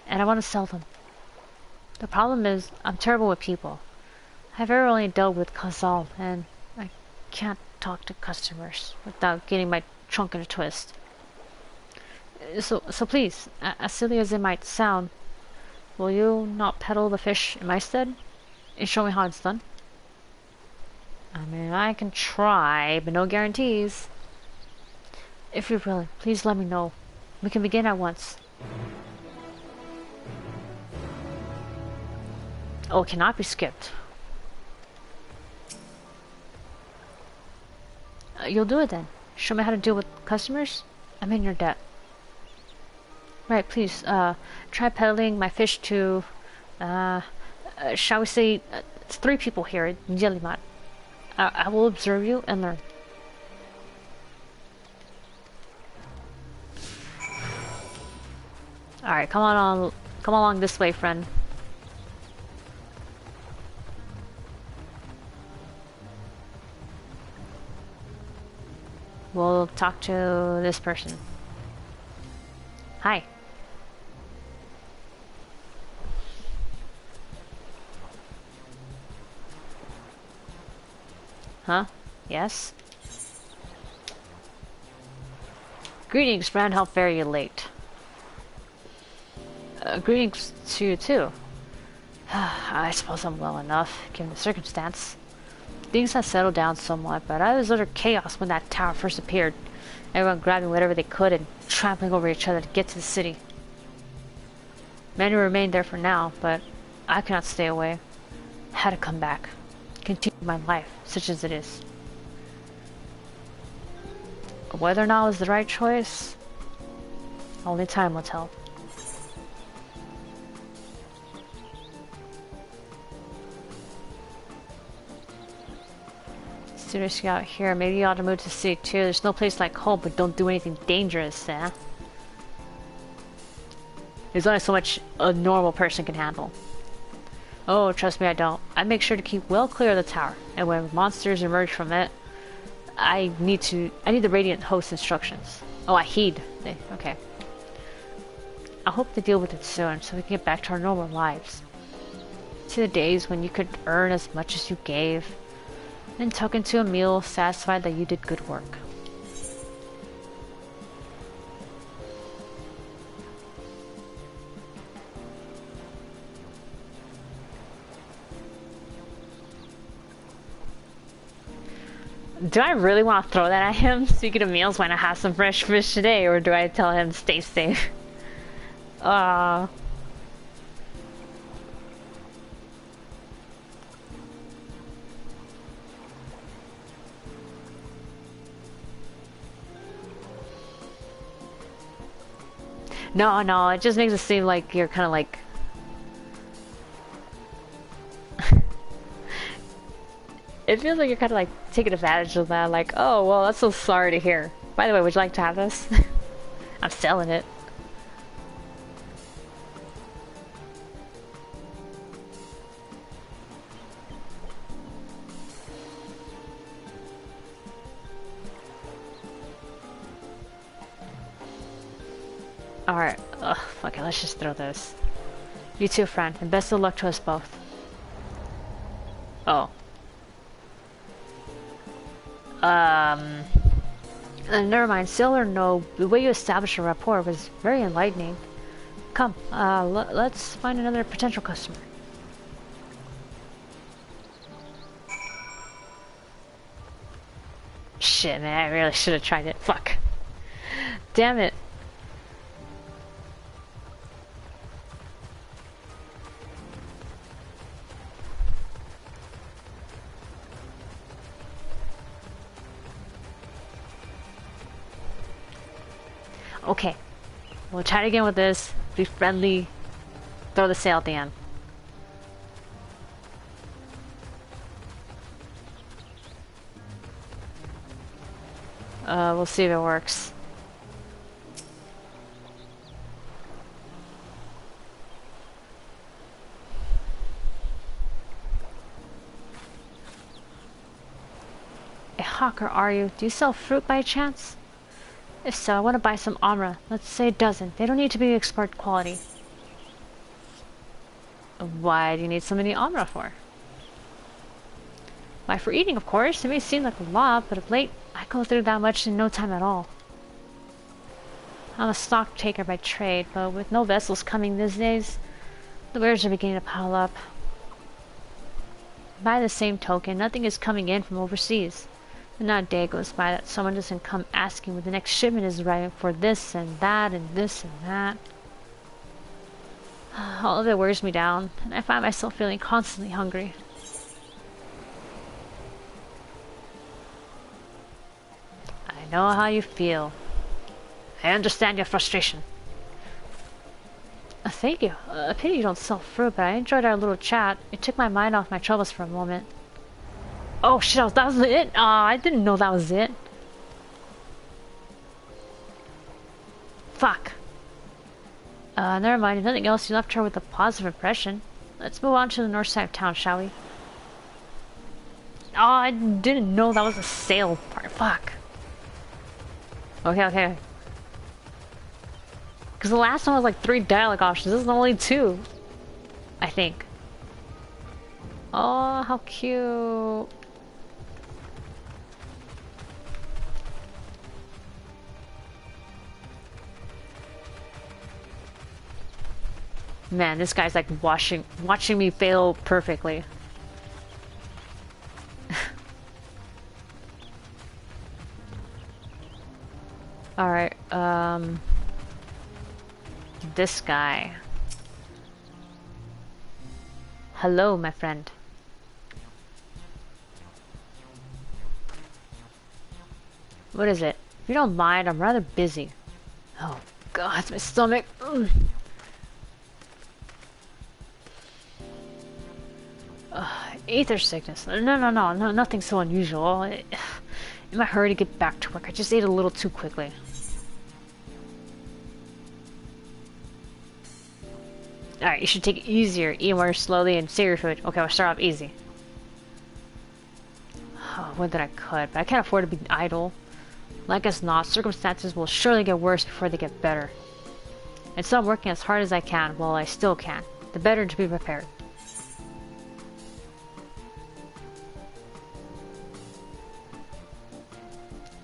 and I want to sell them. The problem is, I'm terrible with people. I've ever only dealt with Khazal, and I can't talk to customers without getting my trunk in a twist. So please, as silly as it might sound, will you not peddle the fish in my stead and show me how it's done? I mean, I can try, but no guarantees. If you're willing, please let me know. We can begin at once. Oh, it cannot be skipped. You'll do it then. Show me how to deal with customers? I'm in your debt. Right, please, try peddling my fish to, shall we say, 3 people here in Jelimat. I will observe you and learn. Alright, come along this way, friend. We'll talk to this person. Hi. Huh? Yes? Greetings, friend. How fare you late? Greetings to you too. I suppose I'm well enough, given the circumstance. Things have settled down somewhat, but I was utter chaos when that tower first appeared. Everyone grabbing whatever they could and trampling over each other to get to the city. Many remained there for now, but I could not stay away. Had to come back. Continue my life, such as it is. Whether or not it was the right choice, only time will tell. It's risky out here. Maybe you ought to move to the city too. There's no place like home, but don't do anything dangerous, eh? There's only so much a normal person can handle. Oh, trust me, I don't. I make sure to keep well clear of the tower, and when monsters emerge from it, I need the Radiant Host instructions. Oh, I heed. Okay. I hope to deal with it soon, so we can get back to our normal lives. To the days when you could earn as much as you gave, and tuck into a meal, satisfied that you did good work. Do I really want to throw that at him? Speaking of meals, why not have some fresh fish today? Or do I tell him stay safe? No, it just makes it seem like you're kind of like... It feels like you're kind of like taking advantage of that, like, oh, well, that's so sorry to hear. By the way, would you like to have this? I'm selling it. Alright, fuck it, let's just throw this. You too, friend, and best of luck to us both. Oh. Never mind, sail or no, the way you established a rapport was very enlightening. Come, let's find another potential customer. Shit, man, I really should have tried it. Fuck. Damn it. Okay. We'll try again with this. Be friendly. Throw the sail at the end. We'll see if it works. A hawker, are you? Do you sell fruit by chance? If so, I want to buy some armor. Let's say a dozen. They don't need to be expert quality. Why do you need so many armor for? Why, for eating, of course. It may seem like a lot, but of late, I go through that much in no time at all. I'm a stock taker by trade, but with no vessels coming these days, the wares are beginning to pile up. By the same token, nothing is coming in from overseas. And not a day goes by that someone doesn't come asking when the next shipment is arriving for this and that and this and that. All of it wears me down, and I find myself feeling constantly hungry. I know how you feel. I understand your frustration. Thank you. A pity you don't sell fruit, but I enjoyed our little chat. It took my mind off my troubles for a moment. Oh shit, that was it? I didn't know that was it. Fuck. Never mind. If nothing else, you left her with a positive impression. Let's move on to the north side of town, shall we? Oh, I didn't know that was a sale part. Fuck. Okay. Because the last one was like 3 dialogue options. This is only 2. I think. Oh, how cute. Man, this guy's like watching me fail perfectly. Alright, this guy. Hello, my friend. What is it? If you don't mind, I'm rather busy. Oh god, my stomach. Ugh. Ether sickness. No, nothing so unusual. In my hurry to get back to work, I just ate a little too quickly. Alright, you should take it easier, eat more slowly, and save your food. Okay, we'll start off easy. Oh, would that I could, but I can't afford to be idle. Like as not, circumstances will surely get worse before they get better. And so I'm working as hard as I can while I still can. The better to be prepared.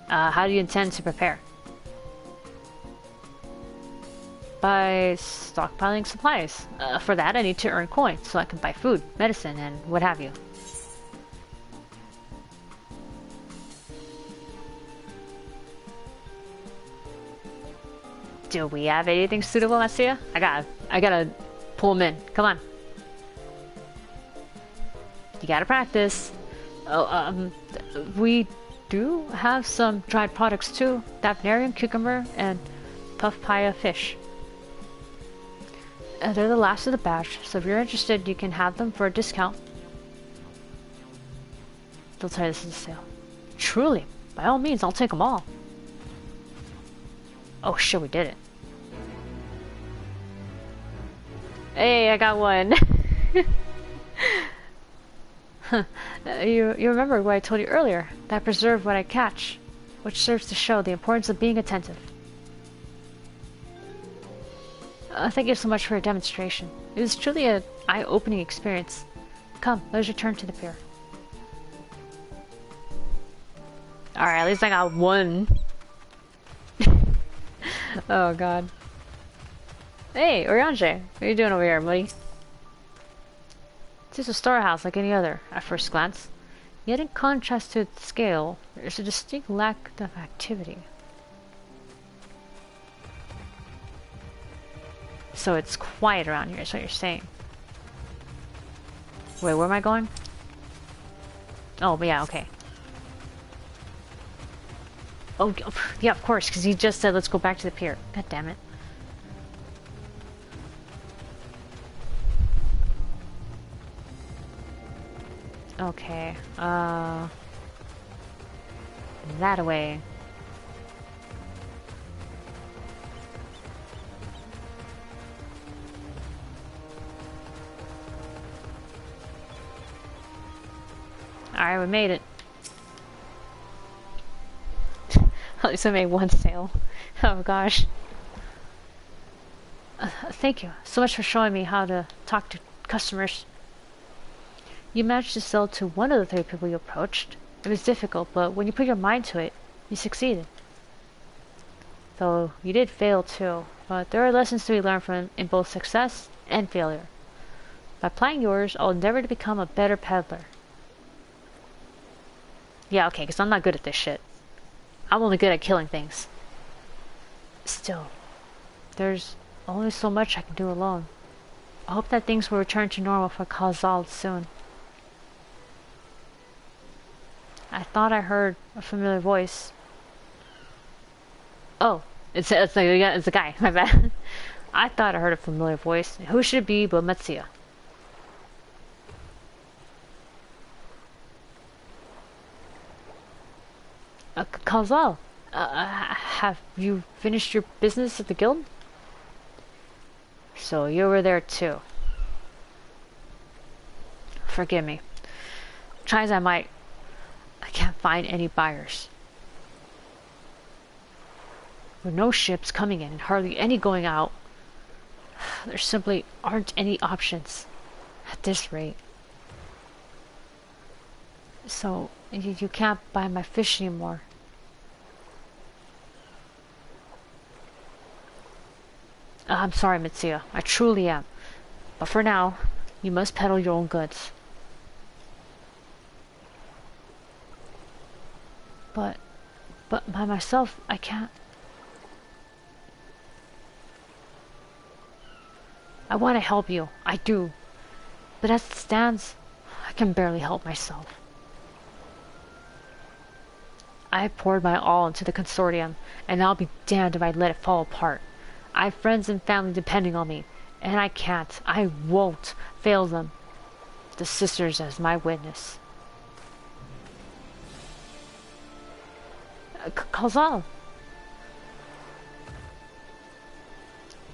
How do you intend to prepare? By stockpiling supplies. For that, I need to earn coins so I can buy food, medicine, and what have you. Do we have anything suitable, Messia? I gotta pull him in. Come on. You gotta practice. Oh, we do have some dried products too. Thavnair cucumber and puff-paya fish. They're the last of the batch, so if you're interested, you can have them for a discount. They'll tell you this is a sale. Truly, by all means, I'll take them all. Oh shit, we did it. Hey, I got one. You remember what I told you earlier, that I preserve what I catch, which serves to show the importance of being attentive. Thank you so much for your demonstration. It was truly an eye-opening experience. Come, let's return to the pier. Alright, at least I got one. Oh god. Hey, Oriange, what are you doing over here, buddy? It's just a storehouse like any other, at first glance. Yet in contrast to its scale, there's a distinct lack of activity. So it's quiet around here, is what you're saying. Wait, where am I going? Oh, yeah, okay. Oh, yeah, of course, because he just said let's go back to the pier. God damn it. Okay, that away. Alright, we made it. At least I made one sale. Oh gosh. Thank you so much for showing me how to talk to customers. You managed to sell to one of the 3 people you approached. It was difficult, but when you put your mind to it, you succeeded. Though you did fail too, but there are lessons to be learned from in both success and failure. By applying yours, I'll endeavor to become a better peddler. Yeah, okay, because I'm not good at this shit. I'm only good at killing things. Still, there's only so much I can do alone. I hope that things will return to normal for Khazal soon. I thought I heard a familiar voice. Oh, it's the guy, my bad. I thought I heard a familiar voice. Who should it be but Metsia? Khazal, have you finished your business at the guild? So you were there too. Forgive me. Try as I might, I can't find any buyers. With no ships coming in and hardly any going out, there simply aren't any options at this rate. So you can't buy my fish anymore. I'm sorry, Mitsuya. I truly am. But for now, you must peddle your own goods. But by myself, I can't. I want to help you. I do. But as it stands, I can barely help myself. I poured my all into the consortium, and I'll be damned if I let it fall apart. I have friends and family depending on me, and I won't fail them. The sisters as my witness. Khazal!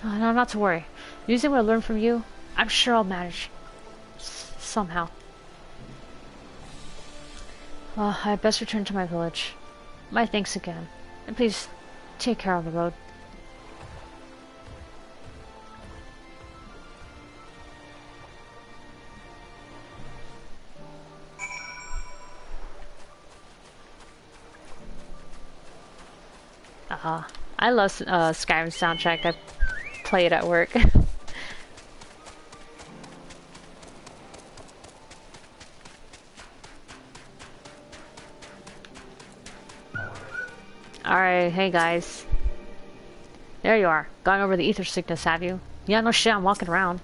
No, not to worry. Using what I learned from you, I'm sure I'll manage. Somehow. Well, I had best return to my village. My thanks again. And please, take care on the road. I love Skyrim soundtrack. I play it at work. Alright, hey guys. There you are. Gone over the ether sickness, have you? Yeah, no shit, I'm walking around.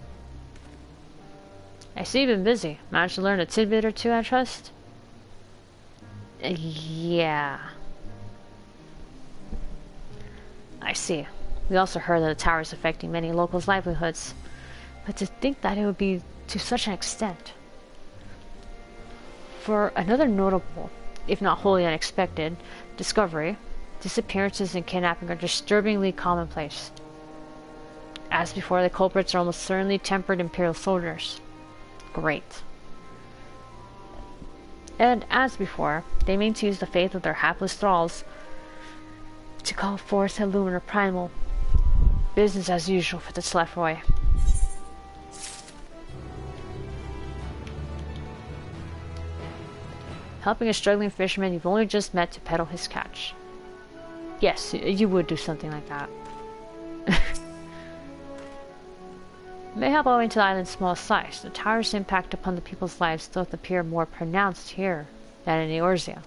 I see you've been busy. Managed to learn a tidbit or two, I trust? Yeah. I see. We also heard that the tower is affecting many locals' livelihoods. But to think that it would be to such an extent. For another notable, if not wholly unexpected, discovery, disappearances and kidnapping are disturbingly commonplace. As before, the culprits are almost certainly tempered Imperial soldiers. Great. And as before, they mean to use the faith of their hapless thralls to call forth a lunar primal. Business as usual for the Slefroy. Helping a struggling fisherman you've only just met to peddle his catch. Yes, you would do something like that. Mayhap owing to the island's small size, the tower's impact upon the people's lives doth appear more pronounced here than in Eorzea.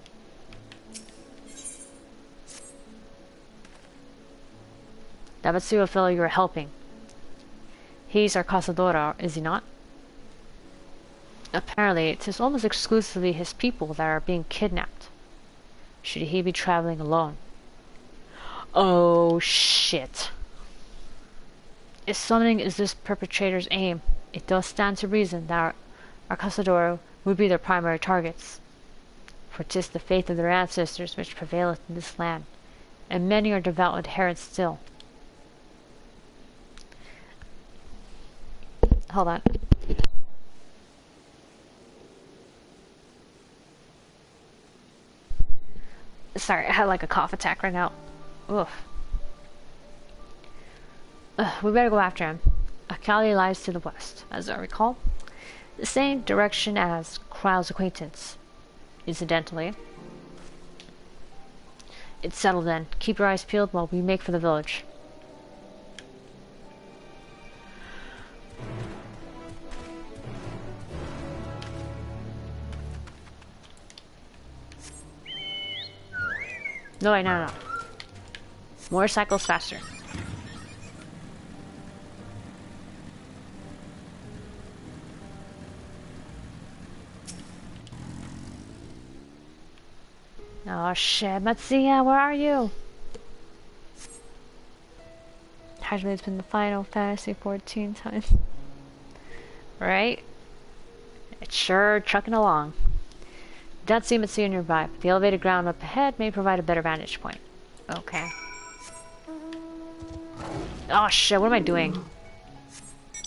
That Matsuo fellow you were helping. He's our cazadora, is he not? Apparently, it is almost exclusively his people that are being kidnapped. Should he be traveling alone? Oh, shit. If summoning is this perpetrator's aim, it does stand to reason that our Casador would be their primary targets. For 'tis the faith of their ancestors which prevaileth in this land, and many are devout adherents still. Hold on. Sorry, I had like a cough attack right now. Oof. We better go after him. Akali lies to the west, as I recall. The same direction as Kryle's acquaintance. Incidentally. It's settled then. Keep your eyes peeled while we make for the village. No, wait, no. Motorcycles faster. Oh shit, Matsuya, where are you? Hajime has been the Final Fantasy 14 times. Right? It's sure trucking along. Don't see Matsuya nearby, but the elevated ground up ahead may provide a better vantage point. Okay. Oh shit, what am I doing?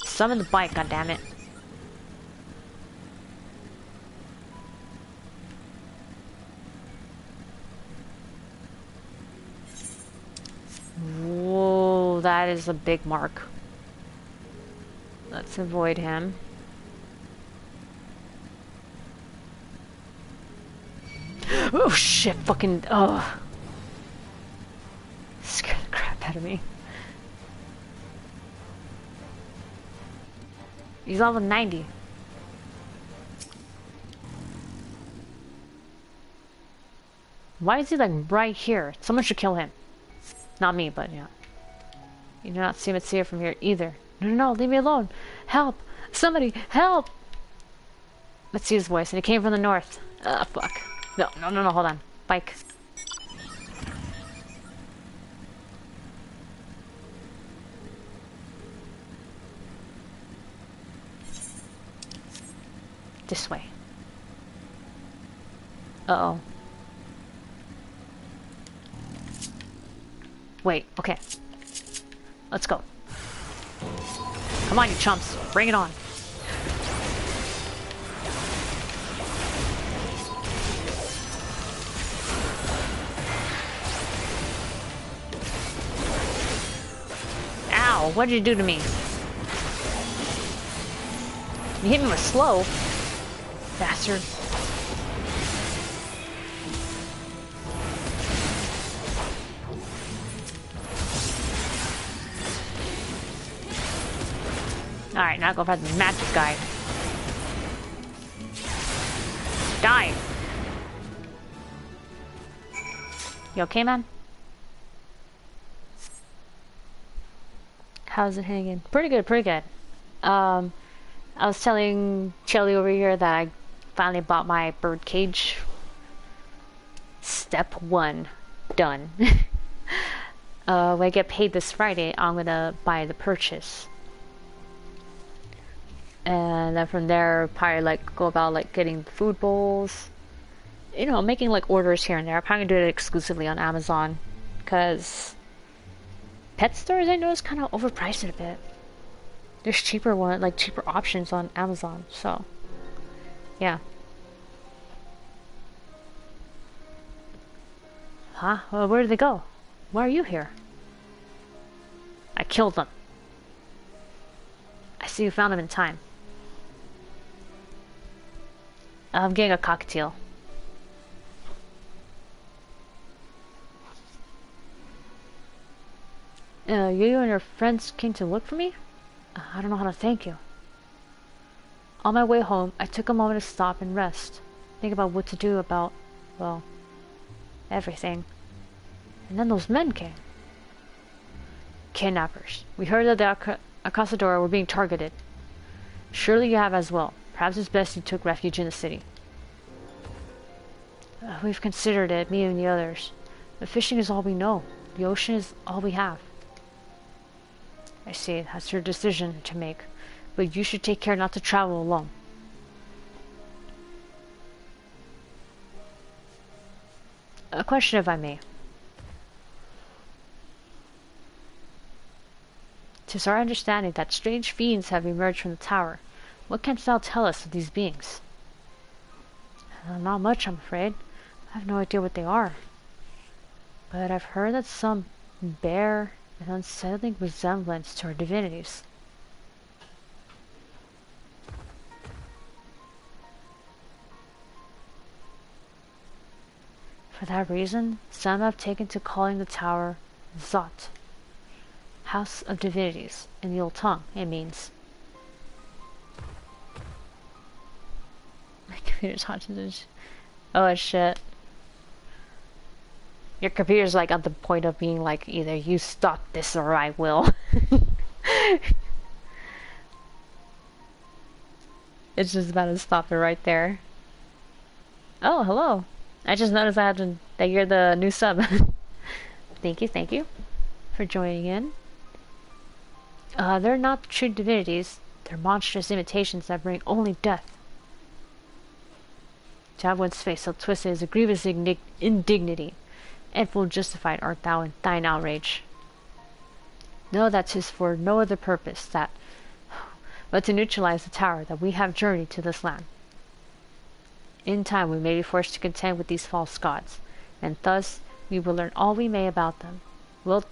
Summon the bike, goddammit. Whoa, that is a big mark. Let's avoid him. Oh shit, fucking, oh. Scared the crap out of me. He's level 90. Why is he like right here? Someone should kill him. Not me, but yeah. You do not see Matsuya from here either. No, leave me alone. Help! Somebody, help! Matsuya's voice, and it came from the north. Fuck. No, hold on. Bike. This way. Uh-oh. Wait, okay. Let's go. Come on, you chumps. Bring it on. Ow, what did you do to me? You hit me with slow. Bastard. Alright, now go find the magic guy. Die! You okay, man? How's it hanging? Pretty good, pretty good. I was telling Shelly over here that I finally bought my bird cage. Step 1. Done. When I get paid this Friday, I'm gonna buy the purchase. And then from there, probably like go about like getting food bowls. You know, making like orders here and there. I'm probably gonna do it exclusively on Amazon. Because pet stores, I know, is kind of overpriced a bit. There's cheaper options on Amazon, so yeah. Huh? Well, where did they go? Why are you here? I killed them. I see you found them in time. I'm getting a cockatiel. You and your friends came to look for me? I don't know how to thank you. On my way home, I took a moment to stop and rest. Think about what to do about, well, everything. And then those men came. Kidnappers. We heard that the Acasadora were being targeted. Surely you have as well. Perhaps it's best you took refuge in the city. We've considered it, me and the others. But fishing is all we know. The ocean is all we have. I see, that's your decision to make. But you should take care not to travel alone. A question, if I may. Tis our understanding that strange fiends have emerged from the tower. What canst thou tell us of these beings? Not much, I'm afraid. I have no idea what they are. But I've heard that some bear an unsettling resemblance to our divinities. For that reason, some have taken to calling the tower Zot, House of Divinities. In the old tongue, it means. My computer's haunted. Oh shit. Your computer's like at the point of being like, either you stop this or I will. It's just about to stop it right there. Oh, hello. I just noticed that you're the new sub. Thank you for joining in. They're not true divinities. They're monstrous imitations that bring only death. To have one's face so twisted is a grievous indignity, and full justified art thou in thine outrage. Know that 'tis for no other purpose but to neutralize the tower that we have journeyed to this land. In time we may be forced to contend with these false gods, and thus we will learn all we may about them. Wilt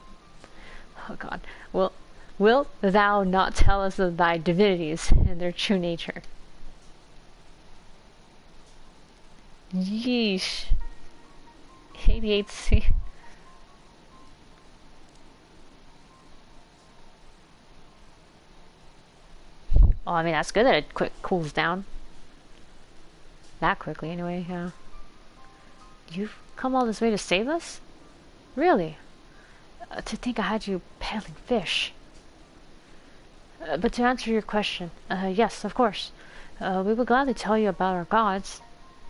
thou not tell us of thy divinities and their true nature? Yeesh. 88C. Oh, I mean, that's good that it cools down. That quickly, anyway, yeah. You've come all this way to save us? Really? To think I had you peddling fish. But to answer your question, yes, of course. We would gladly tell you about our gods.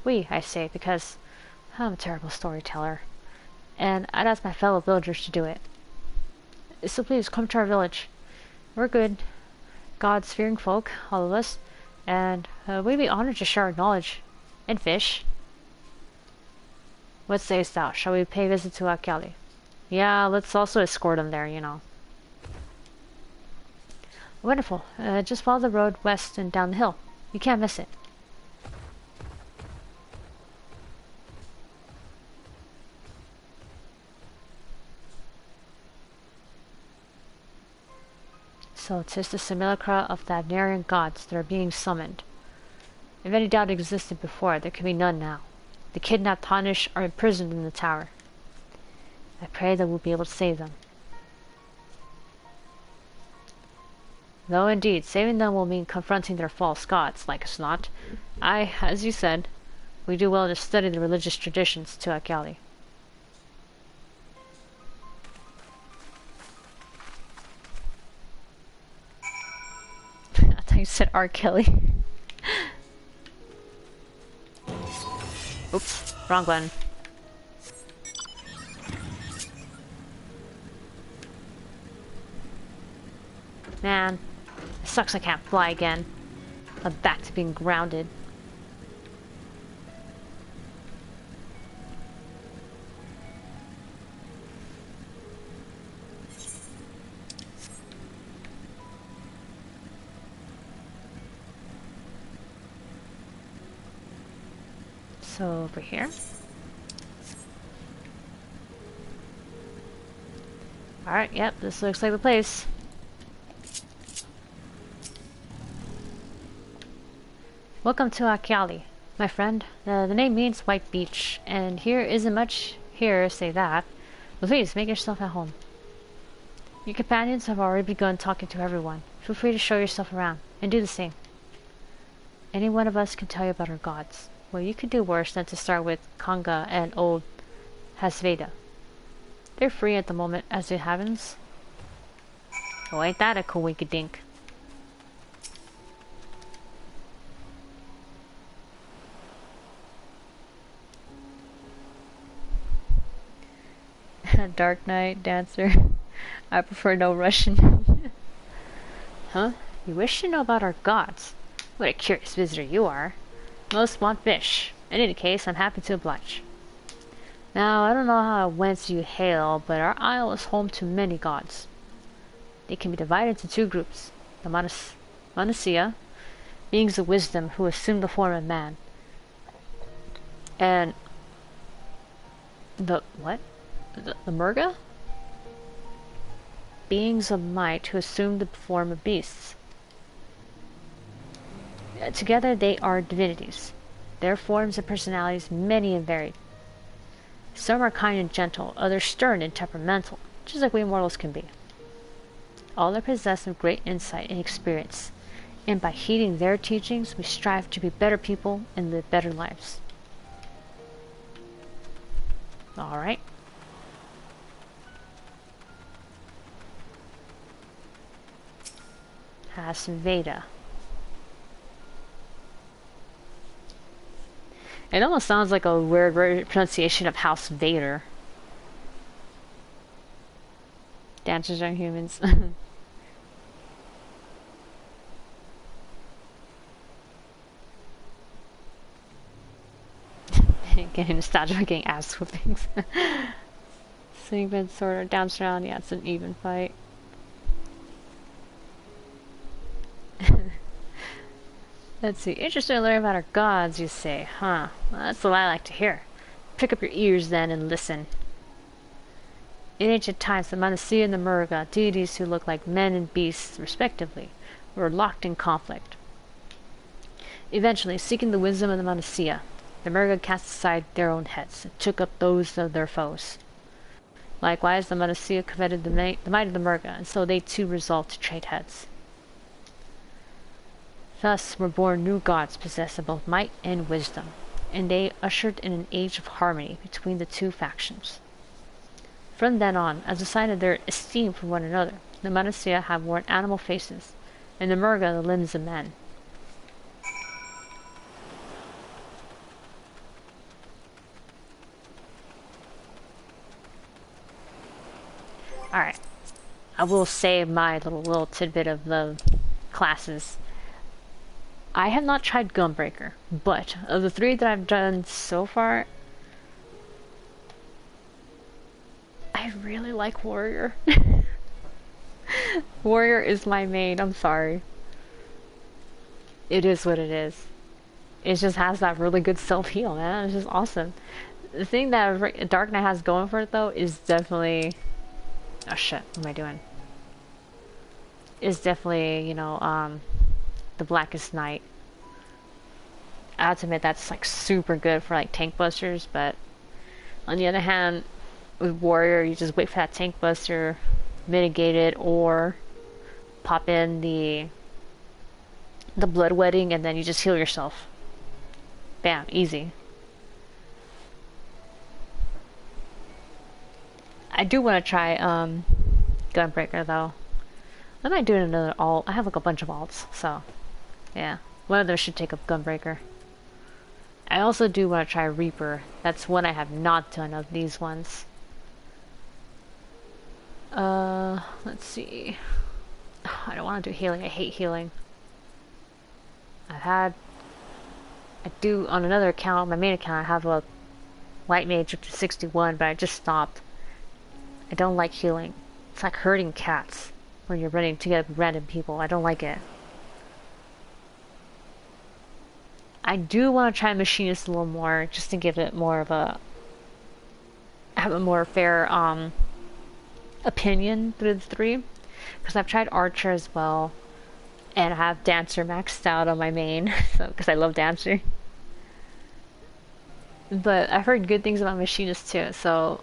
We, I say, because I'm a terrible storyteller. And I'd ask my fellow villagers to do it. So please, come to our village. We're good, God-fearing folk, all of us. And we'd be honored to share our knowledge. And fish. What sayest thou? Shall we pay a visit to Akali? Yeah, let's also escort him there, you know. Wonderful. Just follow the road west and down the hill. You can't miss it. So 'tis the simulacra of the Thavnarian gods that are being summoned. If any doubt existed before, there can be none now. The kidnapped Tanish are imprisoned in the tower. I pray that we'll be able to save them. Though indeed, saving them will mean confronting their false gods, like us not. As you said, we do well to study the religious traditions to Akali. I thought you said R. Kelly. Oops, wrong button. Man, it sucks I can't fly again. I'm back to being grounded. So over here. Alright, yep, this looks like the place. Welcome to Akali, my friend. The name means white beach, and here isn't much here, say that. But please, make yourself at home. Your companions have already begun talking to everyone. Feel free to show yourself around, and do the same. Any one of us can tell you about our gods. Well, you could do worse than to start with Kanga and old Hasveda. They're free at the moment, as it happens. Oh, ain't that a coinkydink? Dark Knight dancer. I prefer no Russian. Huh? You wish to know about our gods? What a curious visitor you are. Most want fish. In any case, I'm happy to oblige. Now, I don't know whence you hail, but our isle is home to many gods. They can be divided into two groups. The Monacia, beings of wisdom who assume the form of man. And the what? The Murga? Beings of might who assume the form of beasts. Together they are divinities. Their forms and personalities many and varied. Some are kind and gentle, others stern and temperamental, just like we mortals can be. All are possessed of great insight and experience, and by heeding their teachings, we strive to be better people and live better lives. Alright. Hasveda. It almost sounds like a weird pronunciation of House Vader. Dancers are humans. Getting nostalgic for getting ass whoopings. Singing sort of dance around, yeah, it's an even fight. Let's see, interested in learning about our gods, you say, huh? Well, that's what I like to hear. Pick up your ears then and listen. In ancient times, the Monacia and the Murga, deities who look like men and beasts, respectively, were locked in conflict. Eventually, seeking the wisdom of the Monacia, the Murga cast aside their own heads and took up those of their foes. Likewise, the Monacia coveted the might of the Murga, and so they too resolved to trade heads. Thus were born new gods possessed of both might and wisdom, and they ushered in an age of harmony between the two factions. From then on, as a sign of their esteem for one another, the Monacia have worn animal faces, and the Murga the limbs of men. Alright, I will save my little tidbit of the classes. I have not tried Gunbreaker, but of the three that I've done so far, I really like Warrior. Warrior is my main, I'm sorry. It is what it is. It just has that really good self-heal, man. It's just awesome. The thing that Dark Knight has going for it, though, is definitely... Oh shit, what am I doing? Is definitely, you know, the Blackest Night. I have to admit that's like super good for like tank busters, but on the other hand, with Warrior, you just wait for that tank buster, mitigate it, or pop in the bloodwetting, and then you just heal yourself. Bam, easy. I do want to try Gunbreaker though. I might do another alt. I have like a bunch of alts, so yeah. One of those should take up Gunbreaker. I also do want to try Reaper. That's one I have not done of these ones. Let's see. I don't want to do healing. I hate healing. I do on another account, my main account, I have a White Mage up to 61, but I just stopped. I don't like healing. It's like herding cats when you're running to get random people. I don't like it. I do want to try Machinist a little more, just to give it more of a... have a more fair, opinion through the three. Because I've tried Archer as well. And I have Dancer maxed out on my main, so because I love Dancer. But I've heard good things about Machinist too, so...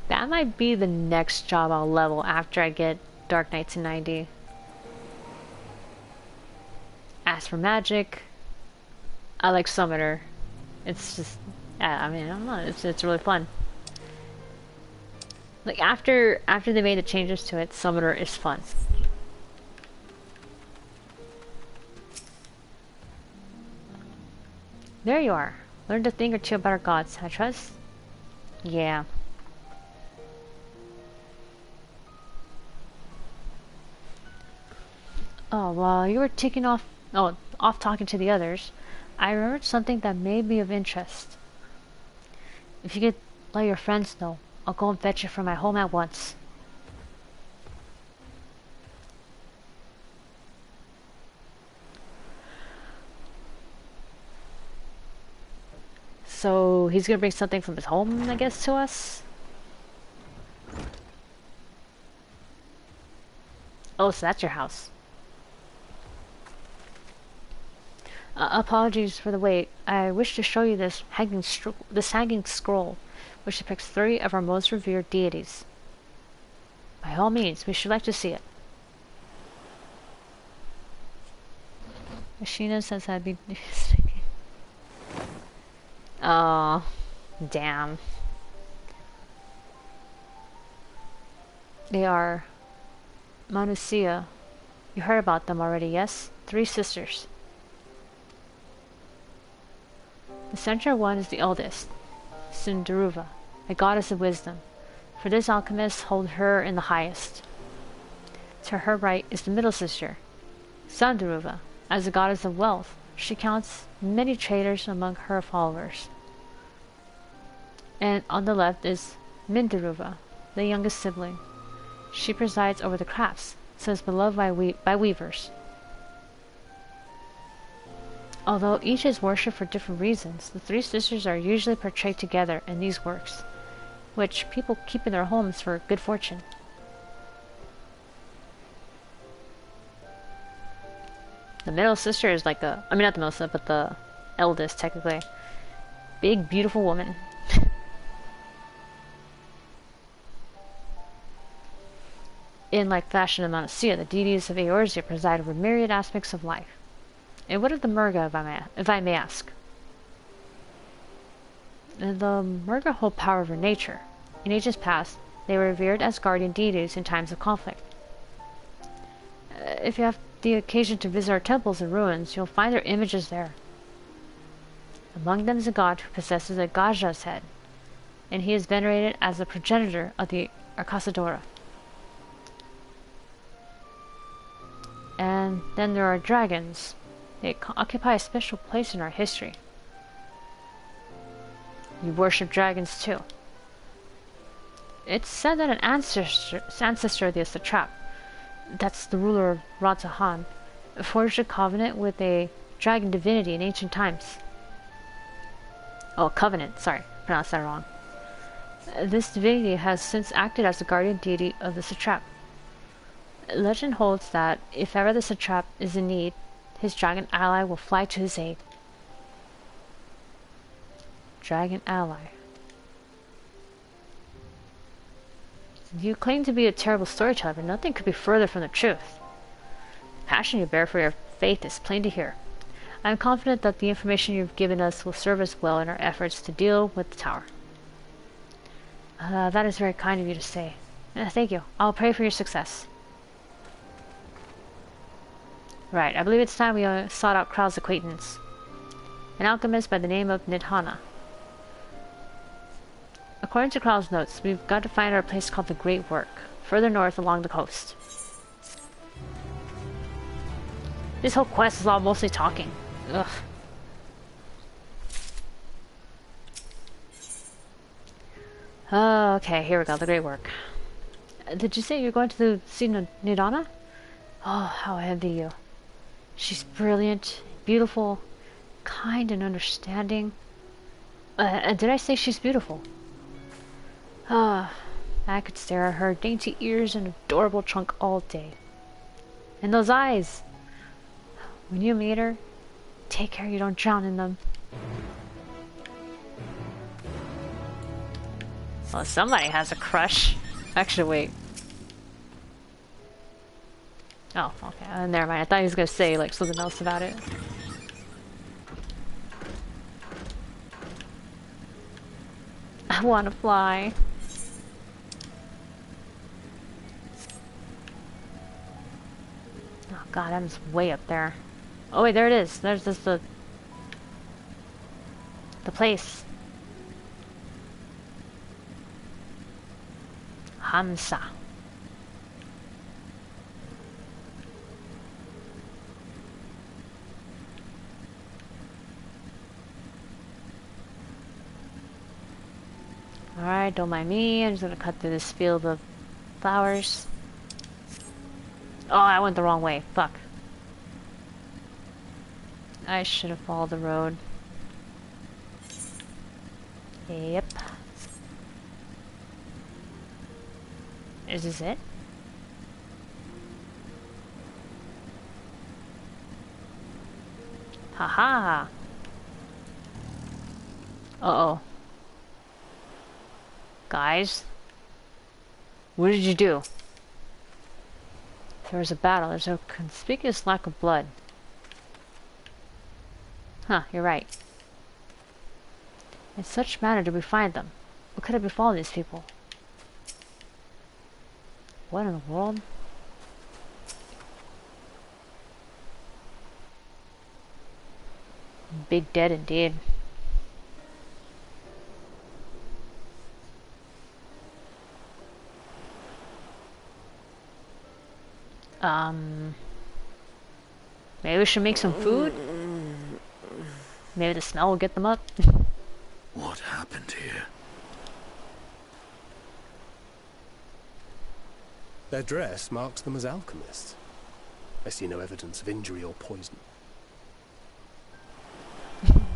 that might be the next job I'll level after I get Dark Knight to 90. As for magic, I like Summoner. It's just, I mean, I don't know, it's really fun. Like after they made the changes to it, Summoner is fun. There you are. Learned a thing or two about our gods, I trust? Yeah. Oh, while you were off talking to the others, I remembered something that may be of interest. If you could let your friends know, I'll go and fetch it from my home at once. So he's gonna bring something from his home, I guess, to us? Oh, so that's your house. Apologies for the wait. I wish to show you this Sagging Scroll, which depicts 3 of our most revered deities. By all means, we should like to see it. Ashina says I'd be... Oh, damn. They are Manusia. You heard about them already, yes? 3 sisters. The central one is the eldest, Sundaruva, a goddess of wisdom. For this alchemists hold her in the highest. To her right is the middle sister, Sandaruva. As a goddess of wealth, she counts many traders among her followers. And on the left is Mindaruva, the youngest sibling. She presides over the crafts, so is beloved by weavers. Although each is worshipped for different reasons, the 3 sisters are usually portrayed together in these works, which people keep in their homes for good fortune. The middle sister is like not the middle sister, but the eldest, technically. Big, beautiful woman. In like fashion of Monacia, the deities of Eorzea preside over myriad aspects of life. And what of the Murga, if I may ask? The Murga hold power over nature. In ages past, they were revered as guardian deities in times of conflict. If you have the occasion to visit our temples and ruins, you'll find their images there. Among them is a god who possesses a Gaja's head, and he is venerated as the progenitor of the Arcasadora. And then there are dragons. They occupy a special place in our history. You worship dragons too. It's said that an ancestor of the satrap, that's the ruler of Radzahan, forged a covenant with a dragon divinity in ancient times. Oh, covenant, sorry, pronounced that wrong. This divinity has since acted as the guardian deity of the satrap. Legend holds that if ever the satrap is in need, his dragon ally will fly to his aid. Dragon ally. You claim to be a terrible storyteller, but nothing could be further from the truth. The passion you bear for your faith is plain to hear. I am confident that the information you've given us will serve us well in our efforts to deal with the tower. That is very kind of you to say. Thank you. I'll pray for your success. Right, I believe it's time we sought out Kral's acquaintance. An alchemist by the name of Nidhana. According to Kral's notes, we've got to find our place called the Great Work, further north along the coast. This whole quest is all mostly talking. Ugh. Okay, here we go, the Great Work. Did you say you're going to see Nidhana? Oh, how I envy you. She's brilliant, beautiful, kind and understanding. Did I say she's beautiful? Ah, I could stare at her dainty ears and adorable trunk all day. And those eyes! When you meet her, take care you don't drown in them. Well, somebody has a crush. Actually, wait. Oh, okay. Never mind. I thought he was gonna say like something else about it. I wanna fly. Oh god, I'm just way up there. Oh wait, there it is. There's just the place. Hamsa. Alright, don't mind me. I'm just gonna cut through this field of flowers. Oh, I went the wrong way. Fuck. I should have followed the road. Yep. Is this it? Haha. Uh-oh. Guys? What did you do? There was a battle. There's a conspicuous lack of blood. Huh, you're right. In such manner did we find them. What could have befallen these people? What in the world? Big dead indeed. Maybe we should make some food? Maybe the smell will get them up? What happened here? Their dress marks them as alchemists. I see no evidence of injury or poison.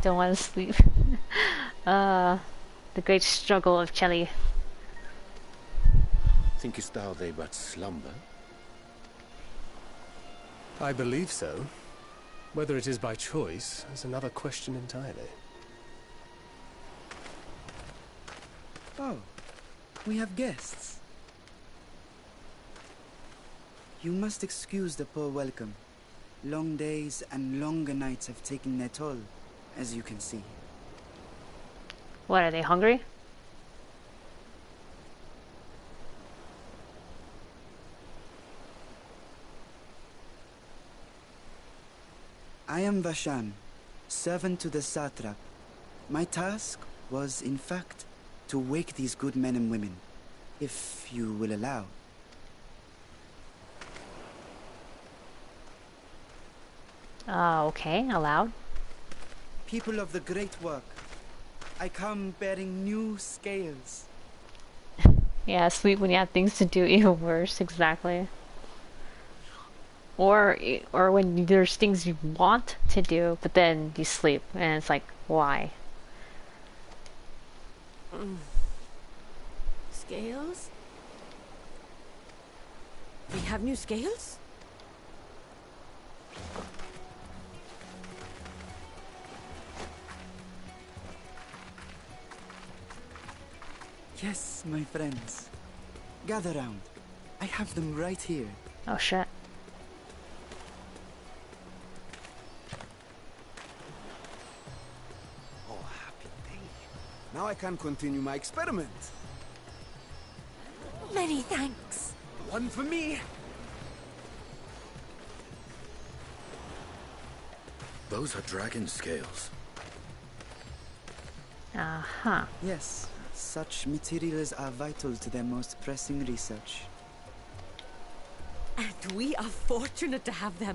Don't want to sleep. The great struggle of Chelly. Thinkest thou they but slumber? I believe so. Whether it is by choice is another question entirely. Oh, we have guests. You must excuse the poor welcome. Long days and longer nights have taken their toll, as you can see. What, are they hungry? I am Vashan, servant to the satrap. My task was, in fact, to wake these good men and women, if you will allow. Okay, allowed. People of the great work, I come bearing new scales. Yeah, sleep when you have things to do, even worse, exactly. Or when there's things you want to do, but then you sleep, and it's like, why? Scales? We have new scales? Yes, my friends. Gather round. I have them right here. Oh shit. Oh, happy day. Now I can continue my experiment. Many thanks. One for me. Those are dragon scales. Uh-huh. Yes, such materials are vital to their most pressing research. And we are fortunate to have them.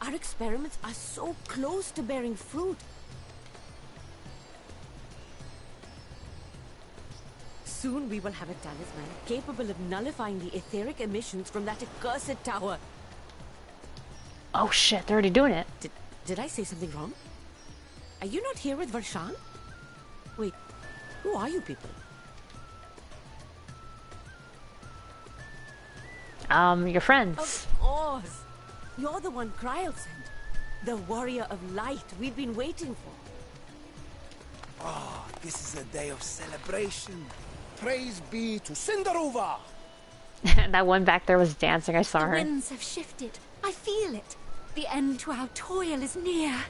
Our experiments are so close to bearing fruit. Soon we will have a talisman capable of nullifying the etheric emissions from that accursed tower. Oh shit, they're already doing it. Did I say something wrong? Are you not here with Varshan? Wait, who are you people? Your friends. Of course. You're the one Kryl sent. The warrior of light we've been waiting for. Oh, this is a day of celebration. Praise be to Cinderova! That one back there was dancing, I saw The her. winds have shifted. I feel it. The end to our toil is near.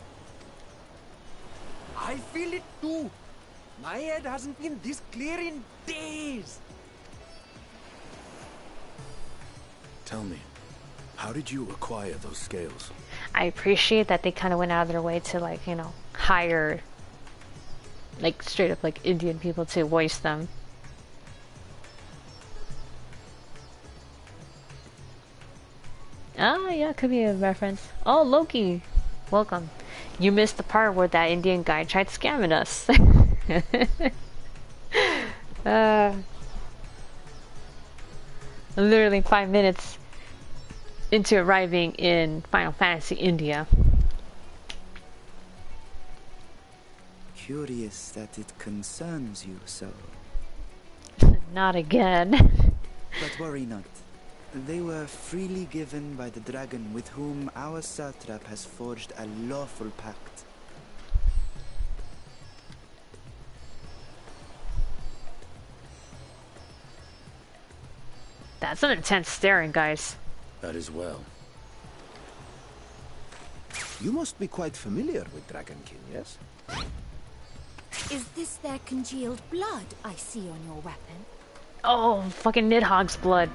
I feel it too. My head hasn't been this clear in days. Tell me, how did you acquire those scales? I appreciate that they kind of went out of their way to, like, you know, hire, like, straight up, like, Indian people to voice them. Oh, yeah, could be a reference. Oh, Loki! Welcome. You missed the part where that Indian guy tried scamming us. Literally 5 minutes into arriving in Final Fantasy India. Curious that it concerns you so. Not again. But worry not. They were freely given by the dragon with whom our satrap has forged a lawful pact. That's an intense staring, guys. That is well. You must be quite familiar with Dragonkin, yes? Is this their congealed blood I see on your weapon? Oh, fucking Nidhogg's blood.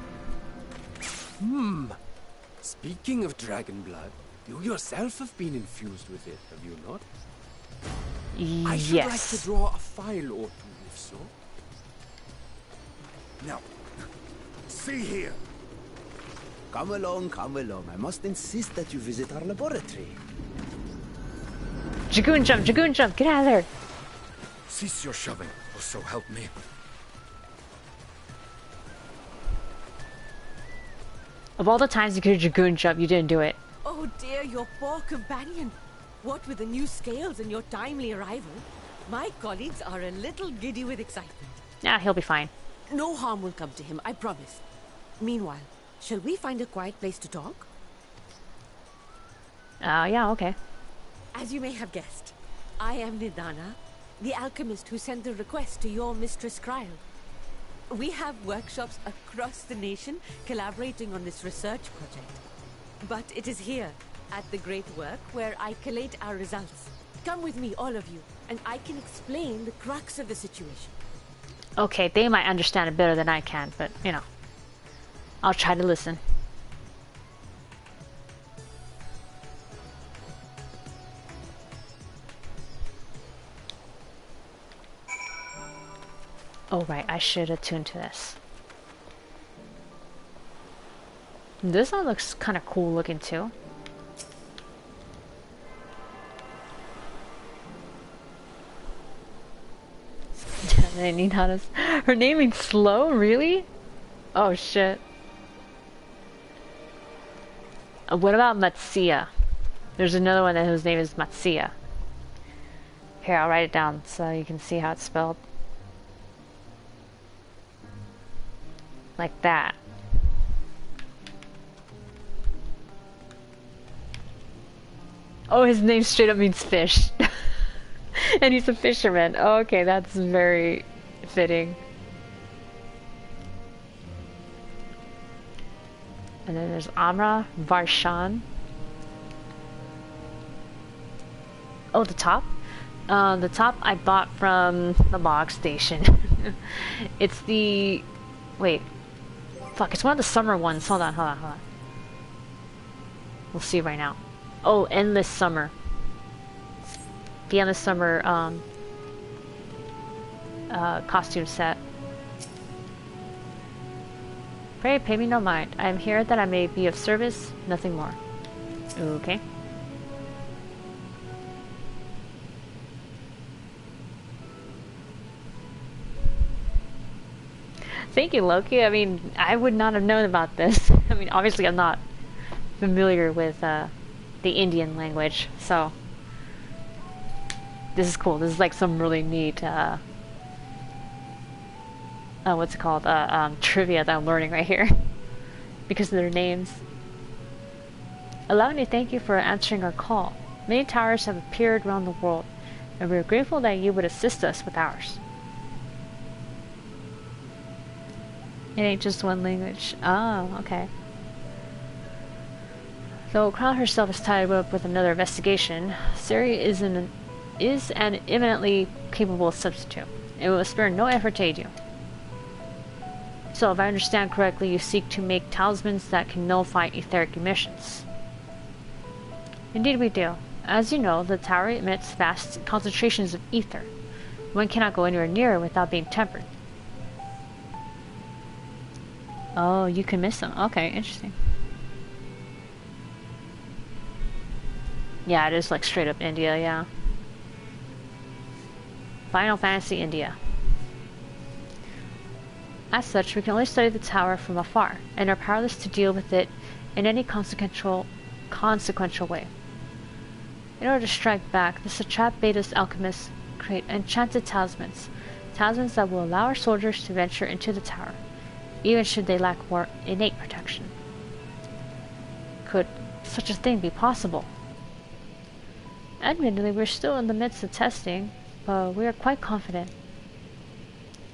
Speaking of dragon blood, you yourself have been infused with it, have you not? I should like to draw a file or two, if so. Now, see here. Come along, come along. I must insist that you visit our laboratory. Dragoon jump, get out of there. Cease your shoving, or so help me. Of all the times you could Dragoon jump, you didn't do it. Oh dear, your poor companion. What with the new scales and your timely arrival, my colleagues are a little giddy with excitement. Yeah, he'll be fine. No harm will come to him, I promise. Meanwhile, shall we find a quiet place to talk? Yeah, okay. As you may have guessed, I am Nidana, the alchemist who sent the request to your Mistress Kryle. We have workshops across the nation collaborating on this research project. But it is here, at the Great Work, where I collate our results. Come with me, all of you, and I can explain the crux of the situation. Okay, they might understand it better than I can, but, you know, I'll try to listen. Oh right, I should attune to this. This one looks kind of cool looking too. Her naming's slow, really? Oh shit. What about Matsia? There's another one whose name is Matsia. Here, I'll write it down so you can see how it's spelled. Like that. Oh, his name straight up means fish. And he's a fisherman. Oh, okay, that's very fitting. And then there's Amra, Varshan. Oh, the top? The top I bought from the log station. It's the... Wait. Fuck, it's one of the summer ones. Hold on. We'll see right now. Oh, Endless Summer. The Endless Summer, costume set. Pray, pay me no mind. I am here that I may be of service, nothing more. Okay. Thank you, Loki. I mean, I would not have known about this. I mean, obviously I'm not familiar with the Indian language, so this is cool. This is like some really neat what's it called? Trivia that I'm learning right here because of their names. Allow me to thank you for answering our call. Many towers have appeared around the world, and we are grateful that you would assist us with ours. It ain't just one language. Oh, okay. Though Crown herself is tied up with another investigation, Siri is an eminently capable substitute, and will spare no effort to aid you. So, if I understand correctly, you seek to make talismans that can nullify etheric emissions. Indeed we do. As you know, the tower emits vast concentrations of ether. One cannot go anywhere near it without being tempered. Oh, you can miss them. Okay, interesting. Yeah, it is like straight up India, yeah. Final Fantasy India. As such, we can only study the tower from afar, and are powerless to deal with it in any consequential way. In order to strike back, the satrap bade us alchemists create enchanted talismans, talismans that will allow our soldiers to venture into the tower, even should they lack more innate protection. Could such a thing be possible? Admittedly, we're still in the midst of testing, but we are quite confident.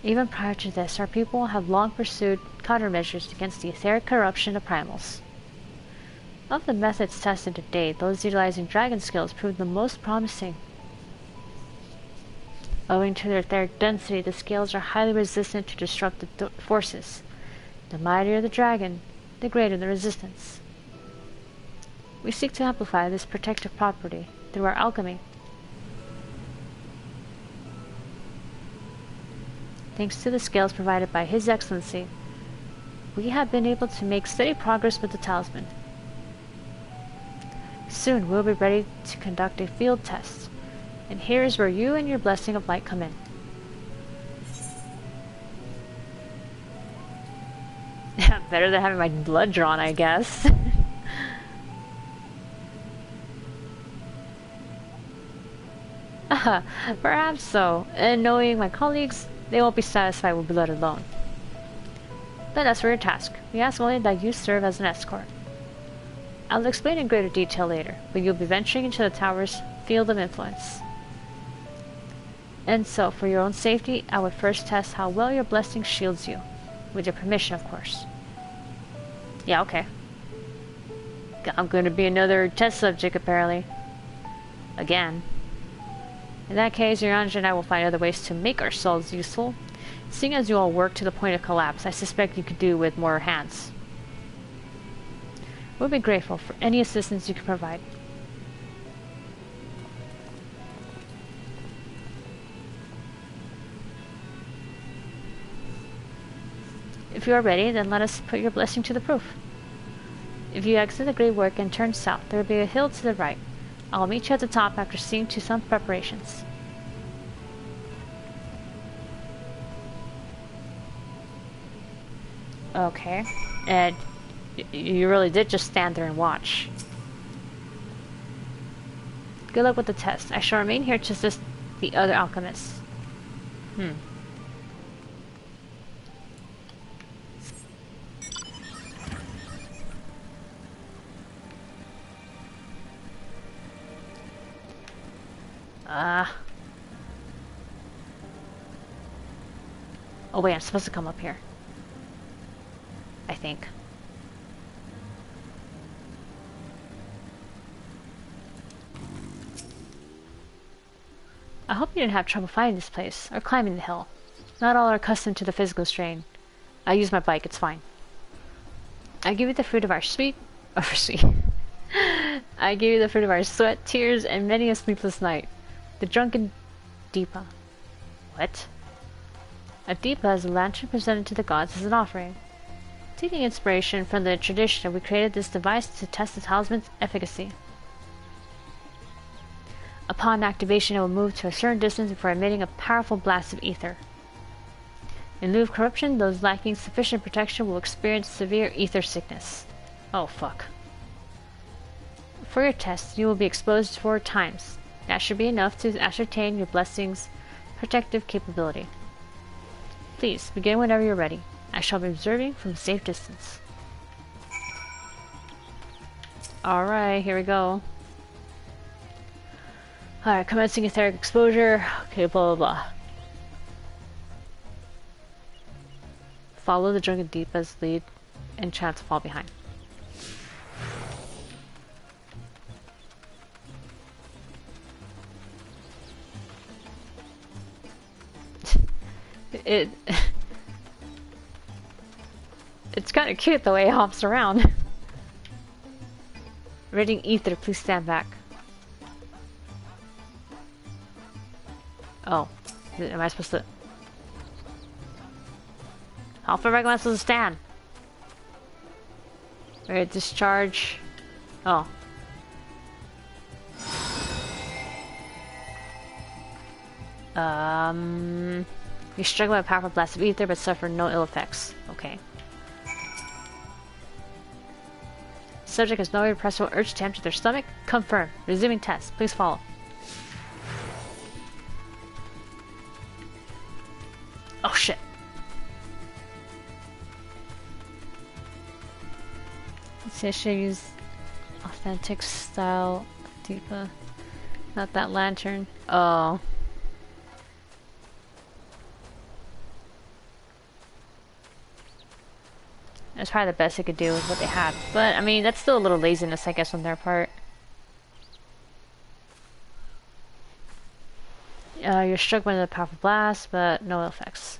Even prior to this, our people have long pursued countermeasures against the etheric corruption of primals. Of the methods tested to date, those utilizing dragon skills proved the most promising. Owing to their etheric density, the scales are highly resistant to destructive forces. The mightier the dragon, the greater the resistance. We seek to amplify this protective property through our alchemy. Thanks to the scales provided by His Excellency, we have been able to make steady progress with the talisman. Soon we'll be ready to conduct a field test, and here is where you and your blessing of light come in. Better than having my blood drawn, I guess. Perhaps so, and knowing my colleagues, they won't be satisfied with blood alone. But as for your task, we ask only that you serve as an escort. I'll explain in greater detail later, but you'll be venturing into the tower's field of influence. And so, for your own safety, I would first test how well your blessing shields you. With your permission, of course. Yeah, okay. I'm going to be another test subject, apparently. Again. In that case, your Anja and I will find other ways to make ourselves useful. Seeing as you all work to the point of collapse, I suspect you could do with more hands. We'll be grateful for any assistance you can provide. If you are ready, then let us put your blessing to the proof. If you exit the great work and turn south, there will be a hill to the right. I'll meet you at the top after seeing to some preparations. Okay. And you really did just stand there and watch. Good luck with the test. I shall remain here to assist the other alchemists. Oh wait, I'm supposed to come up here. I think. I hope you didn't have trouble finding this place, or climbing the hill. Not all are accustomed to the physical strain. I use my bike, it's fine. I give you the fruit of our I give you the fruit of our sweat, tears, and many a sleepless night. The drunken Deepa. What? A Deepa is a lantern presented to the gods as an offering. Taking inspiration from the tradition, we created this device to test the talisman's efficacy. Upon activation, it will move to a certain distance before emitting a powerful blast of ether. In lieu of corruption, those lacking sufficient protection will experience severe ether sickness. Oh fuck. For your test, you will be exposed 4 times. That should be enough to ascertain your blessing's protective capability. Please, begin whenever you're ready. I shall be observing from a safe distance. Alright, here we go. Alright, commencing etheric exposure. Okay, blah blah blah. Follow the drunken Deepa's lead and chance to fall behind. It's kind of cute the way it hops around. Reading ether, please stand back. Oh, am I supposed to? How far back am I supposed to stand? Alright, discharge. Oh. You struggle with a powerful blast of ether but suffer no ill effects. Okay. Subject has no irrepressible urge to empty their stomach. Confirm. Resuming test. Please follow. Oh shit. Let's see, I should use authentic style Deepa. Not that lantern. Oh. That's probably the best they could do with what they had. But, I mean, that's still a little laziness, I guess, on their part. You're struck by the powerful blast, but no effects.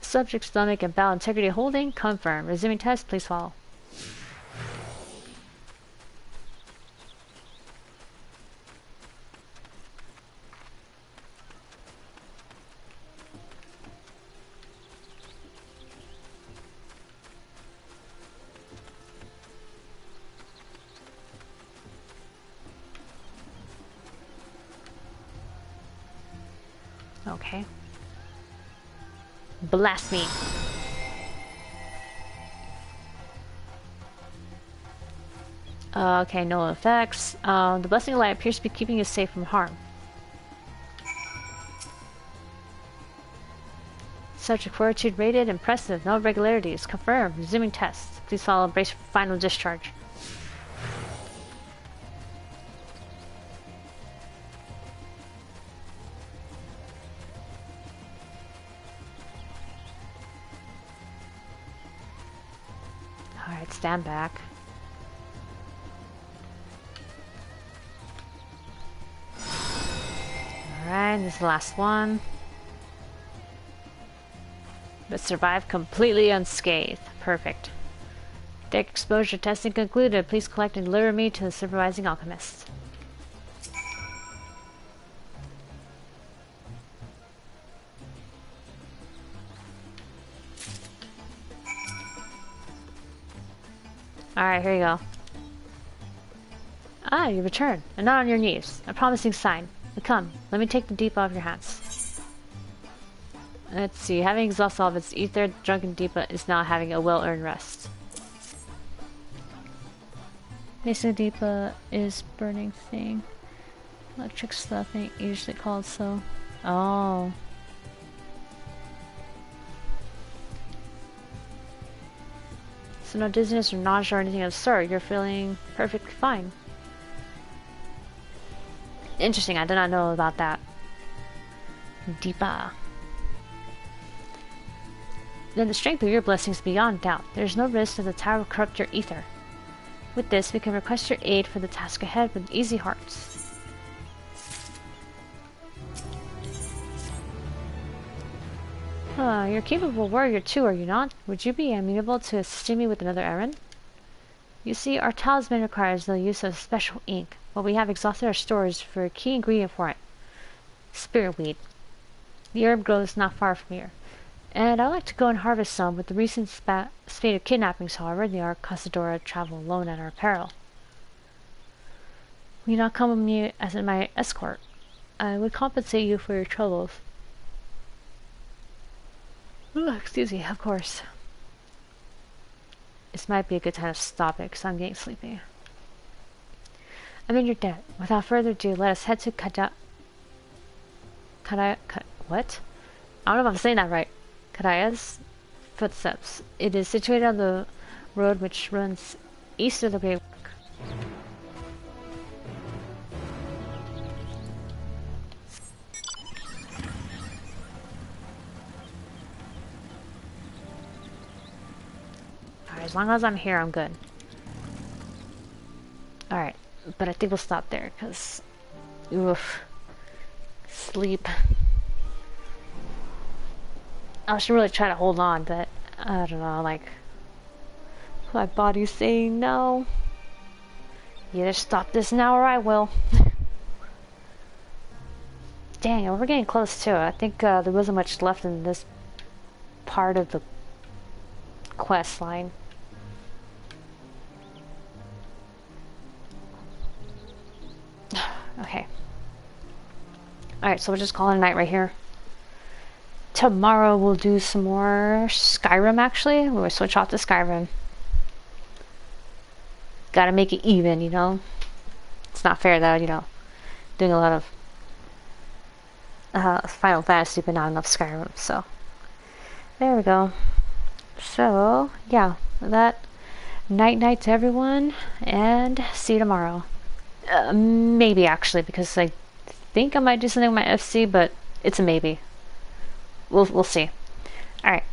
Subject stomach and bowel integrity holding. Confirm. Resuming test, please follow. Okay. Blast me. Okay, no effects. The blessing of light appears to be keeping you safe from harm. Subject fortitude rated, impressive, no irregularities. Confirmed. Resuming test. Please follow and brace for final discharge. Alright, stand back. Alright, this is the last one. But survived completely unscathed. Perfect. Deck exposure testing concluded. Please collect and deliver me to the supervising alchemist. Alright, here you go. Ah, you return, and not on your knees. A promising sign. But come, let me take the Deepa off your hands. Let's see, having exhausted all of its ether, drunken Deepa is now having a well-earned rest. Basically, Deepa is burning thing. Electric stuff ain't usually called so. Oh. So no dizziness or nausea or anything of the sort. You're feeling perfectly fine. Interesting, I did not know about that. Deepa. Then the strength of your blessings is beyond doubt. There is no risk that the tower will corrupt your ether. With this, we can request your aid for the task ahead with easy hearts. You're a capable warrior too, are you not? Would you be amenable to assisting me with another errand? You see, our talisman requires the use of special ink, but we have exhausted our stores for a key ingredient for it. Spiritweed. The herb grows not far from here. And I'd like to go and harvest some. With the recent spate of kidnappings, however, the Arcasadora travel alone at our peril. Will you not come with me as my escort? I would compensate you for your troubles. Oh, excuse me, of course. This might be a good time to stop it, because I'm getting sleepy. I'm in your debt. Without further ado, let us head to what? I don't know if I'm saying that right. Kadaya's footsteps. It is situated on the road which runs east of the Great Work. Alright, as long as I'm here, I'm good. Alright, but I think we'll stop there, because... oof. Sleep. I should really try to hold on, but I don't know, like my body's saying no. You either stop this now or I will. Dang, we're getting close too. I think there wasn't much left in this part of the quest line. Okay. Alright, so we'll just call it a night right here. Tomorrow we'll do some more Skyrim, actually. We'll switch off to Skyrim. Gotta make it even, you know? It's not fair though, you know. Doing a lot of Final Fantasy, but not enough Skyrim, so. There we go. So, yeah. With that, night-night to everyone, and see you tomorrow. Maybe, actually, because I think I might do something with my FC, but it's a maybe. We'll see. Alright.